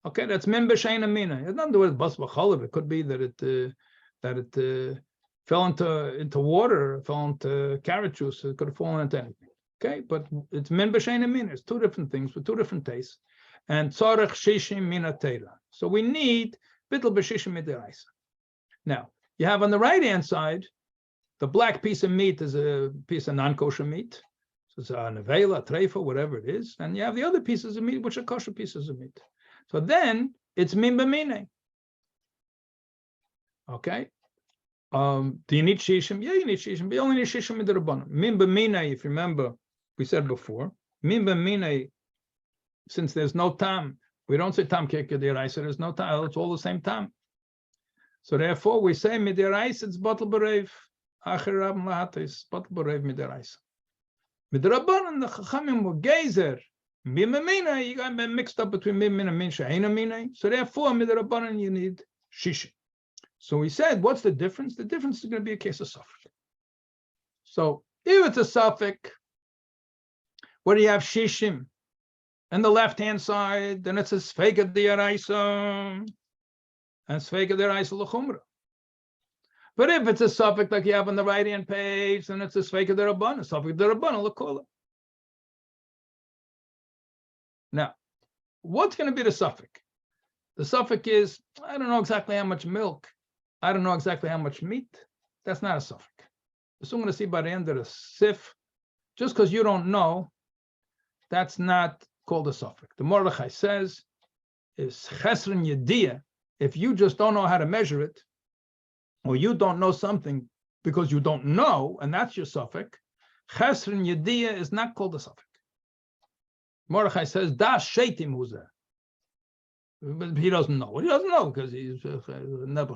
Okay, that's min b'shein amin. It has nothing to do with bas b'chalav. It could be that it fell into water, fell into carrot juice. It could have fallen into anything. Okay, but it's min b'shein amin. It's two different things with two different tastes. And tzarech shishim min atera. So we need bittul b'shishim midiraisa. Now you have on the right-hand side, the black piece of meat is a piece of non-kosher meat. So it's a nevela, treifa, whatever it is. And you have the other pieces of meat, which are kosher pieces of meat. So then it's min b'mine. Okay. Do you need shishim? Yeah, you need shishim, but you only need shishim in the rabbanon. Min b'minay, if you remember, we said before, min b'minay, since there's no tam, we don't say tam keke deraisa, there's no tam, it's all the same tam. So therefore, we say midiraisa, it's batal b'reiv, acher rab lahatis, batal b'reiv midiraisa. Midrabanan, the chachamim were gezer, min b'minay, you got mixed up between min and min she'eina minay. So therefore, midrabanan, you need shishim. So we said, what's the difference? The difference is going to be a case of suffix. So if it's a suffix, where do you have shishim? On the left-hand side, then it says Sfeika D'Oraisa and Sfeika D'Oraisa L'Chumra. But if it's a suffix like you have on the right-hand page, then it's a Sfeika D'Rabbanan, suffix D'Rabbanan L'Kula. Now, what's going to be the suffix? The suffix is, I don't know exactly how much milk. I don't know exactly how much meat. That's not a suffix. So I'm going to see by the end of the sif, just because you don't know, that's not called a suffix. The Mordechai says is chesron yediyah. If you just don't know how to measure it, or you don't know something because you don't know, and that's your suffix, chesron yediyah is not called a suffix. Mordechai says das sheitim huzeh. But he doesn't know. He doesn't know because he's never.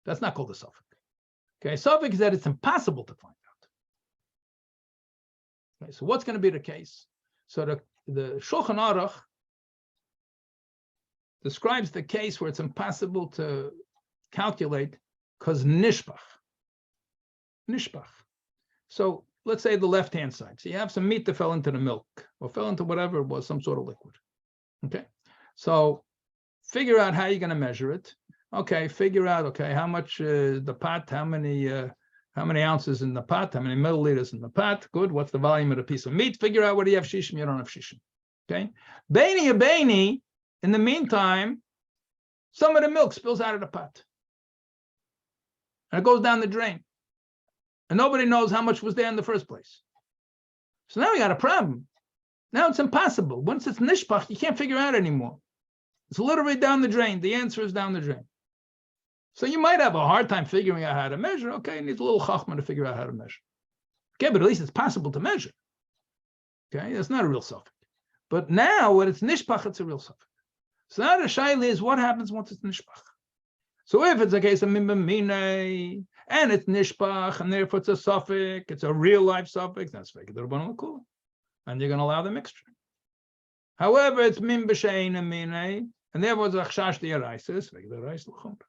That's not called a suffix. Okay, suffix is that it's impossible to find out. Okay, so what's going to be the case? So the Shulchan Aruch describes the case where it's impossible to calculate because nishbach. So let's say the left-hand side. So you have some meat that fell into the milk or fell into whatever it was, some sort of liquid. Okay. So figure out how you're going to measure it. Okay, figure out, okay, how much the pot, how many ounces in the pot, how many milliliters in the pot. Good. What's the volume of the piece of meat? Figure out whether you have shishim, you don't have shishim. Okay. Beini, in the meantime, some of the milk spills out of the pot. And it goes down the drain. And nobody knows how much was there in the first place. So now we got a problem. Now it's impossible. Once it's nishpach, you can't figure out anymore. It's literally down the drain. The answer is down the drain. So you might have a hard time figuring out how to measure. Okay, you need a little chachma to figure out how to measure. Okay, but at least it's possible to measure. Okay, that's not a real suffix. But now, when it's nishpach, it's a real suffix. So now the shaila is what happens once it's nishpach. So if it's a case of mimamine and it's nishpach and therefore it's a suffix, it's a real life suffix, that's fake the rabbanon l'kula, and you're going to allow the mixture. However, it's min b'shein and mine, and therefore it's a chash d'oraisa, it's fake the d'oraisa l'chumra.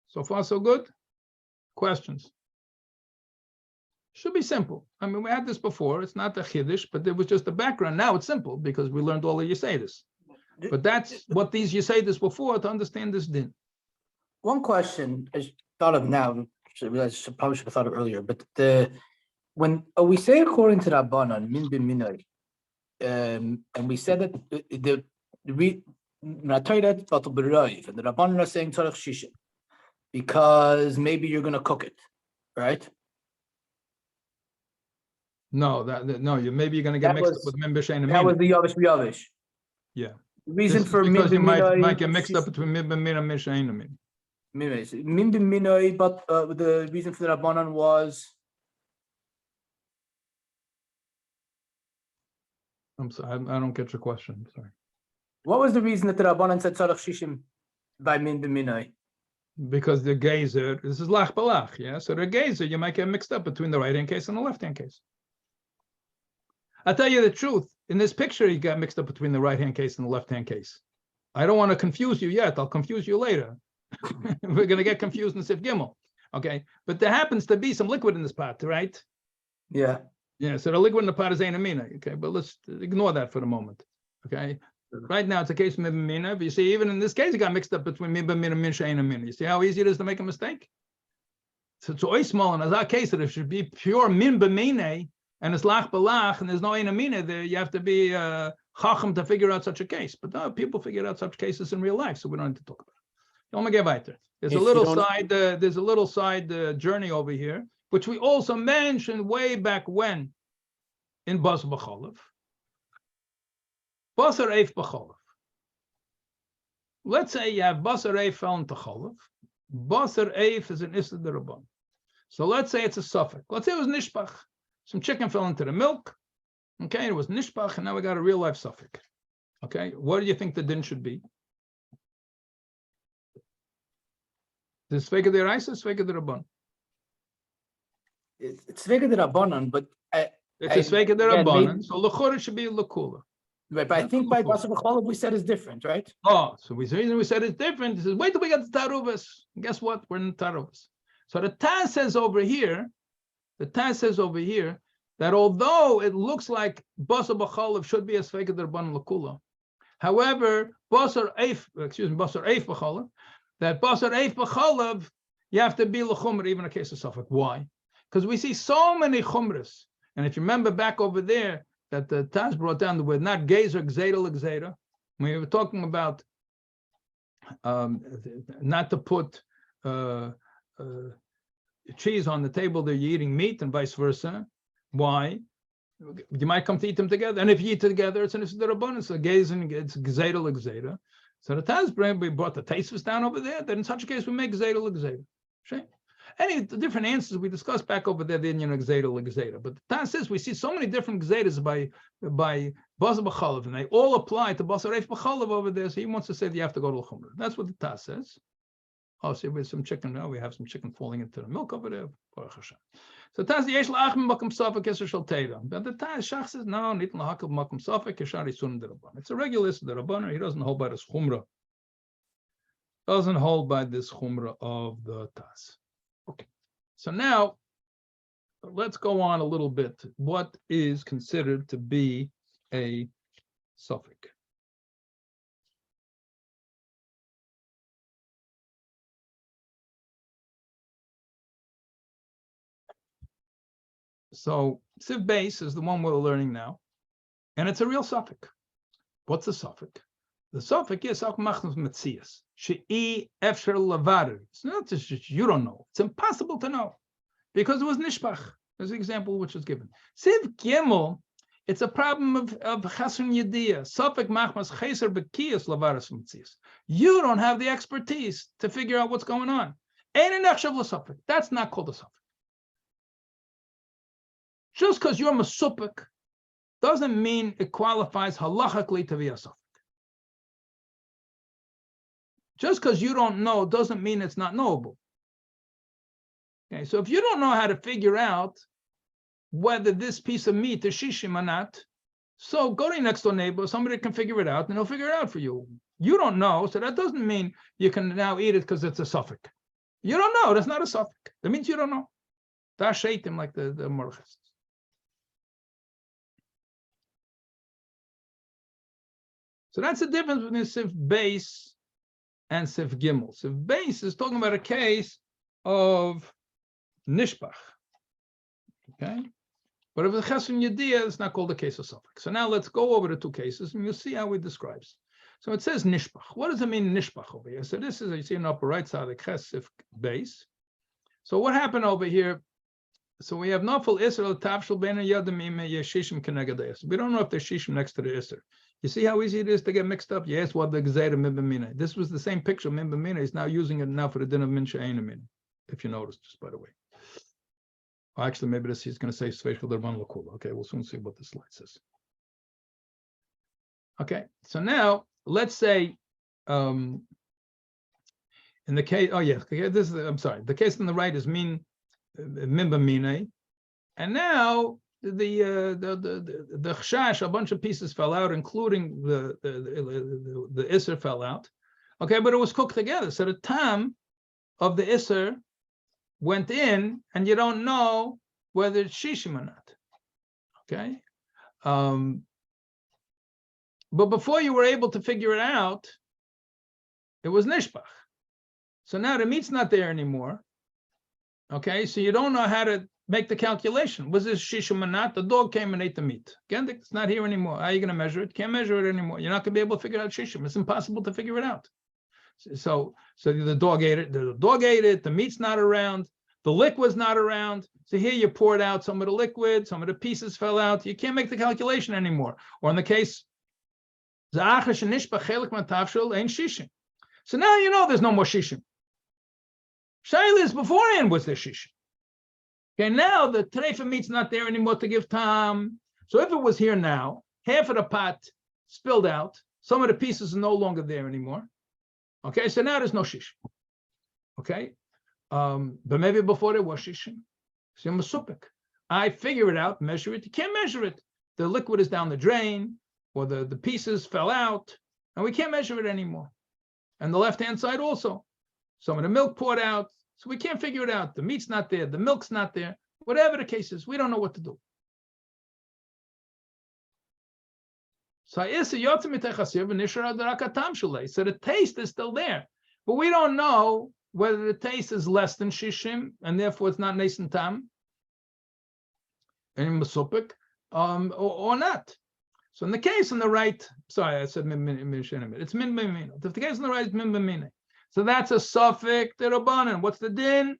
So far, so good. Questions? Should be simple. I mean, we had this before. It's not the chiddush, but there was just the background. Now it's simple because we learned all the Yesodis. But that's what these Yesodis were for, to understand this din. One question I thought of now, I realized I probably should have thought of earlier, but when we say according to Rabbanan, min b'minay, and we said that the Natayret batal b'reiv, and the Rabbanan are saying tzarich shishim, because maybe you're going to cook it, right? No, maybe you're going to get mixed up with min b'shein and That was mina. the yavish. Yeah. The reason This for is because you min might get mixed up between min b'mina and min she'ein mina. min b'minay, but the reason for the Rabbanan was. I'm sorry, I don't get your question. I'm sorry. What was the reason that the Rabbanan said tzarich shishim by min b'minay? Because the gazer, this is lach balach, yeah? So the gazer, you might get mixed up between the right-hand case and the left-hand case. I'll tell you the truth. In this picture, you got mixed up between the right-hand case and the left-hand case. I don't want to confuse you yet. I'll confuse you later. We're going to get confused in Sif Gimel. Okay? But there happens to be some liquid in this pot, right? Yeah. Yeah, so the liquid in the pot is ein amina. Okay, but let's ignore that for the moment. Okay? Right now, it's a case of mibamina. But you see, even in this case, it got mixed up between mibamina and min she'ein amina. You see how easy it is to make a mistake? So it's always small, and as our case, that it should be pure min b'mine, and it's lach balach, and there's no ein amina there. You have to be chacham to figure out such a case. But no, people figure out such cases in real life, so we don't need to talk about it. There's a little side journey over here, which we also mentioned way back when in Bas B'Cholov. Basar Eif B'Cholov. let's say you have basar eif fell into cholav. Basar eif is an issa derabban. So let's say it's a suffix. Let's say it was nishpach. Some chicken fell into the milk. Okay, it was nishpach, and now we got a real life suffix. Okay, what do you think the din should be? The sveka deraisa, sveka derabban. It's Vega de Rabbanon, but It's a sveka again, derabban, so lechora should be lakula. right, but I think by Basar B'Cholav we said is different, right? Oh, so the reason we said it's different. He says, wait till we get the Taruvos. Guess what? We're in the Taruvos. So the Taz says over here, that although it looks like Basar B'Cholav should be a Sveka D'Rabbanan L'Kula, however, Basar Eif B'Cholav, that Basar Eif B'Cholav, you have to be L'Chumra even in a case of Suffolk. Why? Because we see so many Chumras. And if you remember back over there, that the Taz brought down the word not Gezer, Gzeda. We were talking about not to put cheese on the table that you're eating meat and vice versa. Why? You might come to eat them together. And if you eat together, it's an Isdar so Gezer, it's Gzeda. So the Taz, we brought the tastes down over there. Then in such a case, we make Gzeda. Any different answers we discussed back over there, the Indian Gzeda. But the Taz says we see so many different Gzedas by Basar B'Cholav, and they all apply to Basar Eif B'Cholav over there. So he wants to say that you have to go to L'Chumra. That's what the Taz says. Oh, see, we have some chicken now. We have some chicken falling into the milk over there. So Taz yesh la'achim makom safek eser shel teira. But the Taz Shach says no, nit lahakol makom safek yeshar isun derabban. It's a regular derabban. He doesn't hold by this chumra. Doesn't hold by this chumra of the Taz. Okay, so now let's go on a little bit. What is considered to be a suffix? So Siv base is the one we're learning now, and it's a real suffix. What's the suffix? The suffix is Machnas Metzias. She'i Efsher Lavader. It's not just you don't know. It's impossible to know because it was Nishpach. There's an example which is given. Siv Gimel, it's a problem of Chasron Yediyah. Suffix Machmas Cheser Bekiyas Lavadas Metzias. You don't have the expertise to figure out what's going on. Ein Nechshav LaSuffix. That's not called a suffix. Just because you're Masupik doesn't mean it qualifies halachically to be a suffix. Just because you don't know doesn't mean it's not knowable. Okay, so if you don't know how to figure out whether this piece of meat is shishim or not, so go to your next door neighbor, somebody can figure it out, and they'll figure it out for you. You don't know, so that doesn't mean you can now eat it because it's a suffix. You don't know, that's not a suffix. That means you don't know. Dash him like the Morchas. So that's the difference between Sif base and Sif Gimel. Sif base is talking about a case of Nishpach. Okay? But if the Chasron Yediyah, it's not called a case of suffix. So now let's go over the two cases and you'll see how he describes. So it says Nishpach. What does it mean Nishpach over here? So this is, you see on the upper right side, the Ches Sif base. So what happened over here? So we have Nafal Isser Tavshel Ben Yadamim Yeshishim Kenegad. We don't know if there's Shishim next to the Isser. You see how easy it is to get mixed up? Yes, what the Gzeira Mimbamina. This was the same picture. Mimbamina is now using it now for the din of Minsha Einamin, if you notice, just by the way. Well, actually, maybe this is going to say Sveichel Derban Lakula. Okay, we'll soon see what the slide says. Okay, so now let's say in the case, oh yeah, this is, I'm sorry, the case on the right is Mimbamina, and now the chash, a bunch of pieces fell out, including the isser fell out. Okay, but it was cooked together. So the tam of the isser went in, and you don't know whether it's shishim or not. Okay, but before you were able to figure it out, it was nishpach. So now the meat's not there anymore. Okay, so you don't know how to make the calculation. Was this shishim or not? The dog came and ate the meat. Again, it's not here anymore. How are you going to measure it? Can't measure it anymore. You're not going to be able to figure out shishim. It's impossible to figure it out. So the dog ate it. The dog ate it. The meat's not around. The liquid's not around. So here you poured out some of the liquid. Some of the pieces fell out. You can't make the calculation anymore. Or in the case, ain't shishim. So now you know there's no more shishim. Shailis beforehand was the shishim. Okay, now the treifa meat's not there anymore to give tam. So if it was here now, half of the pot spilled out, some of the pieces are no longer there anymore. Okay, so now there's no shishim. Okay, but maybe before there was shishim. So masupik. I figure it out, measure it. You can't measure it. The liquid is down the drain, or the pieces fell out, and we can't measure it anymore. And the left-hand side also. Some of the milk poured out, so we can't figure it out. The meat's not there, the milk's not there. Whatever the case is, we don't know what to do. So the taste is still there, but we don't know whether the taste is less than shishim, and therefore it's not nes and tam, and masupik, or not. So in the case on the right, sorry, I said it's min b'mina. If the case on the right is min b'mina, so that's a suffix derabanan. What's the din?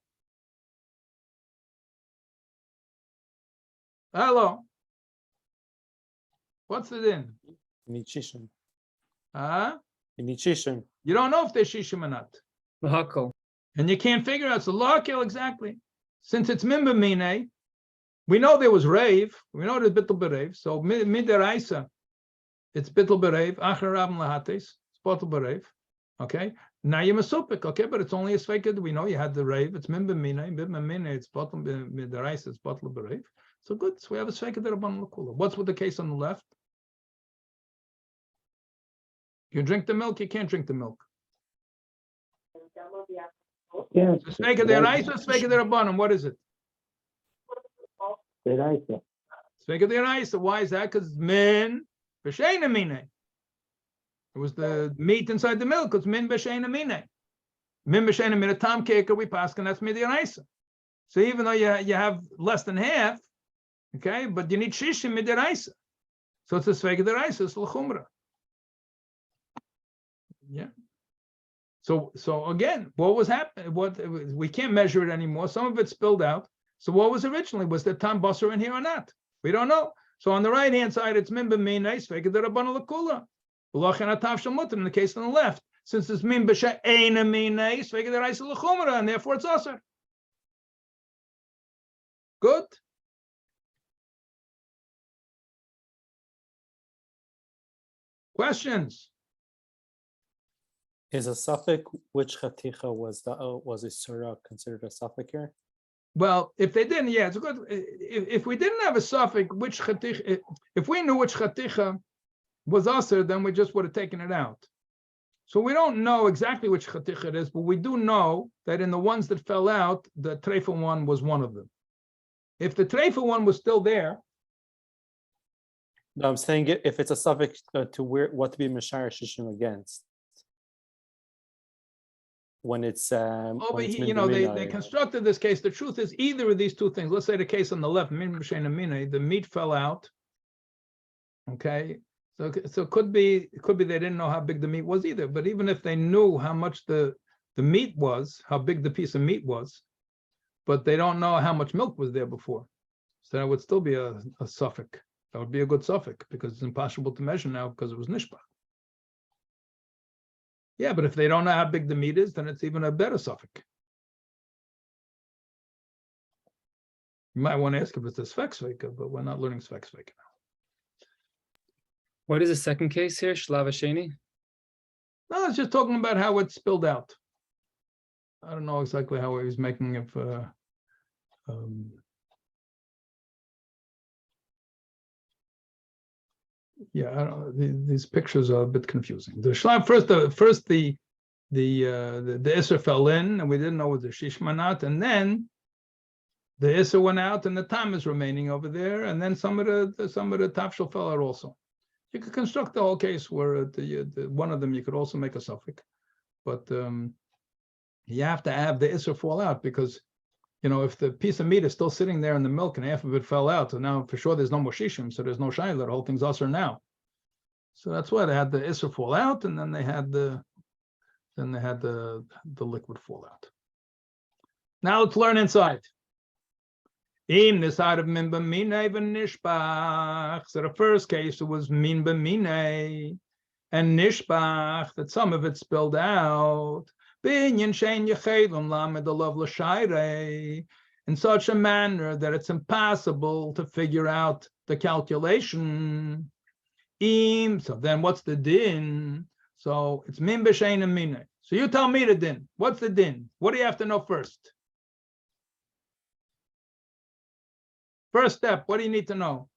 Hello. What's the din? Shishim. Huh? Shishim. You don't know if they're shishim or not. L'hakel. And you can't figure out. So l'hakel, exactly. Since it's min b'mina, we know there was rave. We know there's bittul berev. So midaraisa, it's bittul berev. Achar rabim lahates, it's bittul berev. Okay. Now you're masupik. Okay, but it's only a sveked. We know you had the rave. It's min b'mina. It's bittul midaraisa. It's bittul berev. So good. So we have a sveked rabban l'kula. What's with the case on the left? You drink the milk. You can't drink the milk. Yeah. So sveked deraisa, sveked rabbanim. What is it? Sveked deraisa. Why is that? Because min b'sheina mine. It was the meat inside the milk. It's min b'sheina mine. Min b'sheina mine. Tam keker we pass, and that's midiraisa. So even though you have less than half, okay, but you need shishim midiraisa. So it's a sveked deraisa. It's l'chumra. Yeah. So again, what was happening? We can't measure it anymore. Some of it spilled out. So what was originally? Was there tam basar in here or not? We don't know. So on the right hand side, it's min b'minei sveked derabbanan l'kula. V'lachin atav shel mutar. In the case on the left, since it's min b'she'ena minei sveked deraisa l'chumra, and therefore it's asar. Good. Questions? Is a suffix which chaticha was a surah considered a suffix here? Well, if they didn't, yeah, it's good. If we didn't have a suffix, which chaticha, if we knew which chaticha was aser, then we just would have taken it out. So we don't know exactly which chaticha it is, but we do know that in the ones that fell out, the treifa one was one of them. If the treifa one was still there, No, I'm saying if it's a suffix to what to be mishar shishim against. When it's they constructed this case. The truth is either of these two things. Let's say the case on the left, the meat fell out. Okay, so it could be they didn't know how big the meat was either. But even if they knew how much the meat was, how big the piece of meat was, but they don't know how much milk was there before, so that would still be a suffix. That would be a good suffix because it's impossible to measure now because it was nishpach. Yeah, but if they don't know how big the meat is, then it's even a better suffix. You might want to ask if it's a svek, but we're not learning svek now. What is the second case here? Shlava Sheni? No, it's just talking about how it spilled out. I don't know exactly how he was making it. Yeah, I don't know. These pictures are a bit confusing. The shlab first the Isser fell in, and we didn't know it was a shishma or not, and then the Isser went out, and the time is remaining over there, and then some of the tafshel fell out also. You could construct the whole case where one of them you could also make a suffix, but you have to have the Isser fall out because if the piece of meat is still sitting there in the milk and half of it fell out, so now for sure there's no more shishim, so there's no shayla, the whole thing's usher now. So that's why they had the Isser fall out, and then they had the liquid fall out. Now let's learn inside. In the side of min b'minei v'nishbach. So the first case it was min b'minei, and nishbach, that some of it spilled out, in such a manner that it's impossible to figure out the calculation. So then what's the din? So it's min b'shein and mine. So you tell me the din. What's the din? What do you have to know first? First step, what do you need to know?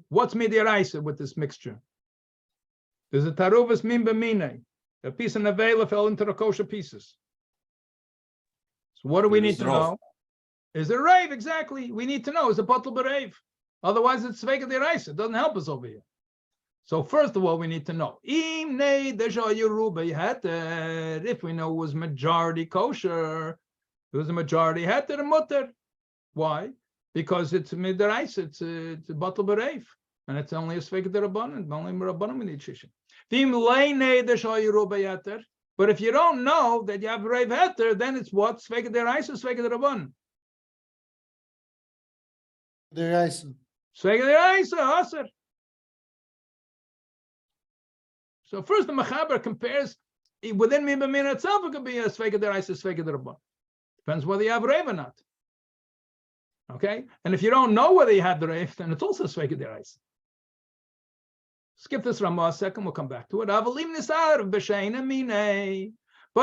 What's midiraisa with this mixture? There's a taruvos min b'mine. A piece of nevela fell into the kosher pieces. So what do we need to know? Is it rave? Exactly. We need to know. Is it batal b'rave? Otherwise, it's sveka deraisa. It doesn't help us over here. So first of all, we need to know. If we know it was majority kosher, it was a majority heter and mutter. Why? Because it's midiraisa. It's a batal b'rave. And it's only a sveka derabanan. Only merabanan we need shishin. But if you don't know that you have rave heter, then it's what? Sveka deraisa, sveka derabanan. Deraisa. Sveka deraisa, aser. So first the Mechaber compares within Mibamina itself, it could be a sveka deraisa, sveka derabanan. Depends whether you have rave or not. Okay? And if you don't know whether you have the rave, then it's also sveka deraisa. Skip this Ramah a second, we'll come back to it. But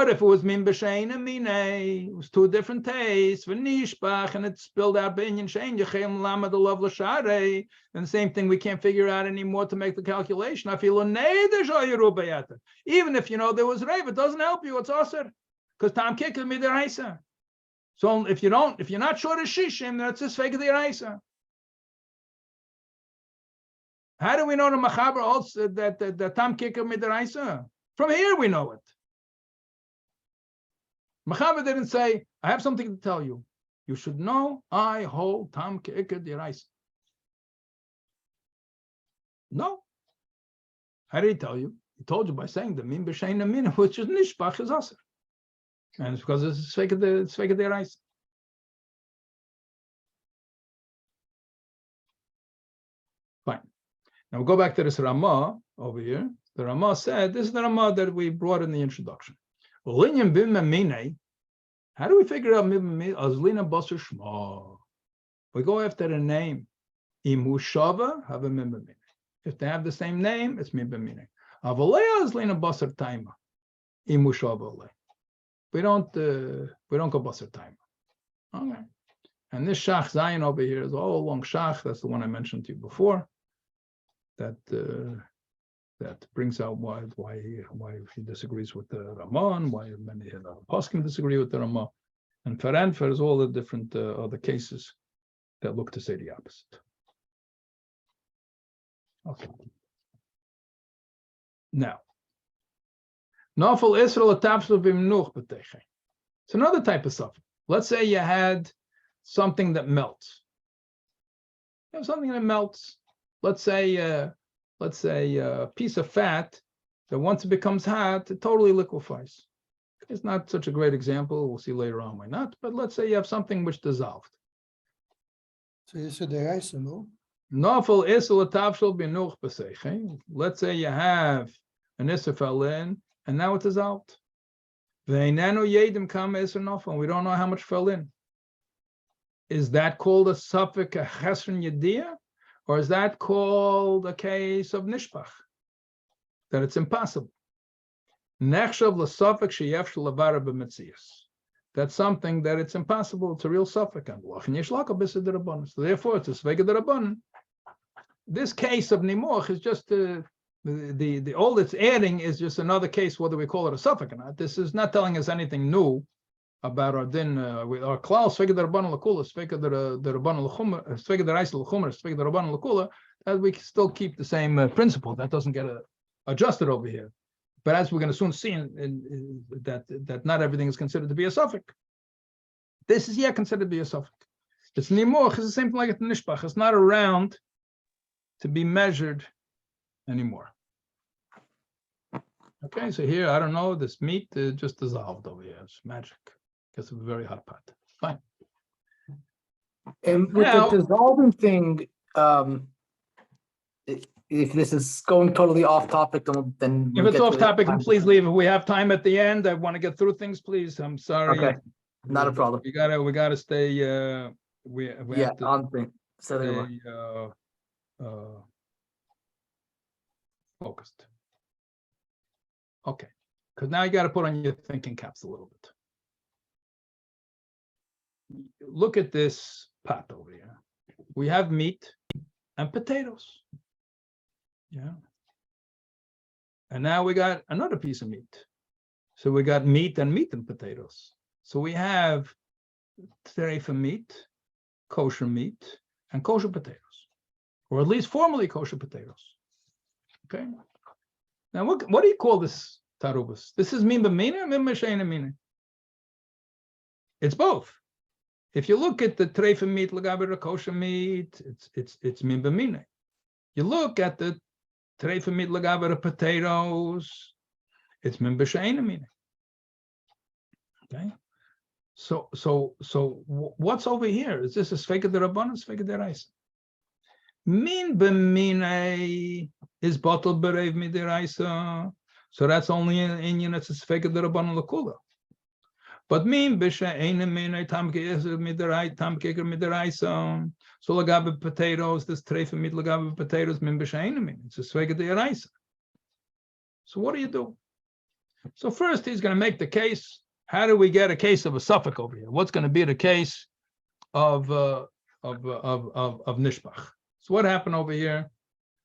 if it was min b'shein and mine, it was two different tastes, and it spilled out b'inyan shein yechem lama the love l'sharei, and the same thing we can't figure out anymore to make the calculation. Even if you know there was rave, it doesn't help you. It's aser because tam kikah midiraisa. So if you're not sure of shishim, that's just fake deraisa. How do we know the Mechaber also that tam kikah midiraisa? From here we know it. Mechaber didn't say, I have something to tell you. You should know I hold tam kikah deraisa. No. How did he tell you? He told you by saying the min b'shein min, which is nishbach is aser. And it's because it's fake deraisa. Fine. Now we'll go back to this Ramah over here. The Ramah said, this is the Ramah that we brought in the introduction. How do we figure out Azlina Basar Shma? We go after the name. Imushava have a mimimine. If they have the same name, it's mimimine. Avalea Azlina Basar Taima. Imushava. We don't go Basar Taima. Okay. And this Shach Zayin over here is all along Shach. That's the one I mentioned to you before. That brings out why he disagrees with the Ramah, why many poskim disagree with the Ramah, and Faranfer is all the different other cases that look to say the opposite. Okay. Now, Nafal Israel atapsu b'mnuch b'teichen. It's another type of suffering. Let's say you had something that melts. You have something that melts. Let's say a piece of fat that once it becomes hot, it totally liquefies. It's not such a great example. We'll see later on why not. But let's say you have something which dissolved. So you said deraisa, no? Nafal isel atavshel b'nuch b'seichen. Let's say you have an isser fell in, and now it dissolved. Ve'inenu yedim kama isser nafal. We don't know how much fell in. Is that called a suffix a chesron yediyah? Or is that called a case of nishbach? That it's impossible. Nechshav l'safek sheyefsh l'vara b'metzias. That's something that it's impossible. It's a real suffix. So therefore, it's a svega derabanan. This case of nimuch is just the all it's adding is just another case, whether we call it a suffix or not. This is not telling us anything new about our din with our klal svega derabanan l'kula, svega derabanan l'chumra, svega deraisa l'chumra, svega derabanan l'kula, as we still keep the same principle. That doesn't get adjusted over here. But as we're going to soon see, that not everything is considered to be a suffix. This is considered to be a suffix. It's nimuch. It's the same thing like the nishbach. It's not around to be measured anymore. Okay, so here I don't know. This meat just dissolved over here. It's magic. Because of a very hot pot. Fine. And with the dissolving thing, if this is going totally off topic, then If we'll it's get off to it topic, time. please leave. If we have time at the end, I want to get through things, please. I'm sorry. Okay, not a problem. We gotta stay, we Yeah, have to on thing. So there we stay, focused. Okay, because now you got to put on your thinking caps a little bit. Look at this pot over here. We have meat and potatoes. Yeah. And now we got another piece of meat. So we got meat and potatoes. So we have treifa meat, kosher meat, and kosher potatoes, or at least formerly kosher potatoes. Okay. Now, what do you call this, Taruvos? This is min b'mina or min b'sheina mina? It's both. If you look at the treifa meat, lagaber kosher meat, it's min b'mina. You look at the treifa meat, lagaber potatoes, it's min b'sheina mina. Okay. So what's over here? Is this a sveka d'Rabbanan, sveka d'Oraisa? Min b'mina is bottle berev midiraisa, so that's only in Indian. It's a sveka d'Rabbanan l'kula. But min b'she'ena mina tam ke'eser midirai tam ke'eker midiraisa. So lagabe potatoes, this treifa meat lagabe potatoes min b'she'ena mina. It's a sveka d'Oraisa. So what do? So first he's going to make the case. How do we get a case of a suffix over here? What's going to be the case of nishbach? So what happened over here?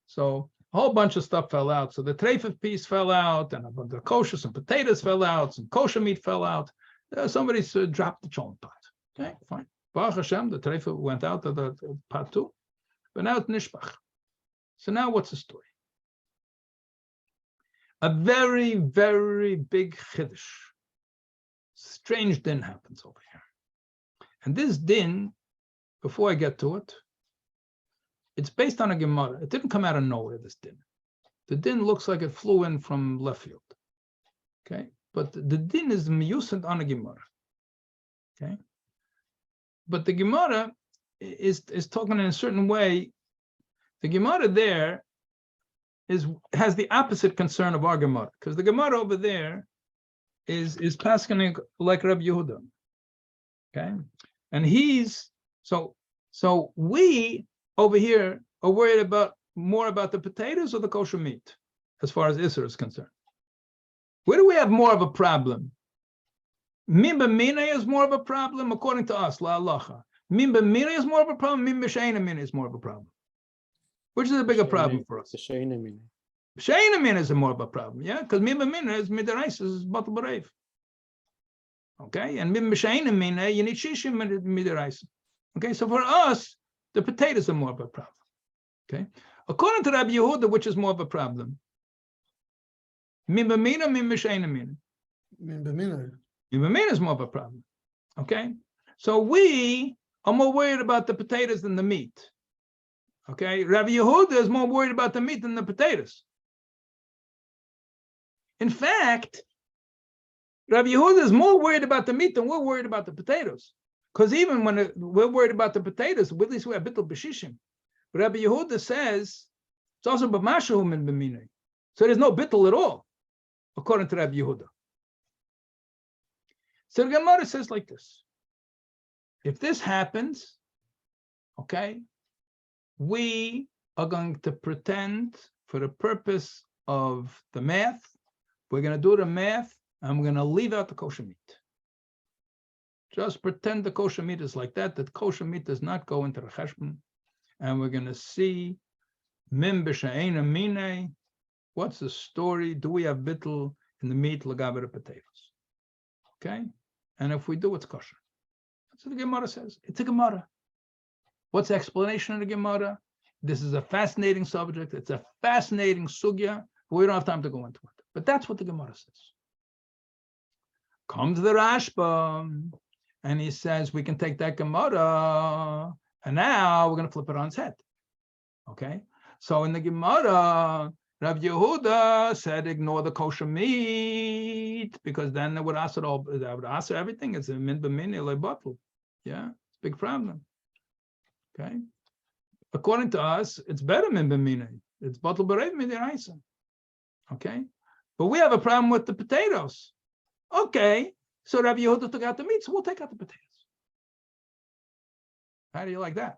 So a whole bunch of stuff fell out. So the treifa piece fell out, and the kosher, some potatoes fell out, some kosher meat fell out. Somebody dropped the cholent pot. Okay, fine. Baruch Hashem, the treifa went out of the pot too, but now it's nishbach. So now what's the story? A very, very big chiddush. Strange din happens over here. And this din, before I get to it, it's based on a Gemara. It didn't come out of nowhere, this din. The din looks like it flew in from left field. Okay, but the din is miyusad on a Gemara. Okay, but the Gemara is talking in a certain way. The Gemara there has the opposite concern of our Gemara, because the Gemara over there is paskening like Rabbi Yehuda. Okay, and he's so we over here are worried more about the potatoes or the kosher meat, as far as Isser is concerned. Where do we have more of a problem? Min b'mina is more of a problem according to us, la halacha. Min b'mina is more of a problem. Min b'sheina mina is more of a problem. Which is a bigger problem for us? She'ena mina. She'ena mina is more of a problem, yeah, because min b'mina is midaraisa, is batal b'reiv. Okay, and min b'sheina mina you need shishim midaraisa. Okay, so for us the potatoes are more of a problem. Okay, according to Rabbi Yehuda, which is more of a problem? Min b'mina, min b'sheina mina. Min b'mina. Min b'mina is more of a problem. Okay, so we are more worried about the potatoes than the meat. Okay, Rabbi Yehuda is more worried about the meat than the potatoes. In fact, Rabbi Yehuda is more worried about the meat than we're worried about the potatoes. Because even when we're worried about the potatoes, at least we have bittul b'shishim. Rabbi Yehuda says it's also b'mashu min b'minei. So there's no bittul at all, according to Rabbi Yehuda. So the Gemara says like this: if this happens, okay, we are going to pretend for the purpose of the math, we're going to do the math, and we're going to leave out the kosher meat. Just pretend the kosher meat is like that kosher meat does not go into the cheshbon, and we're going to see min b'she'ena mina. What's the story? Do we have bittul in the meat lagabe the potatoes? Okay, and if we do, it's kosher. That's what the Gemara says. It's a Gemara. What's the explanation of the Gemara? This is a fascinating subject. It's a fascinating sugya. We don't have time to go into it. But that's what the Gemara says. Comes the Rashba, and he says we can take that Gemara, and now we're going to flip it on its head. Okay? So in the Gemara, Rabbi Yehuda said ignore the kosher meat, because then they would answer all. They would answer everything. It's a min b'mini le bottle. Yeah, it's a big problem. Okay, according to us, it's better min b'mini. It's batal b'reiv midiraisa. Okay, but we have a problem with the potatoes. Okay, so Rabbi Yehuda took out the meat, so we'll take out the potatoes. How do you like that?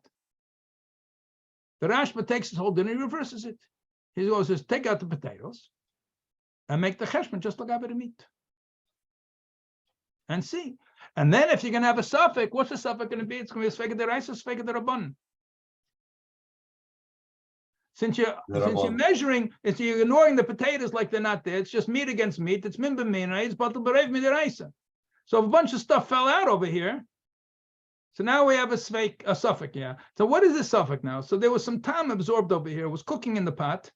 The Rashba takes his whole dinner, he reverses it. He says, take out the potatoes and make the cheshbon just like the meat. And see. And then if you're going to have a suffix, what's the suffix going to be? It's going to be a sfeika deraisa, sfeika derabban. Since you're measuring, if you're ignoring the potatoes like they're not there, it's just meat against meat. It's min b'mina, it's batal b'reiv midiraisa. So if a bunch of stuff fell out over here, so now we have a suffix, yeah. So what is this suffix now? So there was some time absorbed over here. It was cooking in the pot,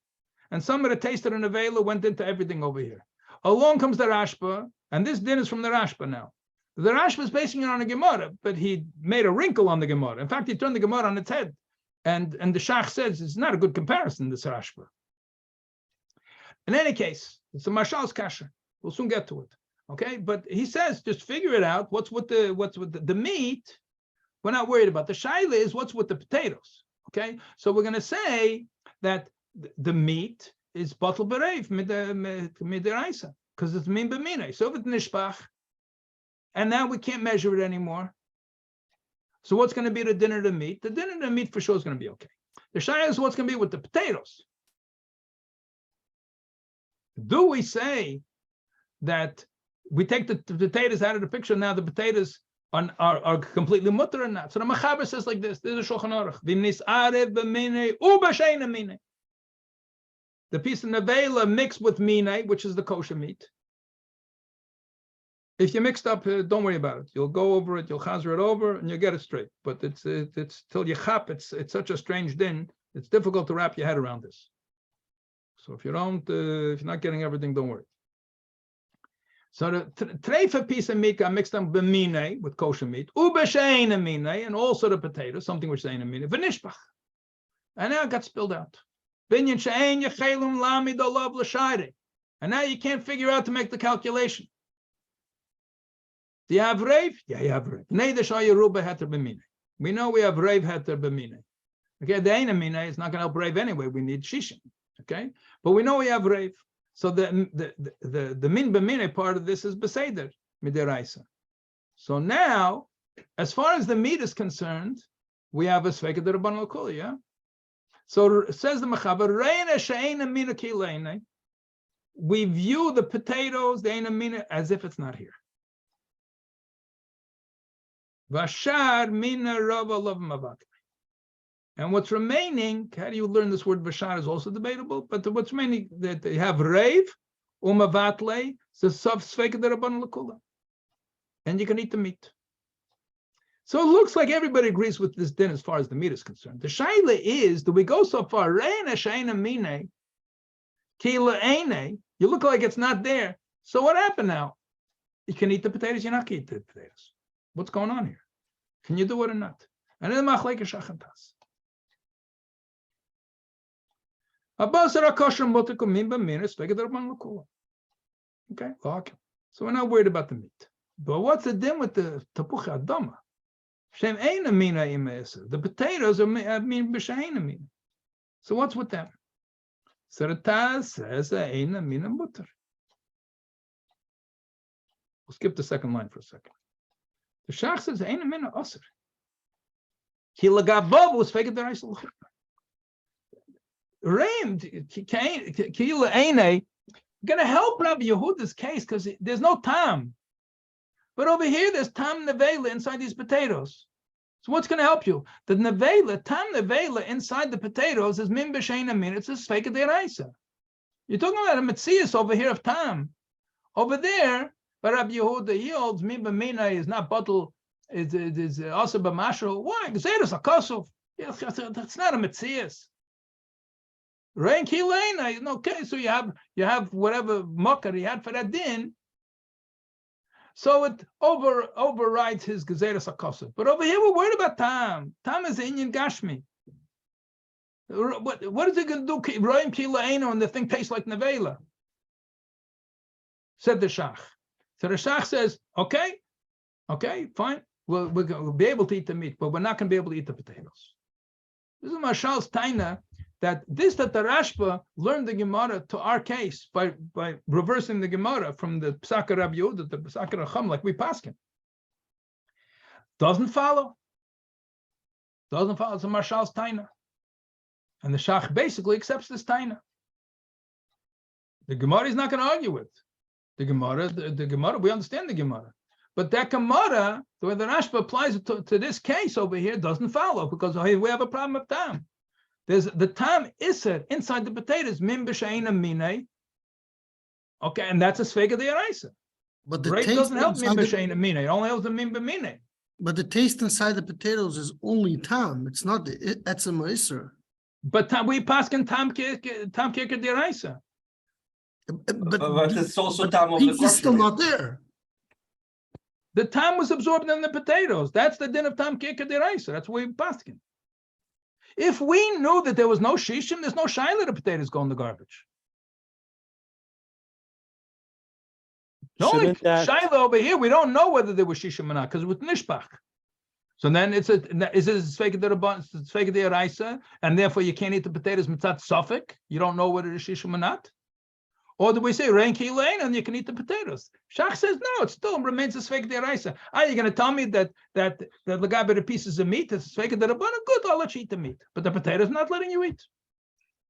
and some of the taste of the nevela went into everything over here. Along comes the Rashba, and this din is from the Rashba now. The Rashba is basing it on a Gemara, but he made a wrinkle on the Gemara. In fact, he turned the Gemara on its head. And the Shach says it's not a good comparison, this Rashba. In any case, it's a Mashal's kasha. We'll soon get to it. Okay, but he says just figure it out. What's with the meat? We're not worried about. The shaila is what's with the potatoes. Okay, so we're going to say that the meat is batal b'reiv midiraisa because it's min b'minei. So it's nishpach, and now we can't measure it anymore. So what's going to be the dinner of the meat? The dinner of the meat for sure is going to be okay. The shaila is what's going to be with the potatoes. Do we say that we take the potatoes out of the picture, now the potatoes are completely mutter or not? So the Machaber says like this, there's a Shulchan Aruch. The piece of nevela mixed with mine, which is the kosher meat. If you mixed up, don't worry about it. You'll go over it, you'll chazer it over, and you'll get it straight. But it's till you chap, it's such a strange din, it's difficult to wrap your head around this. So if you're not getting everything, don't worry. So the treifa piece of meat got mixed up with mine, with kosher meat, ubesheina mine, and also the potato, something which is ain't mine, v'nishpach. And now it got spilled out. Binyan she'ein yechelum lamid olav l'shayre. And now you can't figure out to make the calculation. Do you have reiv? Yeah, you have reiv. We know we have reiv heter b'mine. Okay, the ain't mine is not going to help reiv anyway. We need shishin. Okay, but we know we have reiv. So the min b'mine part of this is beseder midiraisa. So now, as far as the meat is concerned, we have a sveka derabban l'kul, yeah. So it says the Mechaber, reina she'eina mina kileine. We view the potatoes, the eina mina, as if it's not here. Vashar mina rava lov mavak. And what's remaining, how do you learn this word vashar is also debatable, but what's remaining, that they have reiv, umavatle, so sav sveka derabban l'kula. And you can eat the meat. So it looks like everybody agrees with this din as far as the meat is concerned. The shaila is, do we go so far? Reina she'eina mine, kila eine. You look like it's not there. So what happened now? You can eat the potatoes, you're not going to eat the potatoes. What's going on here? Can you do it or not? And then machlekes shachantas. Okay, so we're not worried about the meat. But what's the din with the tapuch adama? The potatoes are mean b'sheina mina. So what's with them? So the Taz says eina mina mutter. We'll skip the second line for a second. The Shach says eina mina aser. Ki lagabav was feket deraisa l'chayr. Reim kila eina going to help Rabbi Yehuda's case because there's no tam. But over here, there's tam nevela inside these potatoes. So what's going to help you? The nevela, tam nevela inside the potatoes is min b'sheina min. It's a sfeika deraisa. You're talking about a metzias over here of tam. Over there, but Rabbi Yehuda, he holds min b'mina is not bottle, is also b'mashro. Why? Gzeres akosov. That's not a metzias. Rein kileina. Okay, so you have whatever mocker he had for that din. So it overrides his Gezeres HaKosov. But over here, we're worried about Tam. Tam is Inyan Gashmi. What is it going to do? Roim Kilaino, and the thing tastes like Nevela. Said the Shach. So the Shach says, okay, fine. We'll be able to eat the meat, but we're not going to be able to eat the potatoes. This is Mashal's Taina that the Rashba learned the Gemara to our case by reversing the Gemara from the Psaka Rabbi Yehuda to the Psaka Racham, like we paskin. Doesn't follow. Doesn't follow. It's a Marshal's Taina. And the Shach basically accepts this Taina. The Gemara is not going to argue with. The Gemara, we understand the Gemara. But that Gemara, the way the Rashba applies it to this case over here, doesn't follow, because we have a problem of Tam. There's the Tam Isser inside the potatoes, Min B'Sheina Mine. Okay, and that's a Svega de Araisa. But the Rape taste doesn't help Min inside the- B'Sheina Mine. It only helps the Min B'Mine. But the taste inside the potatoes is only tam. It's not the etzem isser. But we paskin Tam Kirker de Araisa. But it's also but tam of the beef is still kosher. not there. The Tam was absorbed in the potatoes. That's the din of Tam Kirker de Araisa. That's where we paskin. If we knew that there was no shishim, there's no shaila the potatoes go in the garbage. The only Shouldn't that- shaila over here, we don't know whether there was shishim or not, because it was nishbach. So then is it sveka de araisa, and therefore you can't eat the potatoes mitzat safek? You don't know whether it's shishim or not? Or do we say rein ki lein and you can eat the potatoes? Shach says no, it still remains a sveka de araisa. Are you going to tell me that lagabe the pieces of meat is sveka de rabbanan? Good, I'll let you eat the meat, but the potatoes not letting you eat.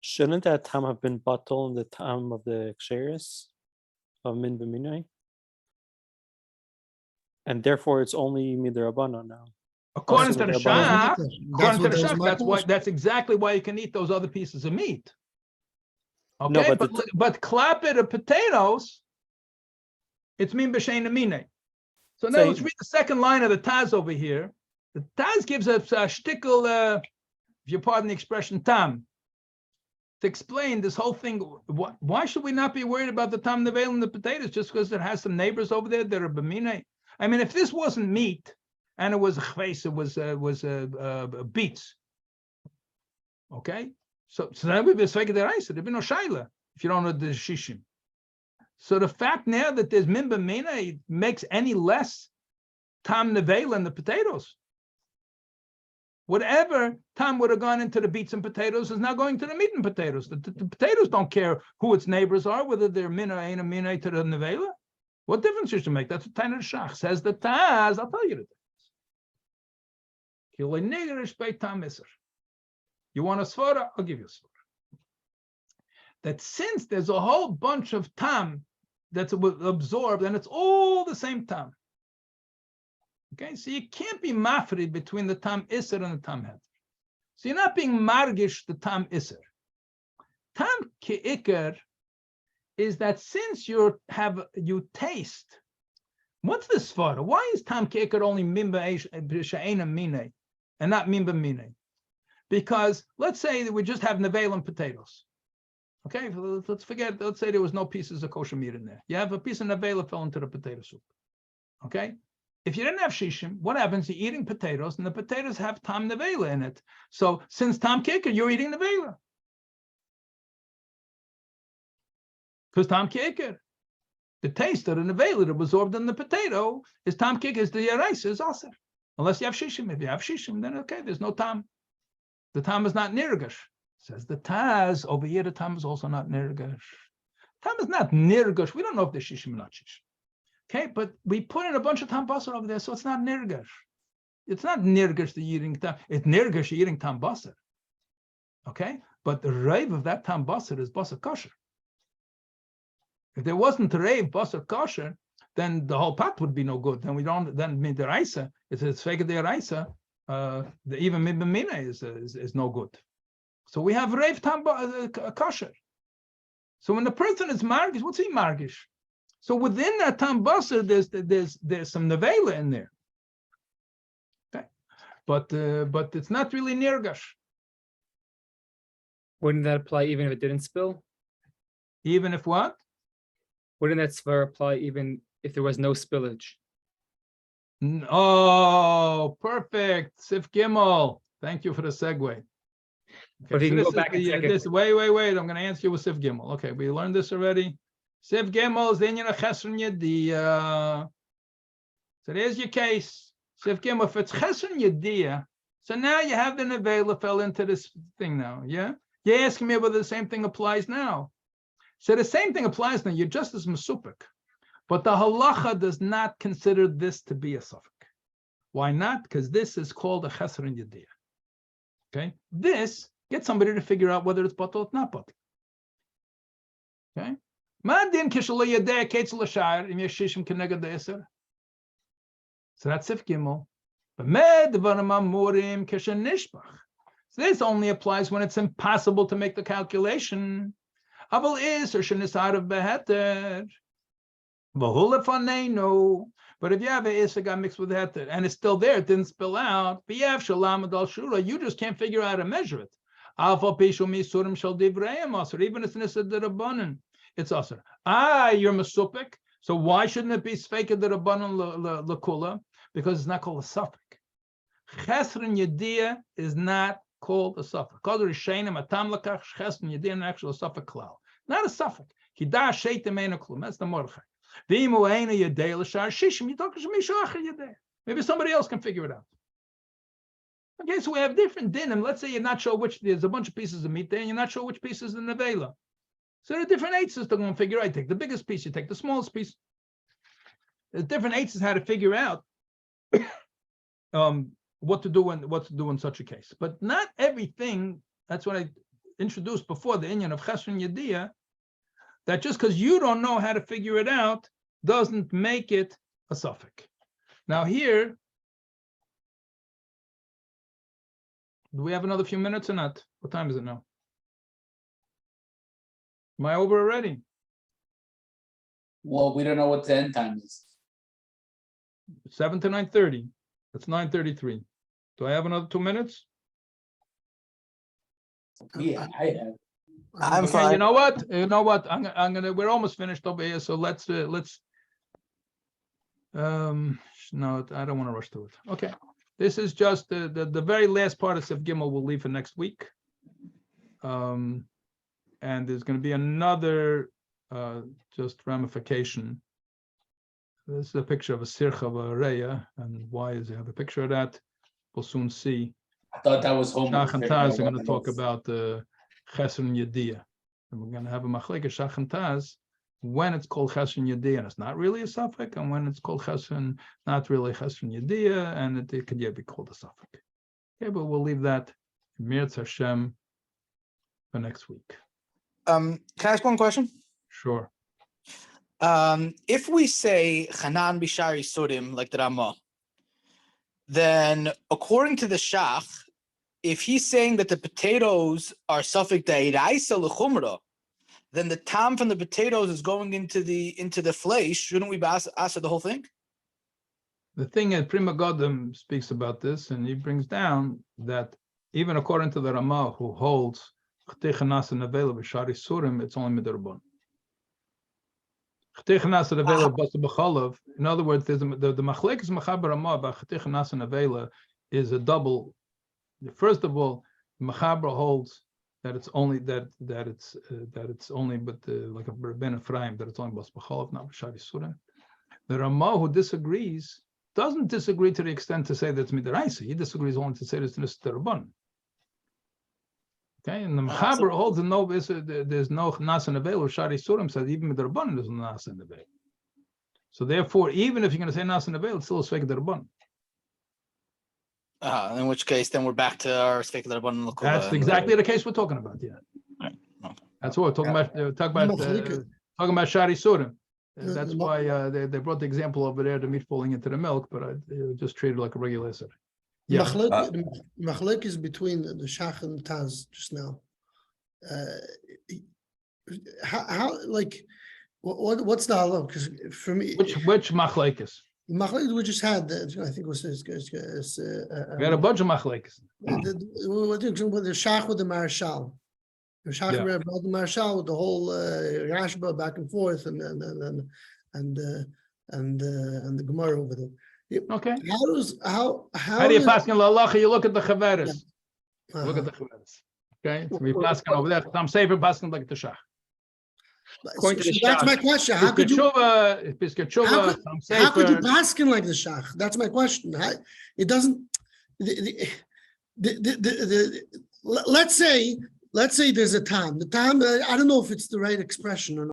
Shouldn't that tam have been batal in the time of the Ksheris of Min B'Minai? And therefore it's only Midrabana now. According to the That's what Shach, That's according to what the that was Shach, my that's why. question. That's exactly why you can eat those other pieces of meat. No, Okay, but but clap it of potatoes, it's min b'shein mine. So now So let's read the second line of the Taz over here. The Taz gives us a shtickle, if you pardon the expression, tam, to explain this whole thing. Why should we not be worried about the tam nevel and the potatoes just because it has some neighbors over there that are b'mine? I mean, if this wasn't meat and it was chveis, it was beets. Okay, so then we'd be sveka deraisa. There'd be no shaila if you don't know the shishim. So the fact now that there's min b'mina makes any less tam nevela in the potatoes. Whatever tam would have gone into the beets and potatoes is now going to the meat and potatoes. The potatoes don't care who its neighbors are, whether they're mina or ain't a mina to the nevela. What difference should it make? That's what Tainer Shach says. The Taz, I'll tell you the difference. You want a svara? I'll give you a svara. That since there's a whole bunch of tam that's absorbed and it's all the same tam. Okay, so you can't be mafrid between the tam iser and the tam heter. So you're not being margish the tam iser. Tam ke'ikar is that since you taste, what's this for? Why is tam ke'ikar only mimba she'ena mine and not mimba mine? Because let's say that we just have nevel and potatoes. Okay, let's forget, let's say there was no pieces of kosher meat in there. You have a piece of nevel that fell into the potato soup. Okay? If you didn't have shishim, what happens? You're eating potatoes, and the potatoes have tam nevela in it. So since tam ke'ikar, you're eating nevela. Because tam ke'ikar, the taste of the nevela that was absorbed in the potato is tam ke'ikar, is the yaraisa, is aser. Unless you have shishim. If you have shishim, then okay, there's no tam. The tam is not nirgash. Says the Taz, over here the tam is also not nirgash. Tam is not nirgash. We don't know if there's shishim or not shishim. Okay, but we put in a bunch of tam basar over there, so it's not nirgash. It's not nirgash the eating tam. It's nirgash eating tam basar. Okay, but the rave of that tam basar is basar kosher. If there wasn't a rave basar kosher, then the whole pot would be no good. Then we don't. Then midiraisa, it's fake deraisa. Even mibamina is no good. So we have rave tam kosher. So when the person is margish, what's he margish? So within that tam basar, there's some nevela in there. Okay, but it's not really nirgash. Wouldn't that apply even if it didn't spill? Even if what? Wouldn't that svar apply even if there was no spillage? Oh, perfect. Sif Gimel. Thank you for the segue. Okay, But if you can so go this back is and check it. wait. I'm going to answer you with Sif Gimel. Okay, we learned this already. Sif Gimel is the Inyan Chesron Yediyah. So there's your case. Sif Gimel, if it's Chesron Yediyah, so now you have the nevela fell into this thing now, yeah? You're asking me whether the same thing applies now. So the same thing applies now. You're just as masupik. But the halacha does not consider this to be a suffix. Why not? Because this is called a chesed and yediyah. Okay? This gets somebody to figure out whether it's batal or not batal. Okay? So that's Sif Gimel. So this only applies when it's impossible to make the calculation. But if you have an Issa got mixed with heter and it's still there, it didn't spill out, you just can't figure out how to measure it. Even if it's Nissa D'Rabbanan, it's Asr. You're Masupik, so why shouldn't it be Sfeika D'Rabbanan L'Kula? Because it's not called a suffix. Chesed and Yediyah is not called a suffix. Called a Rishenim, a Tam Lakach, Chesed and Yediyah, an actual suffix klal. Not a suffix. Kidah Sheitim Eina Klum. That's the Mordechai. Maybe somebody else can figure it out. Okay, so we have different dinim. Let's say you're not sure which, there's a bunch of pieces of meat there, and you're not sure which piece is the nevela. So there are different eights to go and figure out. You take the biggest piece, you take the smallest piece. There's different eights how to figure out what to do in such a case. But not everything, that's what I introduced before, the inyan of chesed and yediyah, that just because you don't know how to figure it out doesn't make it a suffix. Now here, do we have another few minutes or not? What time is it now? Am I over already? Well, we don't know what the end time is. 7 to 9:30. That's 9:33. Do I have another 2 minutes? Yeah, I have. I'm Okay, fine. you know what? I'm gonna. We're almost finished over here, so let's. No, I don't want to rush through it. Okay, this is just the very last part of Sif Gimel. We'll leave for next week. And there's going to be another just ramification. This is a picture of a sircha of a reya, and why does it have a picture of that? We'll soon see. I thought that was homework. Shach and Taz are going to talk about the chesed and yediyah, and we're going to have a machlekes Shach and Taz when it's called chesed and yediyah, and it's not really a suffix, and when it's called chesed and not really chesed and yediyah, and it could be called a suffix. Okay, but we'll leave that Mirz Hashem for next week. Can I ask one question? Sure. If we say Chanan Bishari Surim like the Ramah, then according to the Shach, if he's saying that the potatoes are suffix da'iraisa l'chumra, then the tam from the potatoes is going into the flesh. Shouldn't we answer the whole thing? The thing is, Prima Godem speaks about this, and he brings down that even according to the Ramah, who holds it's only midrabban. In other words, there's the machlekes machaber Ramah about chetich nas and avela is a double. First of all, machaber holds that it's only that it's only but like a ben Ephraim that it's only bas b'chalav, not b'shari surim. The Ramah who disagrees doesn't disagree to the extent to say that it's midraisa. He disagrees only to say that it's midrabban. Okay, and the Mechaber holds that no, there's no Nas and Avel, or Shari Surim says even with the Rabban there's no Nas and Avel. So therefore, even if you're going to say Nas and Avel, it's still a Sveik the Rabban. In which case, then we're back to our Sveik the Rabban. That's exactly the case we're talking about. Yeah, right. Okay. That's what we're talking about. Talking about Shari Surim. That's why they brought the example over there, the meat falling into the milk, but I just treated it like a regular Esed. Yeah. Machlek is between the Shach and the Taz just now. How like what's the halach? Because for me, which machlekes? Machlek we just had. I think it was we had a bunch of machlekes. The Shach with the Marshal. The Shach read the Marshal with the whole Rashba back and forth, and the Gemara over there. Okay. How do you pass in halacha? You look at the chaveres. Look at the chaveres. Okay, so we pass over there. I'm safer passing like the shach. That's my question. How could you pass like the shach? That's my question. It doesn't. Let's say let's say there's a time. The time, I don't know if it's the right expression or not.